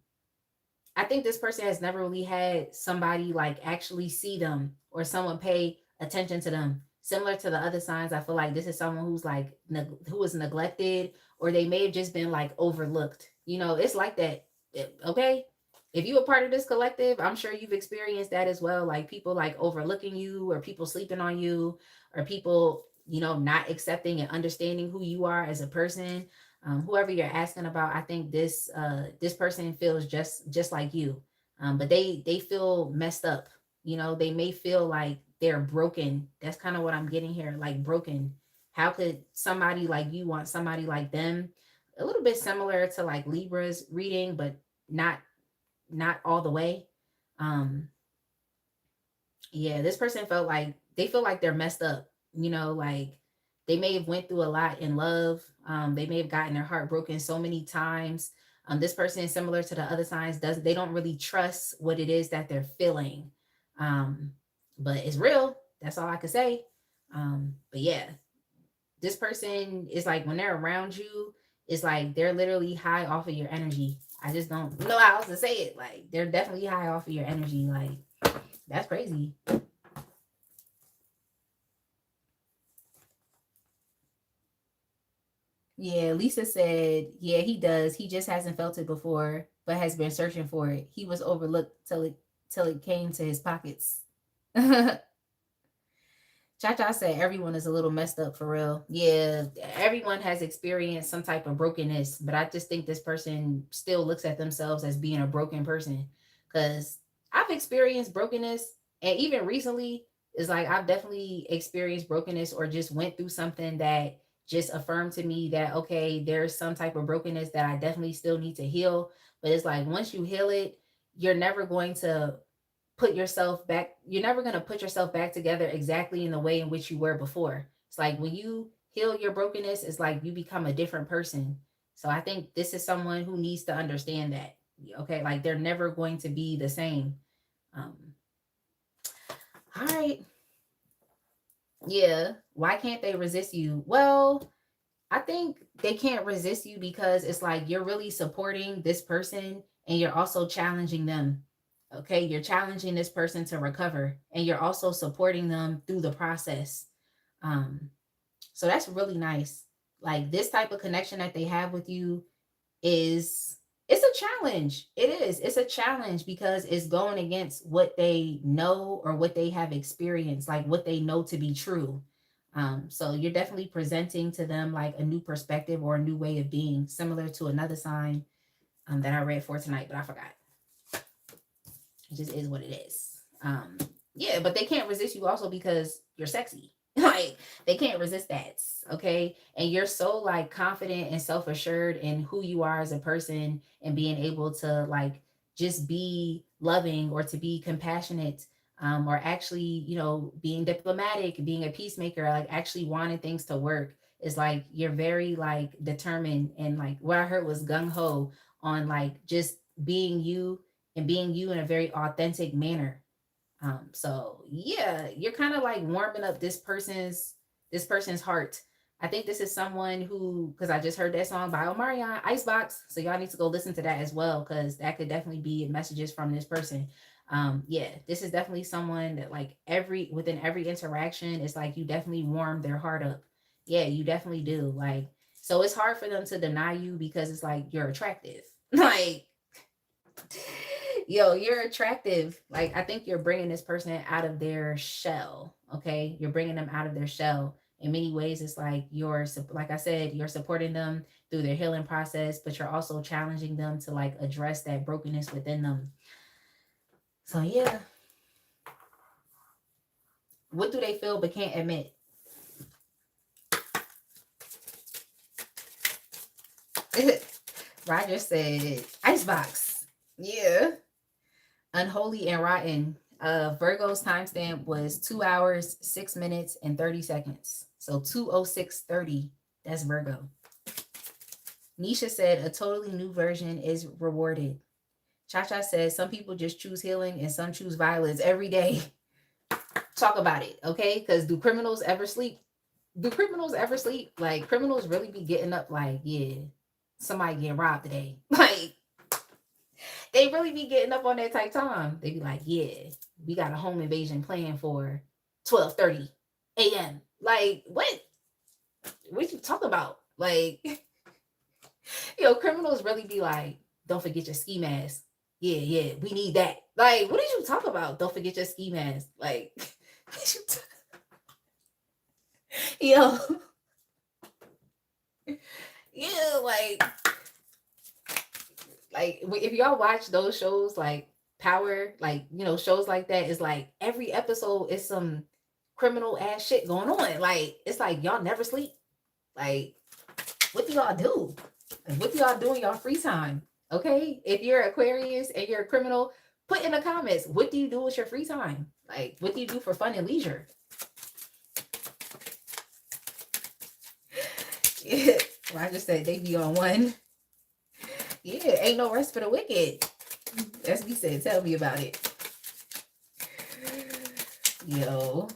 Speaker 1: I think this person has never really had somebody like actually see them or someone pay attention to them. Similar to the other signs, I feel like this is someone who's like who was neglected, or they may have just been like overlooked. You know, it's like that. Okay, if you a part of this collective, I'm sure you've experienced that as well. Like people like overlooking you, or people sleeping on you, or people, you know, not accepting and understanding who you are as a person. Whoever you're asking about, I think this person feels just like you, but they feel messed up. You know, they may feel like they're broken. That's kind of what I'm getting here, like broken. How could somebody like you want somebody like them? A little bit similar to like Libra's reading, but not not all the way. Um, yeah, this person felt like they feel like they're messed up. You know, like they may have went through a lot in love. They may have gotten their heart broken so many times. This person is similar to the other signs. Does They don't really trust what it is that they're feeling, um, but it's real. That's all I could say. But yeah, this person is like when they're around you, it's like they're literally high off of your energy. I just don't know how else to say it. Like they're definitely high off of your energy. Like that's crazy. Yeah, Lisa said, yeah, he does. He just hasn't felt it before, but has been searching for it. He was overlooked till it came to his pockets. Cha Cha said everyone is a little messed up for real. Yeah, everyone has experienced some type of brokenness, but I just think this person still looks at themselves as being a broken person. Cause I've experienced brokenness, and even recently, it's like I've definitely experienced brokenness or just went through something that just affirmed to me that okay, there's some type of brokenness that I definitely still need to heal. But it's like once you heal it, you're never going to put yourself back, you're never going to put yourself back together exactly in the way in which you were before. It's like when you heal your brokenness, it's like you become a different person. So I think this is someone who needs to understand that. Okay, like they're never going to be the same. um all right. Yeah, why can't they resist you? Well, I think they can't resist you because it's like you're really supporting this person and you're also challenging them. Okay, you're challenging this person to recover and you're also supporting them through the process. Um, so that's really nice. Like this type of connection that they have with you is it's a challenge. It is. It's a challenge because it's going against what they know or what they have experienced, like what they know to be true. So you're definitely presenting to them like a new perspective or a new way of being, similar to another sign that I read for tonight, but I forgot. It just is what it is. Yeah, but they can't resist you also because you're sexy. Like they can't resist that. Okay. And you're so like confident and self-assured in who you are as a person and being able to like just be loving or to be compassionate, or actually, you know, being diplomatic, being a peacemaker, like actually wanting things to work. Is like you're very like determined, and like what I heard was gung ho on like just being you and being you in a very authentic manner. So yeah, you're kind of like warming up this person's heart. I think this is someone who, because I just heard that song by Omarion, Icebox. So y'all need to go listen to that as well, because that could definitely be messages from this person. Yeah, this is definitely someone that like within every interaction, it's like you definitely warm their heart up. Yeah, you definitely do. Like, so it's hard for them to deny you because it's like you're attractive. Like yo, you're attractive. Like, I think you're bringing this person out of their shell. Okay. You're bringing them out of their shell. In many ways, it's like like I said, you're supporting them through their healing process, but you're also challenging them to like address that brokenness within them. So, yeah. What do they feel but can't admit? Roger said, Icebox. Yeah. Unholy and Rotten. Virgo's timestamp was 2 hours, 6 minutes, and 30 seconds. So 2:06:30. That's Virgo. Nisha said a totally new version is rewarded. Cha Cha says some people just choose healing and some choose violence every day. Talk about it, okay? Because do criminals ever sleep? Do criminals ever sleep? Like, criminals really be getting up like, yeah, somebody getting robbed today. Like, they really be getting up on that type time. They be like, yeah, we got a home invasion plan for 12:30 a.m. Like, what? What you talk about? Like, criminals really be like, don't forget your ski mask. Yeah, yeah, we need that. Like, what did you talk about? Don't forget your ski mask. Like, yo, yeah, like if y'all watch those shows like Power, like shows like that, is like every episode is some criminal ass shit going on. Like it's like y'all never sleep. Like what do y'all do? Like, what do y'all do in y'all free time? Okay, if you're Aquarius and you're a criminal, put in the comments what do you do with your free time? Like what do you do for fun and leisure? Yeah, well, I just said they be on one. Yeah, ain't no rest for the wicked. As we said, tell me about it. Yo.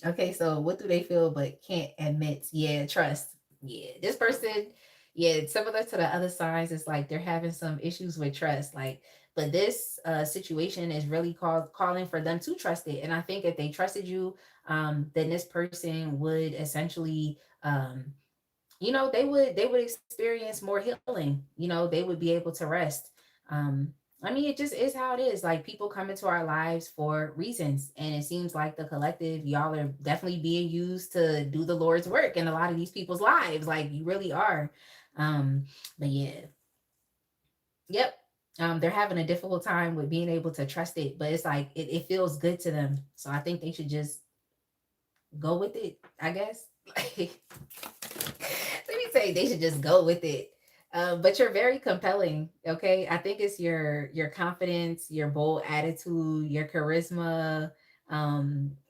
Speaker 1: Okay, so what do they feel but can't admit? Yeah, trust. Yeah, this person, yeah, similar to the other signs, it's like they're having some issues with trust. Like, but this situation is really calling for them to trust it. And I think if they trusted you, then this person would essentially they would experience more healing. They would be able to rest. I mean, it just is how it is. Like people come into our lives for reasons, and it seems like the collective, y'all are definitely being used to do the Lord's work in a lot of these people's lives. Like you really are. But yeah, yep. They're having a difficult time with being able to trust it, but it's like it feels good to them. So I think they should just go with it, I guess. Let me say they should just go with it. But you're very compelling. Okay, I think it's your confidence, your bold attitude, your charisma,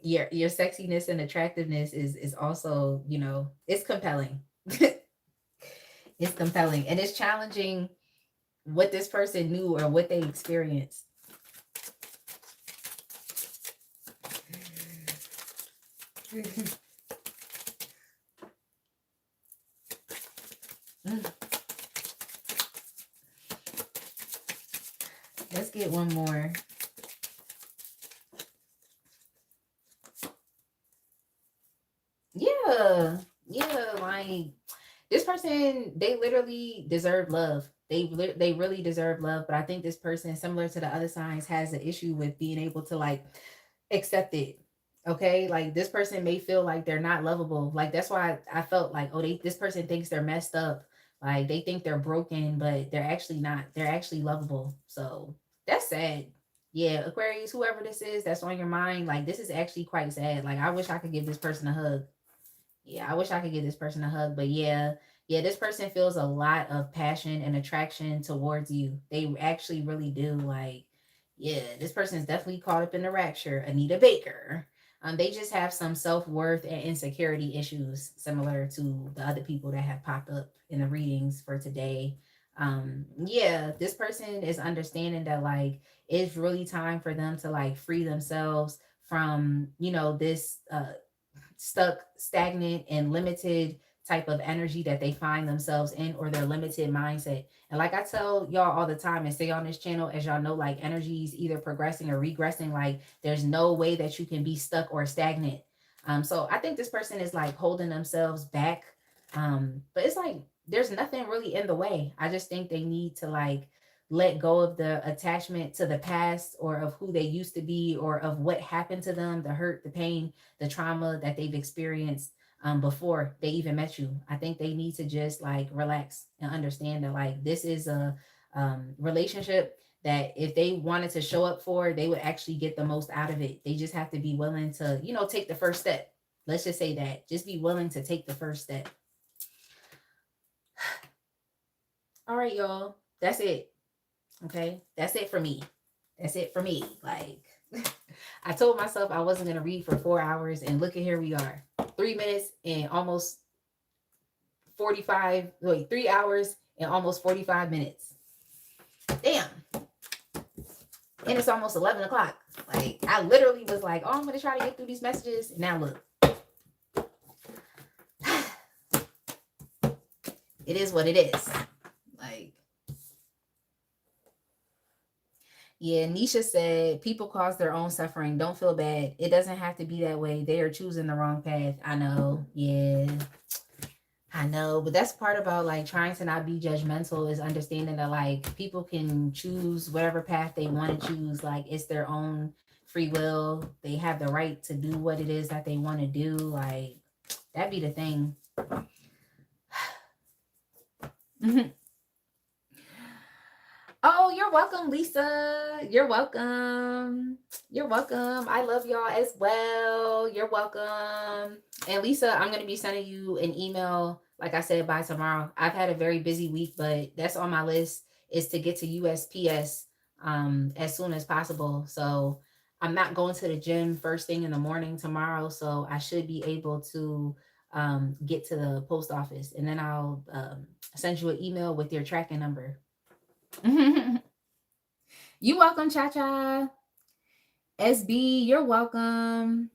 Speaker 1: your sexiness and attractiveness is also it's compelling. It's compelling and it's challenging what this person knew or what they experienced. Let's get one more. Yeah. Yeah, like this person, they literally deserve love. They really deserve love, but I think this person, similar to the other signs, has an issue with being able to like accept it. Okay, like this person may feel like they're not lovable. Like that's why I felt like, oh, this person thinks they're messed up. Like they think they're broken, but they're actually not. They're actually lovable. So that's sad. Yeah, Aquarius, whoever this is that's on your mind, like this is actually quite sad. Like I wish I could give this person a hug. Yeah, I wish I could give this person a hug, but yeah, this person feels a lot of passion and attraction towards you. They actually really do. Like, yeah, this person is definitely caught up in the rapture. Anita Baker. They just have some self-worth and insecurity issues similar to the other people that have popped up in the readings for today. Yeah, this person is understanding that like it's really time for them to like free themselves from, this stuck, stagnant, and limited type of energy that they find themselves in, or their limited mindset. And like I tell y'all all the time and say on this channel, as y'all know, like energy is either progressing or regressing. Like there's no way that you can be stuck or stagnant. So I think this person is like holding themselves back. But it's like there's nothing really in the way. I just think they need to like let go of the attachment to the past or of who they used to be or of what happened to them, the hurt, the pain, the trauma that they've experienced before they even met you. I think they need to just like relax and understand that like this is a relationship that if they wanted to show up for, they would actually get the most out of it. They just have to be willing to, take the first step. Let's just say that. Just be willing to take the first step. All right, y'all. That's it. Okay. That's it for me. That's it for me. Like, I told myself I wasn't going to read for 4 hours, and look at here we are. 3 minutes and almost 45, wait, 3 hours and almost 45 minutes. Damn. And it's almost 11 o'clock. Like, I literally was like, oh, I'm going to try to get through these messages. And now look. It is what it is. Like, yeah, Nisha said, people cause their own suffering. Don't feel bad. It doesn't have to be that way. They are choosing the wrong path. I know. Yeah. I know. But that's part about like trying to not be judgmental is understanding that like people can choose whatever path they want to choose. Like it's their own free will. They have the right to do what it is that they want to do. Like that'd be the thing. Oh, you're welcome, Lisa. You're welcome. You're welcome. I love y'all as well. You're welcome. And Lisa, I'm going to be sending you an email, like I said, by tomorrow. I've had a very busy week, but that's on my list is to get to USPS as soon as possible. So I'm not going to the gym first thing in the morning tomorrow. So I should be able to get to the post office. And then I'll send you an email with your tracking number. You welcome, Cha Cha. SB, you're welcome.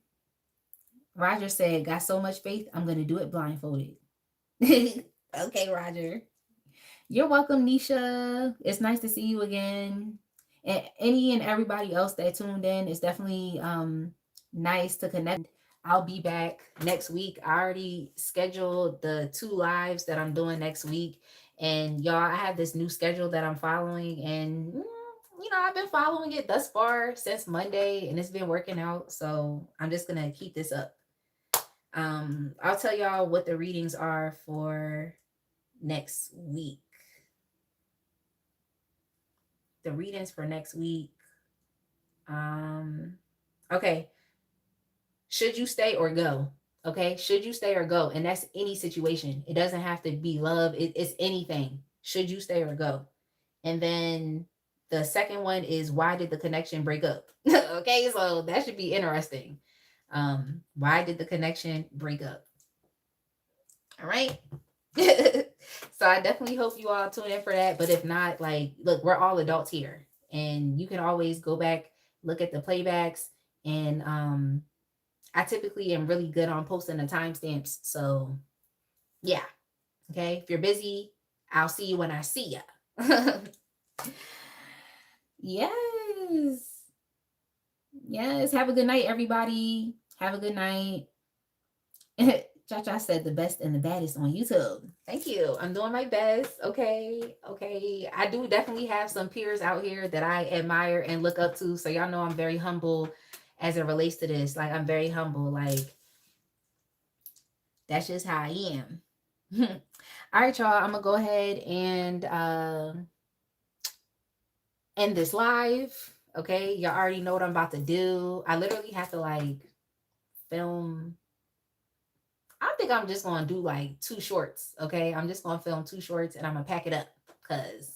Speaker 1: Roger said, got so much faith, I'm going to do it blindfolded. Okay, Roger. You're welcome, Nisha. It's nice to see you again. And any and everybody else that tuned in, it's definitely nice to connect. I'll be back next week. I already scheduled the 2 lives that I'm doing next week. And y'all, I have this new schedule that I'm following. And, you know, I've been following it thus far since Monday and it's been working out. So I'm just going to keep this up. I'll tell y'all what the readings are for next week. The readings for next week. Okay. Should you stay or go? Okay. Should you stay or go? And that's any situation. It doesn't have to be love. It's anything. Should you stay or go? And then the second one is why did the connection break up? Okay. So that should be interesting. Why did the connection break up? All right. So I definitely hope you all tune in for that. But if not, like, look, we're all adults here. And you can always go back, look at the playbacks. And I typically am really good on posting the timestamps. So yeah. Okay. If you're busy, I'll see you when I see ya. Yes. Yes. Have a good night, everybody. Have a good night. Cha-Cha said the best and the baddest on YouTube. Thank you. I'm doing my best. Okay. Okay. I do definitely have some peers out here that I admire and look up to. So y'all know I'm very humble as it relates to this. Like I'm very humble. Like that's just how I am. All right, y'all. I'm gonna go ahead and end this live. Okay. Y'all already know what I'm about to do. I literally have to like film. I think I'm just going to do like 2 shorts. Okay. I'm just going to film 2 shorts and I'm going to pack it up because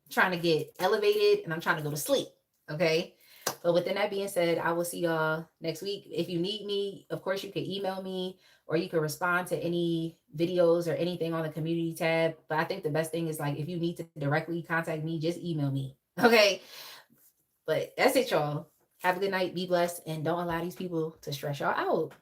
Speaker 1: I'm trying to get elevated and I'm trying to go to sleep. Okay. But with that being said, I will see y'all next week. If you need me, of course, you can email me or you can respond to any videos or anything on the community tab. But I think the best thing is like, if you need to directly contact me, just email me. Okay. But that's it, y'all. Have a good night. Be blessed. And don't allow these people to stress y'all out.